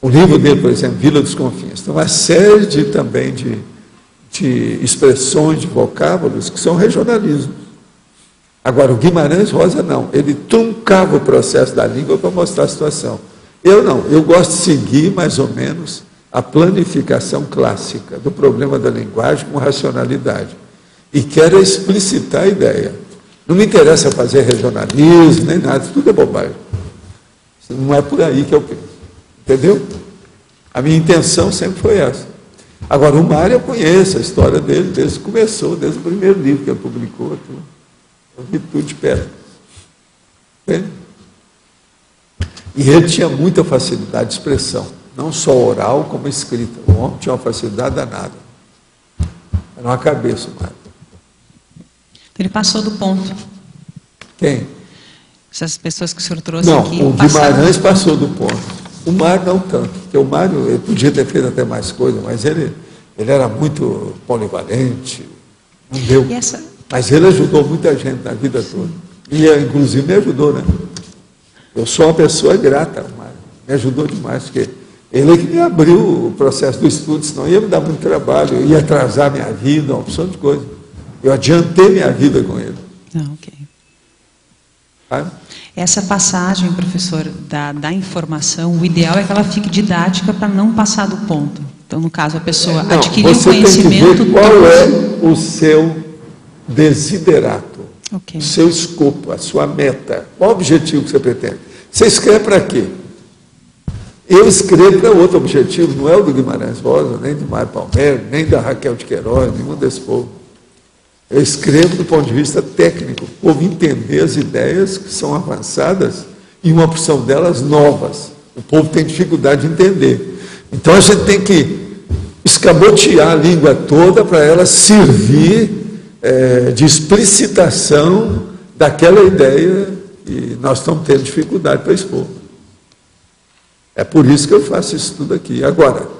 O livro dele, por exemplo, Vila dos Confins, tem uma série também de expressões, de vocábulos que são regionalismos. Agora, o Guimarães Rosa não, ele truncava o processo da língua para mostrar a situação. Eu não, eu gosto de seguir mais ou menos a planificação clássica do problema da linguagem com racionalidade. E quero explicitar a ideia. Não me interessa fazer regionalismo, nem nada, tudo é bobagem. Não é por aí que eu penso. Entendeu? A minha intenção sempre foi essa. Agora, o Mário, eu conheço a história dele, desde que começou, desde o primeiro livro que ele publicou. Tudo. Eu vi tudo de perto. Entende? E ele tinha muita facilidade de expressão, não só oral, como escrita. O homem tinha uma facilidade danada. Era uma cabeça, o Mário. Ele passou do ponto. Quem? Essas pessoas que o senhor trouxe não, aqui. O Guimarães passou do ponto. O Mário não tanto, porque o Mário ele podia ter feito até mais coisa, mas ele era muito polivalente, não deu. Mas ele ajudou muita gente na vida toda. E inclusive me ajudou, né? Eu sou uma pessoa grata ao Mário. Me ajudou demais, porque ele é que me abriu o processo do estudo, senão ia me dar muito trabalho, eu ia atrasar minha vida, uma opção de coisa. Eu adiantei minha vida com ele. Ok. Essa passagem, professor, da informação, o ideal é que ela fique didática para não passar do ponto. Então, no caso, a pessoa adquirir o conhecimento... Você tem que ver qual é o seu desiderato, o seu escopo, a sua meta. Qual o objetivo que você pretende? Você escreve para quê? Eu escrevo para outro objetivo, não é o do Guimarães Rosa, nem do Mário Palmério, nem da Raquel de Queiroz, nenhum desse povo. Eu escrevo do ponto de vista técnico, o povo entender as ideias que são avançadas e uma opção delas novas. O povo tem dificuldade de entender. Então, a gente tem que escamotear a língua toda para ela servir de explicitação daquela ideia e nós estamos tendo dificuldade para expor. É por isso que eu faço isso tudo aqui. Agora,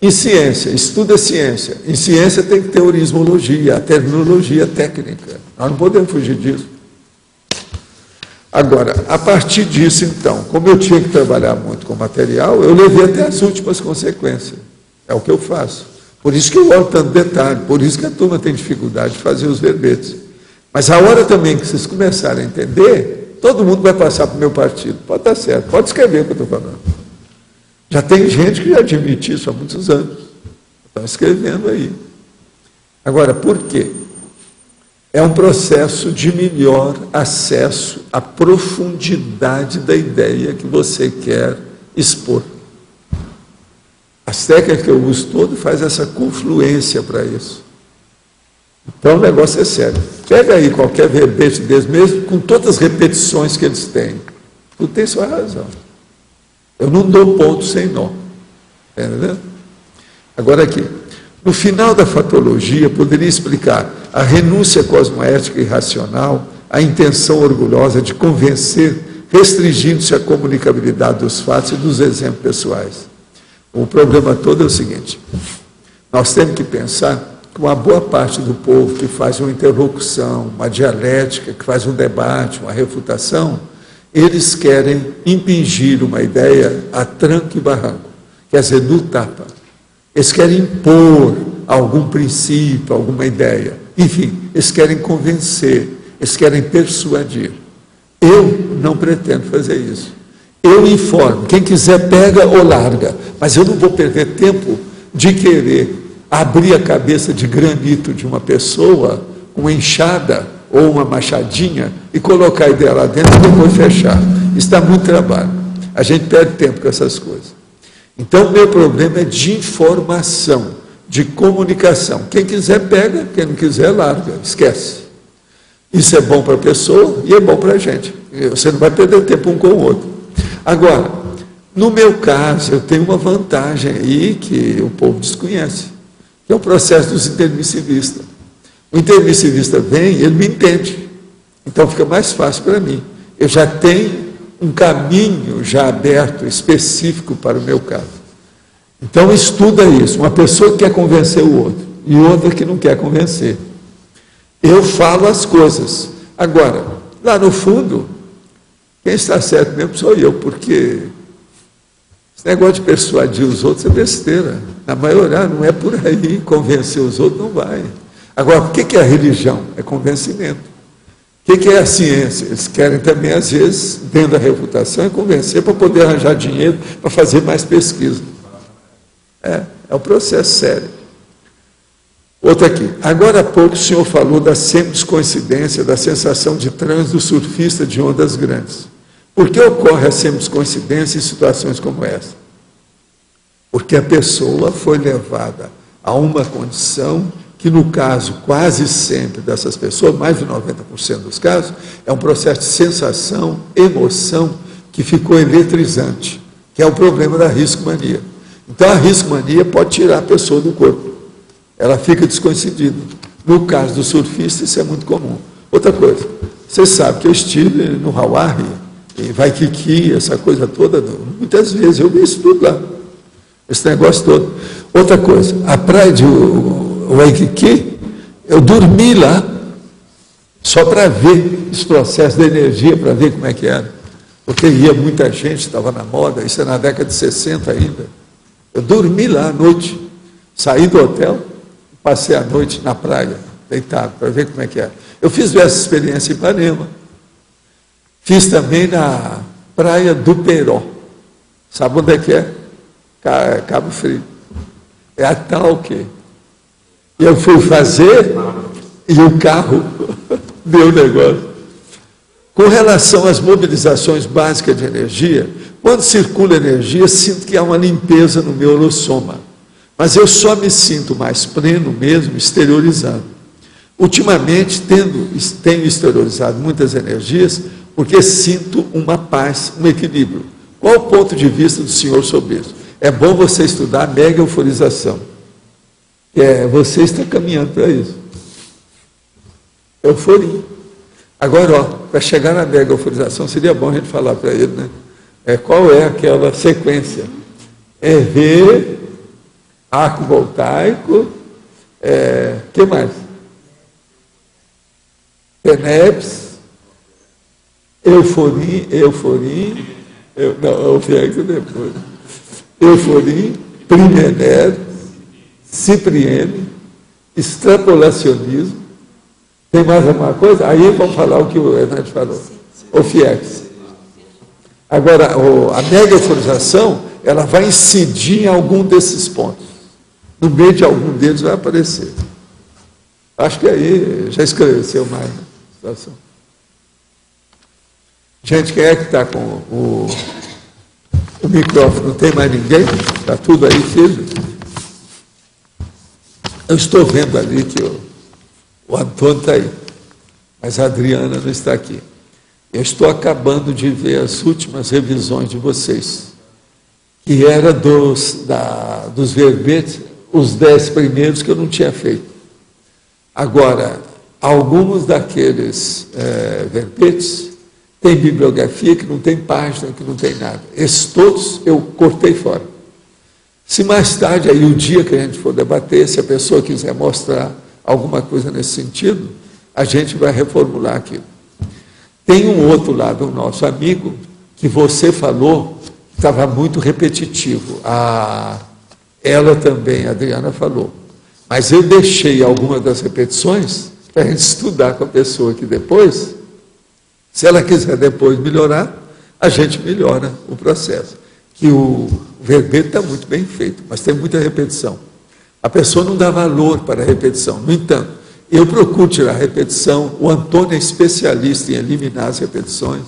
em ciência, estuda ciência. Em ciência tem que ter orismologia, a terminologia técnica. Nós não podemos fugir disso. Agora, a partir disso, então, como eu tinha que trabalhar muito com material, eu levei até as últimas consequências. É o que eu faço. Por isso que eu olho tanto detalhe, por isso que a turma tem dificuldade de fazer os verbetes. Mas a hora também que vocês começarem a entender, todo mundo vai passar para o meu partido. Pode estar certo, pode escrever o que eu estou falando. Já tem gente que já admite isso há muitos anos. Estão escrevendo aí. Agora, por quê? é um processo de melhor acesso à profundidade da ideia que você quer expor. As técnicas que eu uso todo faz essa confluência para isso. Então o negócio é sério. Pega aí qualquer verbete deles mesmo, com todas as repetições que eles têm. Tu tem sua razão. Eu não dou ponto sem nó. Entendeu? Agora aqui, no final da fatologia, poderia explicar a renúncia cosmoética e racional, a intenção orgulhosa de convencer, restringindo-se à comunicabilidade dos fatos e dos exemplos pessoais. O problema todo é o seguinte: nós temos que pensar que uma boa parte do povo que faz uma interlocução, uma dialética, que faz um debate, uma refutação, eles querem impingir uma ideia a tranco e barranco, quer dizer, no tapa. Eles querem impor algum princípio, alguma ideia. Enfim, eles querem convencer, eles querem persuadir. Eu não pretendo fazer isso. Eu informo, quem quiser pega ou larga, mas eu não vou perder tempo de querer abrir a cabeça de granito de uma pessoa com enxada ou uma machadinha e colocar a ideia lá dentro e depois fechar. Isso dá muito trabalho. A gente perde tempo com essas coisas. Então, o meu problema é de informação, de comunicação. Quem quiser pega, quem não quiser larga, esquece. Isso é bom para a pessoa e é bom para a gente. Você não vai perder tempo um com o outro. Agora, no meu caso, eu tenho uma vantagem aí que o povo desconhece, que é o processo dos intermissivistas. O intermissivista vem, ele me entende. Então fica mais fácil para mim. Eu já tenho um caminho já aberto, específico para o meu caso. Então estuda isso. Uma pessoa que quer convencer o outro e outra que não quer convencer. Eu falo as coisas. Agora, lá no fundo, quem está certo mesmo sou eu, porque esse negócio de persuadir os outros é besteira. Na maioria não é por aí, convencer os outros não vai. Agora, o que é a religião? É convencimento. O que é a ciência? Eles querem também, às vezes, dentro da refutação, é convencer para poder arranjar dinheiro para fazer mais pesquisa. É um processo sério. Outro aqui. Agora há pouco o senhor falou da simples coincidência, da sensação de transe do surfista de ondas grandes. Por que ocorre a simples coincidência em situações como essa? Porque a pessoa foi levada a uma condição que, no caso, quase sempre dessas pessoas, mais de 90% dos casos, é um processo de sensação, emoção, que ficou eletrizante, que é o problema da riscomania. Então, a riscomania pode tirar a pessoa do corpo. Ela fica descoincidida. No caso do surfista, isso é muito comum. Outra coisa, você sabe que eu estive no Hawaii, em Waikiki, essa coisa toda, muitas vezes, eu vi isso tudo lá, esse negócio todo. Outra coisa, a praia de Waikiki, eu dormi lá, só para ver esse processo de energia, para ver como é que era. Porque ia muita gente, estava na moda, isso é na década de 60 ainda. Eu dormi lá à noite, saí do hotel, passei a noite na praia, deitado, para ver como é que era. Eu fiz essa experiência em Ipanema. Fiz também na praia do Peró. Sabe onde é que é? Cabo Frio. É a Talque. E eu fui fazer e o carro deu negócio. Com relação às mobilizações básicas de energia, quando circula energia, sinto que há uma limpeza no meu holossoma. Mas eu só me sinto mais pleno mesmo exteriorizando. Ultimamente, tenho exteriorizado muitas energias, porque sinto uma paz, um equilíbrio. Qual o ponto de vista do senhor sobre isso? É bom você estudar a mega euforização. Você está caminhando para isso. Euforia. Agora, para chegar na mega euforização, seria bom a gente falar para ele, né? Qual é aquela sequência? EV, arco voltaico, que mais? PENEPS, euforia, não, o FIEX depois. Euforia, Primener, Cipriene, extrapolacionismo. Tem mais alguma coisa? Aí vamos falar o que o Hernandes falou. O FIEX. Agora, a mega euforização, ela vai incidir em algum desses pontos. No meio de algum deles vai aparecer. Acho que aí já esclareceu mais a situação. Gente, quem é que está com o microfone? Não tem mais ninguém? Está tudo aí, filho? Eu estou vendo ali que o Antônio está aí, mas a Adriana não está aqui. Eu estou acabando de ver as últimas revisões de vocês, que era dos verbetes, os 10 primeiros que eu não tinha feito. Agora, alguns daqueles verbetes tem bibliografia que não tem página, que não tem nada. Esses todos eu cortei fora. Se mais tarde, aí o dia que a gente for debater, se a pessoa quiser mostrar alguma coisa nesse sentido, a gente vai reformular aquilo. Tem um outro lado, o nosso amigo, que você falou, estava muito repetitivo. Ela também, a Adriana, falou. Mas eu deixei algumas das repetições para a gente estudar com a pessoa que depois, se ela quiser depois melhorar, a gente melhora o processo. Que o verbete está muito bem feito, mas tem muita repetição. A pessoa não dá valor para a repetição. No entanto, eu procuro tirar a repetição, o Antônio é especialista em eliminar as repetições.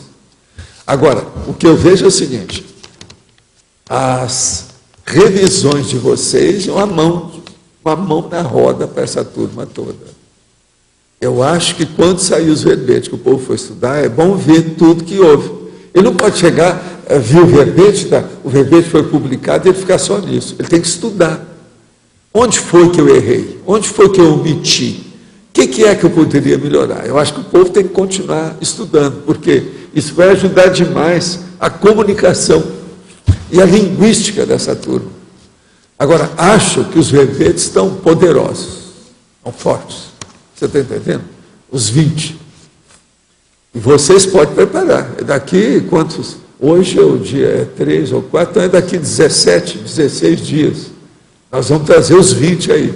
Agora, o que eu vejo é o seguinte, as revisões de vocês, uma mão na roda para essa turma toda. Eu acho que quando sair os verbetes que o povo for estudar, é bom ver tudo que houve. Ele não pode chegar, viu o verbete foi publicado e ele ficar só nisso. Ele tem que estudar. Onde foi que eu errei? Onde foi que eu omiti? O que é que eu poderia melhorar? Eu acho que o povo tem que continuar estudando, porque isso vai ajudar demais a comunicação e a linguística dessa turma. Agora, acho que os verbetes estão poderosos, estão fortes. Você está entendendo? Os 20. E vocês podem preparar. É daqui quantos? Hoje é o dia 3 ou 4, então é daqui 17, 16 dias. Nós vamos trazer os 20 aí.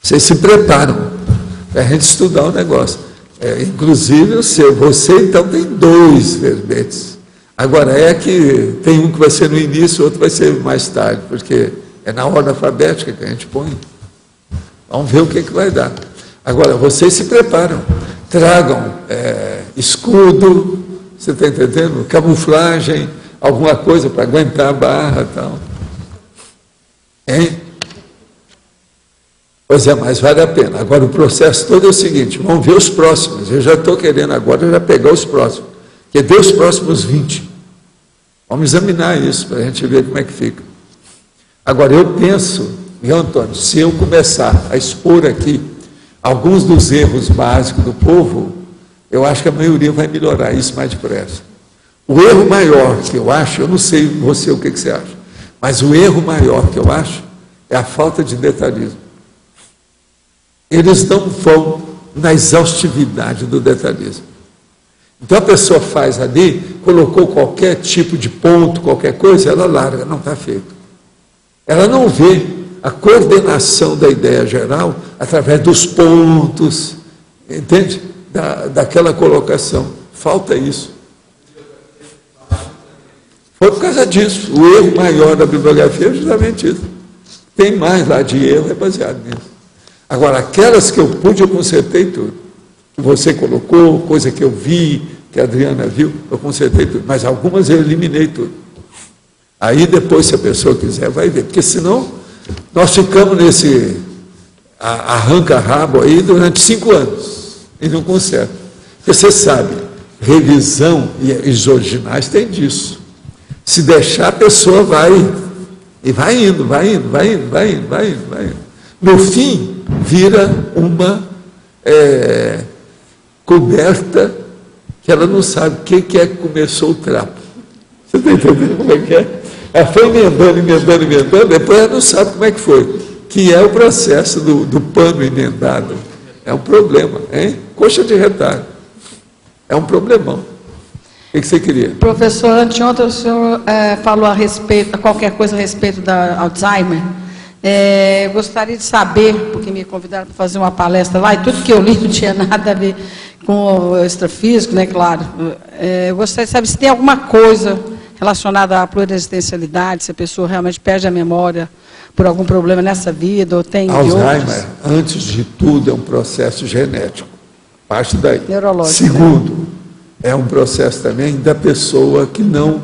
Vocês se preparam para a gente estudar o negócio. Inclusive, você então tem 2 verbetes. Agora, é que tem um que vai ser no início, outro vai ser mais tarde, porque é na ordem alfabética que a gente põe. Vamos ver o que vai dar. Agora, vocês se preparam, tragam escudo, você está entendendo? Camuflagem, alguma coisa para aguentar a barra e tal. Hein? Pois é, mas vale a pena. Agora, o processo todo é o seguinte, vamos ver os próximos. Eu já estou querendo agora já pegar os próximos, que dê os próximos 20. Vamos examinar isso para a gente ver como é que fica. Agora, eu penso, viu, Antônio, se eu começar a expor aqui alguns dos erros básicos do povo, eu acho que a maioria vai melhorar isso mais depressa. O erro maior que eu acho, eu não sei você o que você acha, mas o erro maior que eu acho é a falta de detalhismo. Eles não vão na exaustividade do detalhismo. Então a pessoa faz ali, colocou qualquer tipo de ponto, qualquer coisa, ela larga, não está feito. Ela não vê a coordenação da ideia geral através dos pontos, entende? Daquela colocação. Falta isso. Foi por causa disso. O erro maior da bibliografia é justamente isso. Tem mais lá de erro, é baseado nisso. Agora, aquelas que eu pude, eu consertei tudo. Que você colocou, coisa que eu vi, que a Adriana viu, eu consertei tudo. Mas algumas eu eliminei tudo. Aí depois, se a pessoa quiser, vai ver. Porque senão, nós ficamos nesse arranca-rabo aí durante 5 anos. E não conserta. Porque você sabe, revisão e os originais tem disso. Se deixar, a pessoa vai. E vai indo. No fim, vira uma coberta que ela não sabe quem que é que começou o trapo. Você está entendendo como é que é? Ela foi emendando, depois ela não sabe como é que foi. Que é o processo do pano emendado. É um problema, hein? Coxa de retalho. É um problemão. O que você queria? Professor, anteontem o senhor falou a respeito, qualquer coisa a respeito da Alzheimer. Eu gostaria de saber, porque me convidaram para fazer uma palestra lá, e tudo que eu li não tinha nada a ver com o extrafísico, né, claro. Eu gostaria de saber se tem alguma coisa relacionada à pluriresistencialidade, se a pessoa realmente perde a memória por algum problema nessa vida, ou tem de Alzheimer, outros? antes de tudo, é um processo genético. Parte daí. Neurológico. Segundo, é um processo também da pessoa que não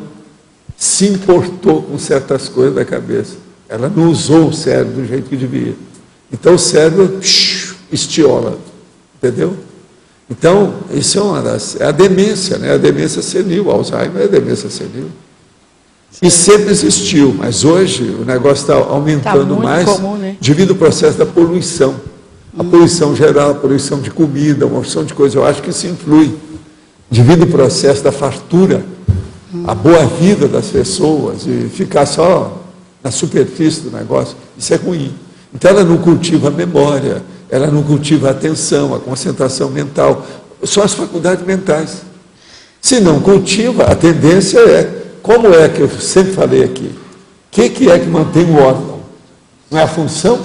se importou com certas coisas da cabeça. Ela não usou o cérebro do jeito que devia. Então o cérebro estiola, entendeu? Então, isso é uma das... É a demência, né? A demência senil, Alzheimer é a demência senil. E sempre existiu, mas hoje o negócio está aumentando mais comum, né? devido ao processo da poluição. A poluição geral, a poluição de comida, uma opção de coisas. Eu acho que isso influi. Devido ao processo da fartura, a boa vida das pessoas, e ficar só na superfície do negócio, isso é ruim. Então ela não cultiva a memória, ela não cultiva a atenção, a concentração mental, só as faculdades mentais. Se não cultiva, a tendência é, como é que eu sempre falei aqui, o que é que mantém o órgão? Não é a função?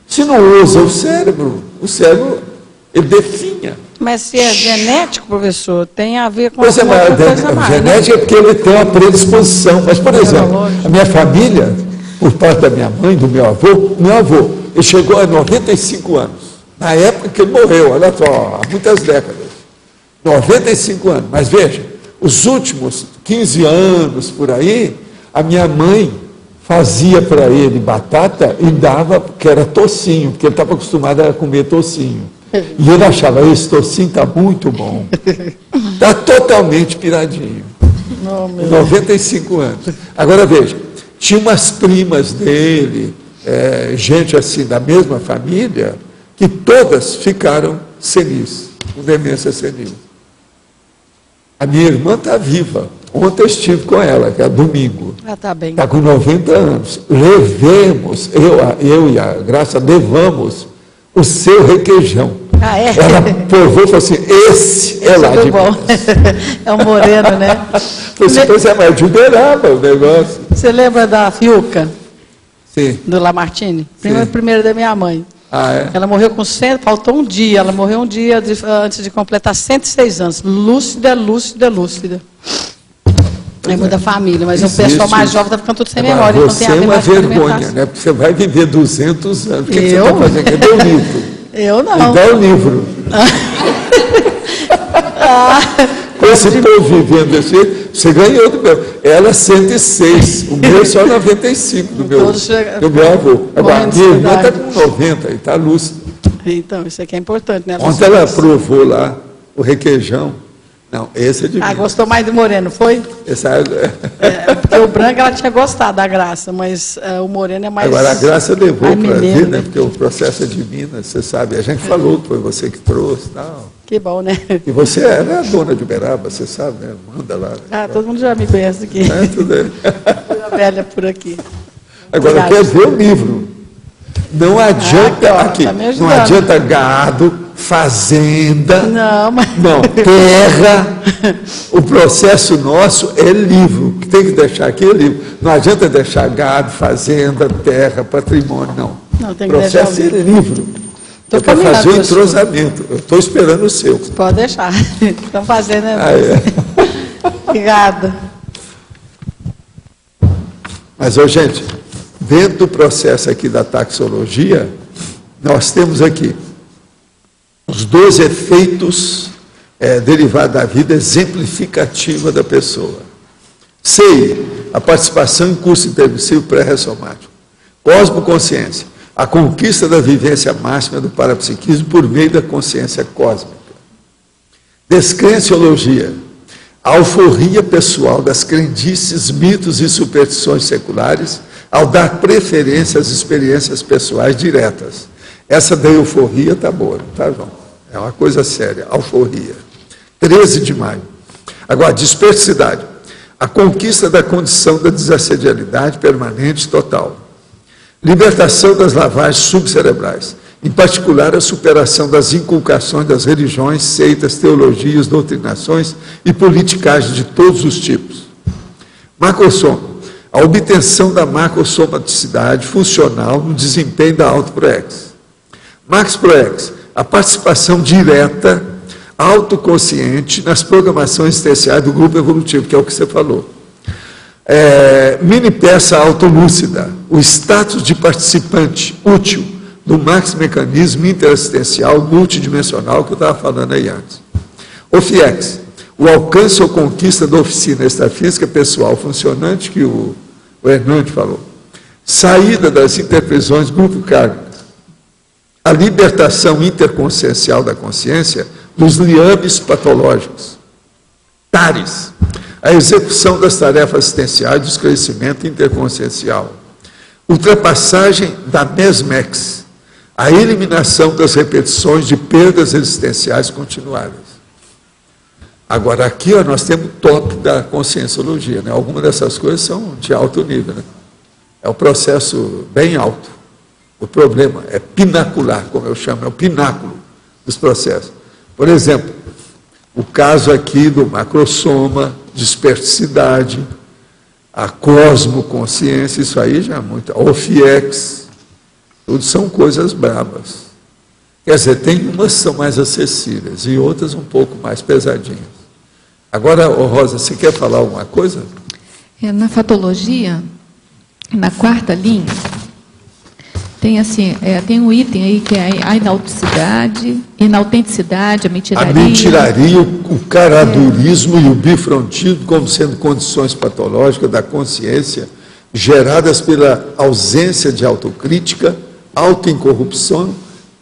Se não usa o cérebro ele definha. Mas se é genético, professor, tem a ver com Pois é, alguma mas outra coisa mais, genética é porque ele tem uma predisposição. Mas, por exemplo, a minha família, por parte da minha mãe, do meu avô, ele chegou a 95 anos. Na época que ele morreu, olha só, há muitas décadas. 95 anos. Mas veja, os últimos 15 anos por aí, a minha mãe fazia para ele batata e dava, porque era tocinho, porque ele estava acostumado a comer tocinho. E ele achava, esse tocinho está muito bom. Está totalmente piradinho. 95 anos. Agora veja, tinha umas primas dele, gente assim da mesma família, que todas ficaram senis, com demência senil. A minha irmã está viva. Ontem eu estive com ela, que é domingo. Está bem. Está com 90 anos. Levemos, eu e a Graça, levamos o seu requeijão. Ah, é? Ela provou e falou assim, esse é lá de bom. Minas. É um moreno, né? Pois é, mas de Uberaba o negócio. Você lembra da Fiuca? Sim. Do Lamartine? Sim. Primeira da minha mãe. Ah, é? Ela morreu com 100, faltou um dia, ela morreu um dia antes de completar 106 anos. Lúcida. É muita família, mas o pessoal mais jovem está ficando tudo sem Agora, memória. você é uma vergonha, né? Porque você vai viver 200 anos. O que você está fazendo? Cadê o livro? Eu não. Me dá o livro. Com esse povo vivendo assim, você ganhou do meu. Ela 106, o meu só 95 do meu avô. Agora, minha irmã está com 90 e está lúcida. Então, isso aqui é importante, né? Ontem ela provou lá o requeijão. Não, esse é de Minas. Gostou mais do moreno, foi? Esse porque o branco ela tinha gostado da Graça, mas o moreno é mais... Agora, a Graça levou para vir, né? Porque o processo é de Minas, você sabe. A gente falou que foi você que trouxe e tal. Que bom, né? E você é a dona de Uberaba, você sabe, né? Manda lá. Ah, todo mundo já me conhece aqui. Tudo bem. Fui velha por aqui. Agora, eu quero ver o livro. Não adianta, tá não adianta gado, fazenda, não, terra. O processo nosso é livro. O que tem que deixar aqui é livro. Não adianta deixar gado, fazenda, terra, patrimônio, não. Não, tem que o processo é livro. É para fazer o entrosamento. Eu estou esperando o seu. Pode deixar. Estão fazendo, né? Obrigada. Mas, gente, dentro do processo aqui da taxologia, nós temos aqui os 12 efeitos derivados da vida exemplificativa da pessoa. CI, a participação em curso intermissivo pré-ressomático. Cosmoconsciência, a conquista da vivência máxima do parapsiquismo por meio da consciência cósmica. Descrenciologia, a alforria pessoal das crendices, mitos e superstições seculares ao dar preferência às experiências pessoais diretas. Essa da euforia está boa, não está, João? É uma coisa séria, alforria. 13 de maio. Agora, dispersidade, a conquista da condição da desassedialidade permanente total. Libertação das lavagens subcerebrais, em particular a superação das inculcações das religiões, seitas, teologias, doutrinações e politicagens de todos os tipos. Macrosoma, a obtenção da macrosomaticidade funcional no desempenho da autoproex. Max Proex, a participação direta, autoconsciente nas programações essenciais do grupo evolutivo, que é o que você falou. Mini peça autolúcida, o status de participante útil do Max Mecanismo Interassistencial Multidimensional que eu estava falando aí antes. OFIEX, o alcance ou conquista da oficina extrafísica pessoal funcionante que o Hernandes falou. Saída das interprisões grupo-kármicas. A libertação interconsciencial da consciência dos liames patológicos. TARES. A execução das tarefas assistenciais do esclarecimento interconsciencial. Ultrapassagem da MESMEX. A eliminação das repetições de perdas existenciais continuadas. Agora, aqui nós temos o top da conscienciologia, né? Algumas dessas coisas são de alto nível, né? É um processo bem alto. O problema é pinacular, como eu chamo, é o pináculo dos processos. Por exemplo, o caso aqui do macrosoma, dispersidade, a cosmoconsciência, isso aí já é muito. A OFIEX, tudo são coisas bravas. Quer dizer, tem umas que são mais acessíveis e outras um pouco mais pesadinhas. Agora, Rosa, você quer falar alguma coisa? Na fatologia, na quarta linha, tem assim, tem um item aí que é a inautenticidade, a mentiraria. A mentiraria, o caradurismo e o bifrontismo como sendo condições patológicas da consciência geradas pela ausência de autocrítica, autoincorrupção,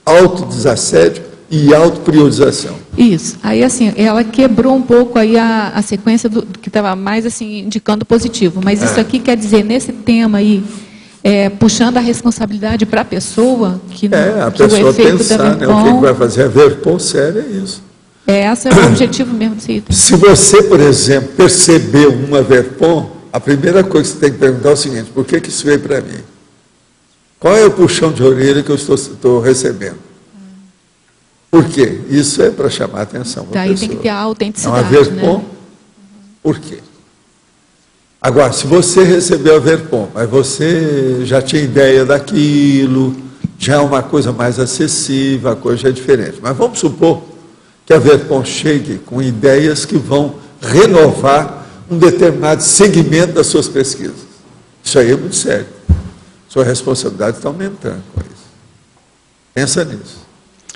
autodesassédio e autopriorização. Isso. Aí, assim, ela quebrou um pouco aí a sequência do que estava mais, assim, indicando positivo. Mas isso aqui quer dizer, nesse tema aí, puxando a responsabilidade para a pessoa, que a que pessoa o efeito pensar, da né, o que vai fazer. A Verpon séria é isso. Esse é o objetivo mesmo desse item. Se você, por exemplo, percebeu uma Verpon, a primeira coisa que você tem que perguntar é o seguinte: por que isso veio para mim? Qual é o puxão de orelha que eu estou recebendo? Por quê? Isso é para chamar a atenção. Daí tem que ter a autenticidade. Uma Verpon, né? Por quê? Agora, se você recebeu a Verpon, mas você já tinha ideia daquilo, já é uma coisa mais acessível, a coisa já é diferente. Mas vamos supor que a Verpon chegue com ideias que vão renovar um determinado segmento das suas pesquisas. Isso aí é muito sério. Sua responsabilidade está aumentando com isso. Pensa nisso.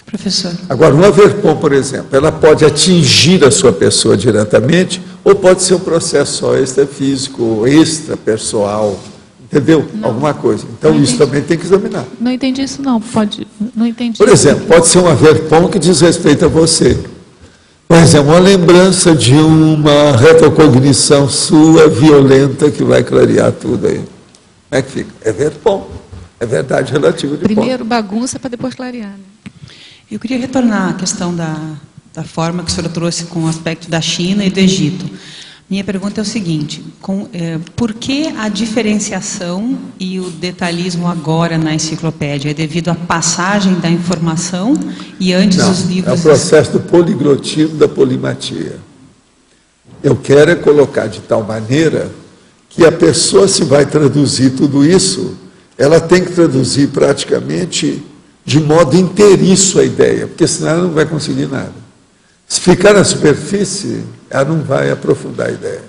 Professor. Agora, uma Verpon, por exemplo, ela pode atingir a sua pessoa diretamente, ou pode ser um processo só extrafísico, extrapessoal, entendeu? Não. Alguma coisa. Então, isso também tem que examinar. Não entendi isso, não. Não entendi. Por exemplo, pode ser uma Verpon que diz respeito a você. Por exemplo, uma lembrança de uma retrocognição sua violenta que vai clarear tudo aí. Como é que fica? É Verpon. É verdade relativa de Primeiro bagunça para depois clarear, né? Eu queria retornar à questão da forma que o senhor trouxe com o aspecto da China e do Egito. Minha pergunta é o seguinte: por que a diferenciação e o detalhismo agora na enciclopédia? É devido à passagem da informação e antes os livros... É o processo do poliglotismo, da polimatia. Eu quero colocar de tal maneira que a pessoa, se vai traduzir tudo isso, ela tem que traduzir praticamente de modo inteiriço a ideia, porque senão ela não vai conseguir nada. Se ficar na superfície, ela não vai aprofundar a ideia.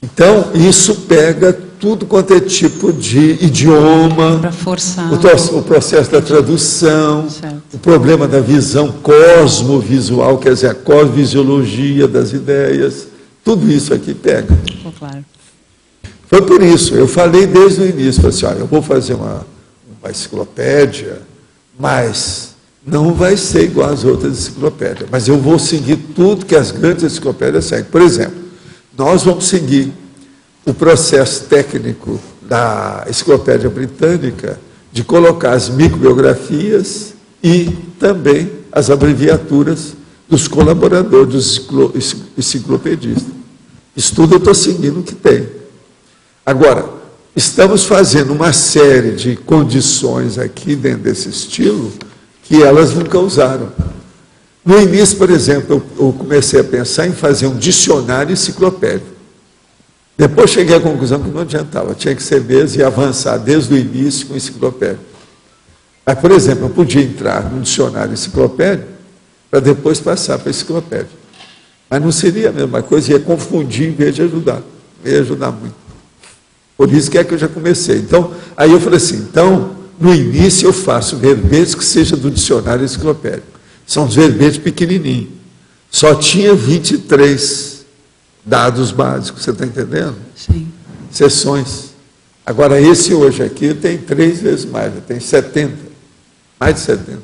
Então, isso pega tudo quanto é tipo de idioma, para forçar o processo da tradução, certo. O problema da visão cosmovisual, quer dizer, a cosmofisiologia das ideias, tudo isso aqui pega. Claro. Foi por isso, eu falei desde o início, falei assim, olha, eu vou fazer uma enciclopédia, mas não vai ser igual às outras enciclopédias, mas eu vou seguir tudo que as grandes enciclopédias seguem. Por exemplo, nós vamos seguir o processo técnico da Enciclopédia Britânica de colocar as microbiografias e também as abreviaturas dos colaboradores, dos enciclopedistas. Isso tudo eu estou seguindo o que tem. Agora, estamos fazendo uma série de condições aqui dentro desse estilo que elas nunca usaram. No início, por exemplo, eu comecei a pensar em fazer um dicionário enciclopédico. Depois cheguei à conclusão que não adiantava, tinha que ser mesmo e avançar desde o início com enciclopédia. Mas, por exemplo, eu podia entrar no dicionário enciclopédico para depois passar para a enciclopédia. Mas não seria a mesma coisa, ia confundir em vez de ajudar. ia ajudar muito. Por isso que é que eu já comecei. Então, aí eu falei assim, então, no início eu faço verbetes que seja do dicionário enciclopédico. São os verbetes pequenininhos. Só tinha 23 dados básicos, você está entendendo? Sim. Seções. Agora, esse hoje aqui tem 3 vezes mais, tem 70. Mais de 70.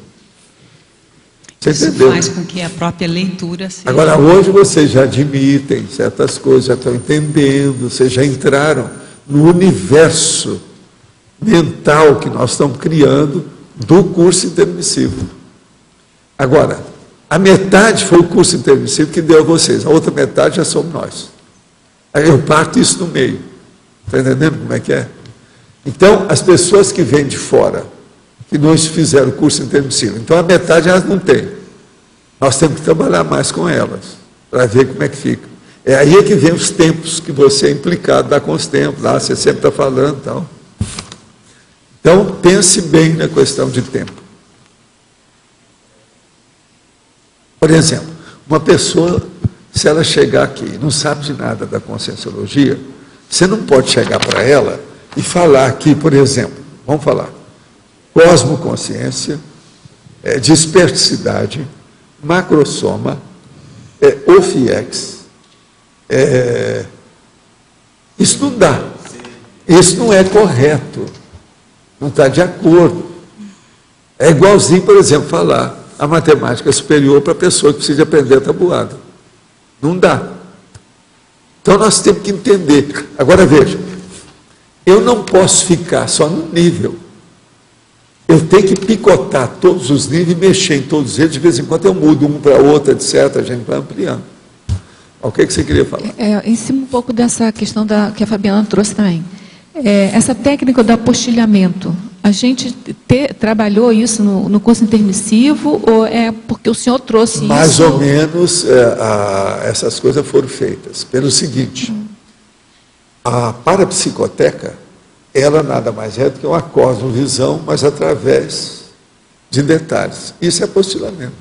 Você Isso entendeu? faz com que a própria leitura seja... Agora, hoje vocês já admitem certas coisas, já estão entendendo, vocês já entraram no universo mental que nós estamos criando do curso intermissivo. Agora, a metade foi o curso intermissivo que deu a vocês, a outra metade já somos nós. Aí eu parto isso no meio. Está entendendo como é que é? Então, as pessoas que vêm de fora, que não fizeram o curso intermissivo, então a metade elas não têm. Nós temos que trabalhar mais com elas, para ver como é que fica. É aí que vem os tempos que você é implicado lá com os tempos, lá você sempre está falando e tal. Então, pense bem na questão de tempo. Por exemplo, uma pessoa, se ela chegar aqui e não sabe de nada da conscienciologia, você não pode chegar para ela e falar aqui, por exemplo, vamos falar, cosmoconsciência, dispersidade, macrosoma, OFIEX. Isso não dá. Isso não é correto. Não está de acordo. É igualzinho, por exemplo, falar a matemática superior para a pessoa que precisa aprender a tabuada. Não dá. Então nós temos que entender. Agora veja, eu não posso ficar só no nível. Eu tenho que picotar todos os níveis e mexer em todos eles. De vez em quando eu mudo um para outro, etc. A gente vai ampliando. O que você queria falar? Em cima um pouco dessa questão que a Fabiana trouxe também. Essa técnica do apostilhamento, a gente trabalhou isso no curso intermissivo ou é porque o senhor trouxe isso? Mais ou menos essas coisas foram feitas. Pelo seguinte, a parapsicoteca, ela nada mais é do que uma cosmovisão, mas através de detalhes. Isso é apostilamento.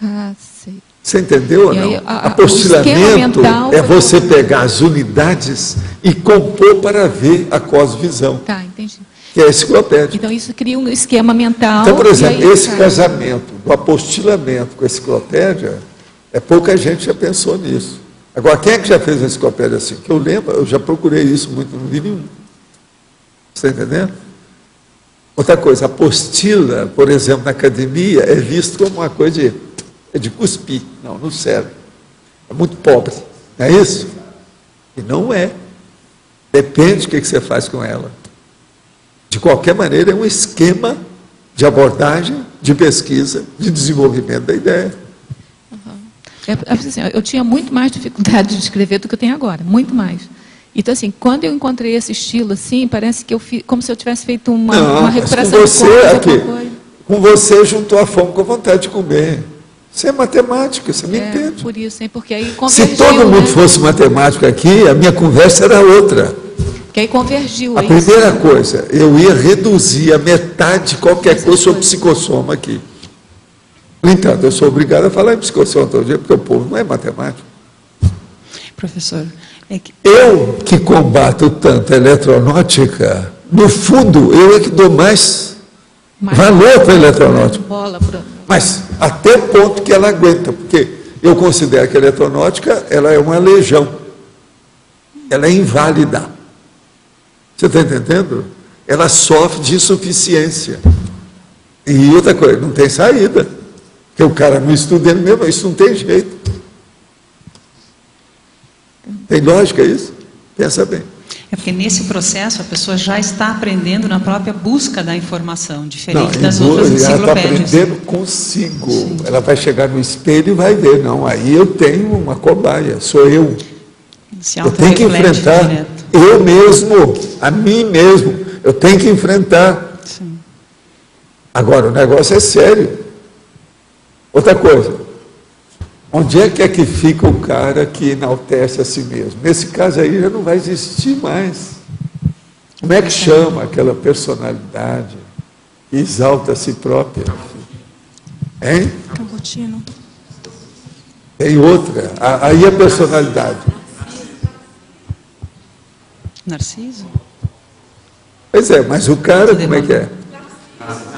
Ah, sei. Você entendeu ou não? Aí, apostilamento é você pegar as unidades e compor para ver a cosmovisão. Tá, entendi. Que é a enciclopédia. Então isso cria um esquema mental. Então, por exemplo, esse casamento do apostilamento com a enciclopédia, pouca gente já pensou nisso. Agora, quem é que já fez a enciclopédia assim? Que eu lembro, eu já procurei isso muito, não vi nenhum. Você está entendendo? Outra coisa, apostila, por exemplo, na academia, é visto como uma coisa de cuspir. Não serve. É muito pobre. Não é isso? E não é. Depende do que você faz com ela. De qualquer maneira, é um esquema de abordagem, de pesquisa, de desenvolvimento da ideia. Assim, eu tinha muito mais dificuldade de escrever do que eu tenho agora, muito mais. Então, assim, quando eu encontrei esse estilo, assim, parece que eu fiz, como se eu tivesse feito uma recuperação com você, com você juntou a fome com a vontade de comer. Isso é matemática, você me entende. Por isso, hein? Porque aí convergiu. Se todo mundo fosse matemático aqui, a minha conversa era outra. Que aí convergiu. A primeira coisa, eu ia reduzir a metade de qualquer coisa sobre psicossoma aqui. No entanto, eu sou obrigado a falar em psicossoma todo dia, porque o povo não é matemático. Professor, eu que combato tanto a eletronótica, no fundo, eu é que dou mais valor para a eletronótica. Mas até o ponto que ela aguenta, porque eu considero que a eletronótica ela é uma legião. Ela é inválida. Você está entendendo? Ela sofre de insuficiência. E outra coisa, não tem saída. Porque o cara não estuda ele mesmo, isso não tem jeito. Tem lógica isso? Pensa bem. É porque nesse processo a pessoa já está aprendendo na própria busca da informação, diferente das outras enciclopédias. Ela está aprendendo consigo. Sim. Ela vai chegar no espelho e vai ver, não, aí eu tenho uma cobaia, sou eu. Eu tenho que enfrentar eu mesmo, a mim mesmo. Eu tenho que enfrentar. Sim. Agora, o negócio é sério. Outra coisa, onde é que fica o cara que enaltece a si mesmo? Nesse caso aí já não vai existir mais. Como é que chama aquela personalidade que exalta a si própria? Hein? Cabotino. Tem outra. Aí a personalidade. Narciso? Pois é, mas o cara, como é que é?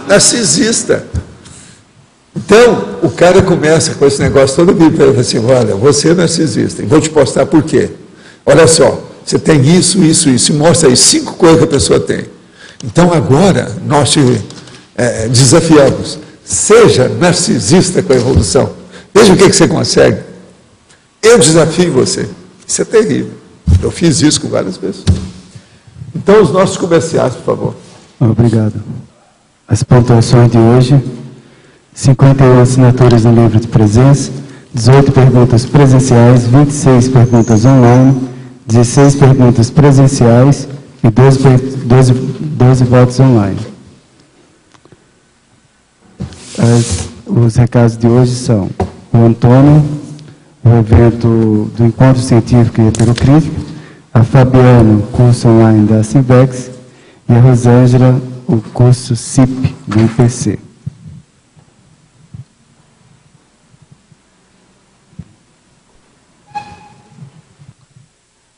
Narcisista. Então, o cara começa com esse negócio todo dia, falando assim, olha, você é narcisista, e vou te postar por quê. Olha só, você tem isso, isso, isso, e mostra aí 5 coisas que a pessoa tem. Então, agora, nós te desafiamos, seja narcisista com a evolução. Veja o que você consegue. Eu desafio você. Isso é terrível. Eu fiz isso com várias pessoas. Então, os nossos comerciais, por favor. Obrigado. As pontuações de hoje: 51 assinaturas no livro de presença, 18 perguntas presenciais, 26 perguntas online, 16 perguntas presenciais e 12 votos online. Os recados de hoje são: o Antônio, o evento do Encontro Científico e Heterocrítico, a Fabiana, curso online da Simvex, e a Rosângela, o curso CIP do IPC.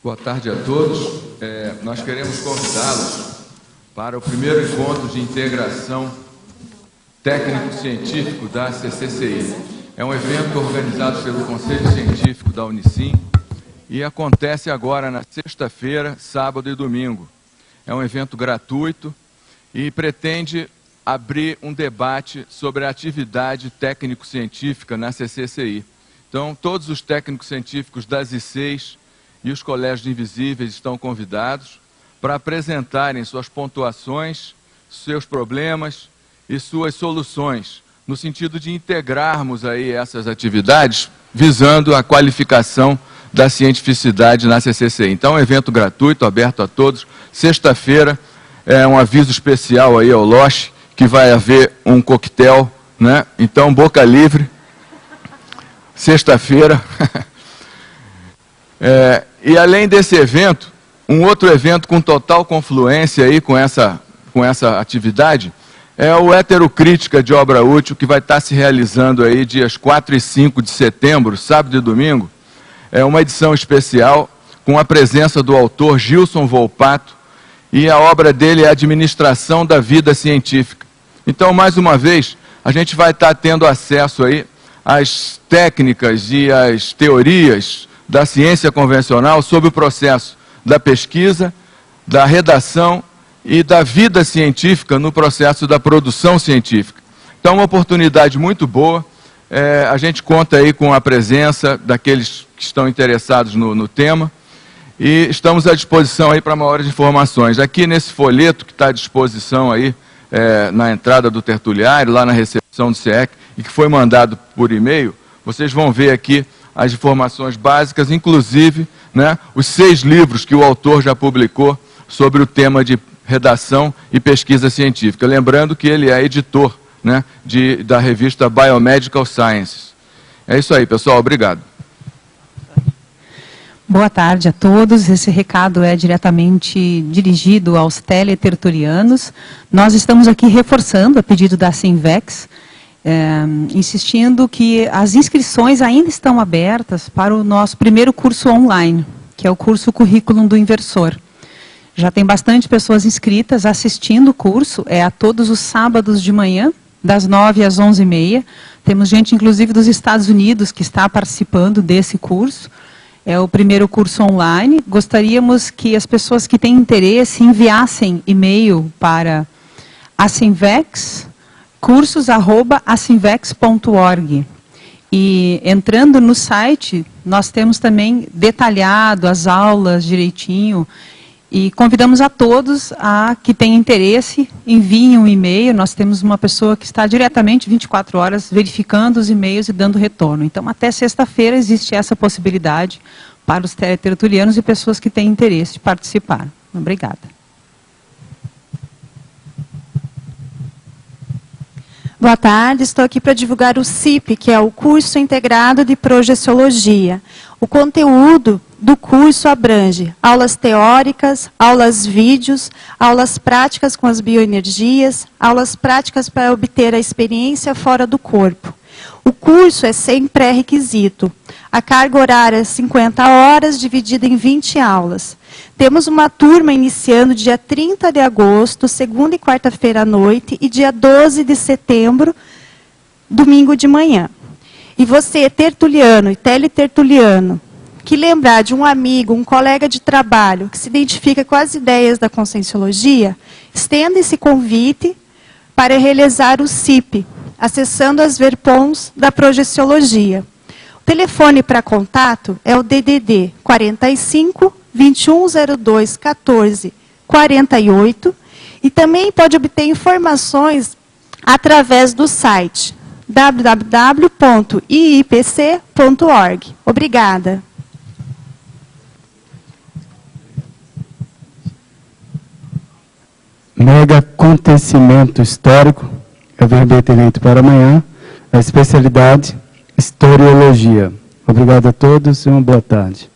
Boa tarde a todos. Nós queremos convidá-los para o primeiro encontro de integração técnico-científico da CCCI. É um evento organizado pelo Conselho Científico da Unicim e acontece agora na sexta-feira, sábado e domingo. É um evento gratuito e pretende abrir um debate sobre a atividade técnico-científica na CCCI. Então, todos os técnicos científicos das ICs e os colégios invisíveis estão convidados para apresentarem suas pontuações, seus problemas e suas soluções, no sentido de integrarmos aí essas atividades, visando a qualificação da cientificidade na CCCI. Então, é um evento gratuito, aberto a todos. Sexta-feira, é um aviso especial aí ao Loche, que vai haver um coquetel, né? Então, boca livre. Sexta-feira. E além desse evento, um outro evento com total confluência aí com essa atividade é o Heterocrítica de Obra Útil, que vai estar se realizando aí dias 4 e 5 de setembro, sábado e domingo. É uma edição especial com a presença do autor Gilson Volpato, e a obra dele é Administração da Vida Científica. Então, mais uma vez, a gente vai estar tendo acesso aí às técnicas e às teorias da ciência convencional sobre o processo da pesquisa, da redação e da vida científica no processo da produção científica. Então, uma oportunidade muito boa. A gente conta aí com a presença daqueles que estão interessados no tema e estamos à disposição aí para maiores informações. Aqui nesse folheto que está à disposição aí na entrada do tertuliário, lá na recepção do CIEC, e que foi mandado por e-mail, vocês vão ver aqui as informações básicas, inclusive, né, os 6 livros que o autor já publicou sobre o tema de redação e pesquisa científica. Lembrando que ele é editor, né, da revista Biomedical Sciences. É isso aí, pessoal. Obrigado. Boa tarde a todos. Esse recado é diretamente dirigido aos teletertulianos. Nós estamos aqui reforçando, a pedido da Simvex, insistindo que as inscrições ainda estão abertas para o nosso primeiro curso online, que é o curso Currículo do Inversor. Já tem bastante pessoas inscritas assistindo o curso, é a todos os sábados de manhã, das 9 às 11h30. Temos gente, inclusive, dos Estados Unidos que está participando desse curso. É o primeiro curso online. Gostaríamos que as pessoas que têm interesse enviassem e-mail para Asimvex, cursos@asimvex.org. E entrando no site, nós temos também detalhado as aulas direitinho. E convidamos a todos que têm interesse, enviem um e-mail. Nós temos uma pessoa que está diretamente 24 horas verificando os e-mails e dando retorno. Então, até sexta-feira existe essa possibilidade para os teletertulianos e pessoas que têm interesse de participar. Obrigada. Boa tarde, estou aqui para divulgar o CIP, que é o Curso Integrado de Projeciologia. O conteúdo do curso abrange aulas teóricas, aulas vídeos, aulas práticas com as bioenergias, aulas práticas para obter a experiência fora do corpo. O curso é sem pré-requisito. A carga horária é 50 horas, dividida em 20 aulas. Temos uma turma iniciando dia 30 de agosto, segunda e quarta-feira à noite, e dia 12 de setembro, domingo de manhã. E você, tertuliano e teletertuliano, que lembrar de um amigo, um colega de trabalho, que se identifica com as ideias da Conscienciologia, estenda esse convite para realizar o CIP, acessando as verpons da Projeciologia. O telefone para contato é o DDD 45 2102 14 48 e também pode obter informações através do site www.iipc.org. Obrigada. Mega acontecimento histórico, é o verbete eleito para amanhã, a especialidade Historiologia. Obrigado a todos e uma boa tarde.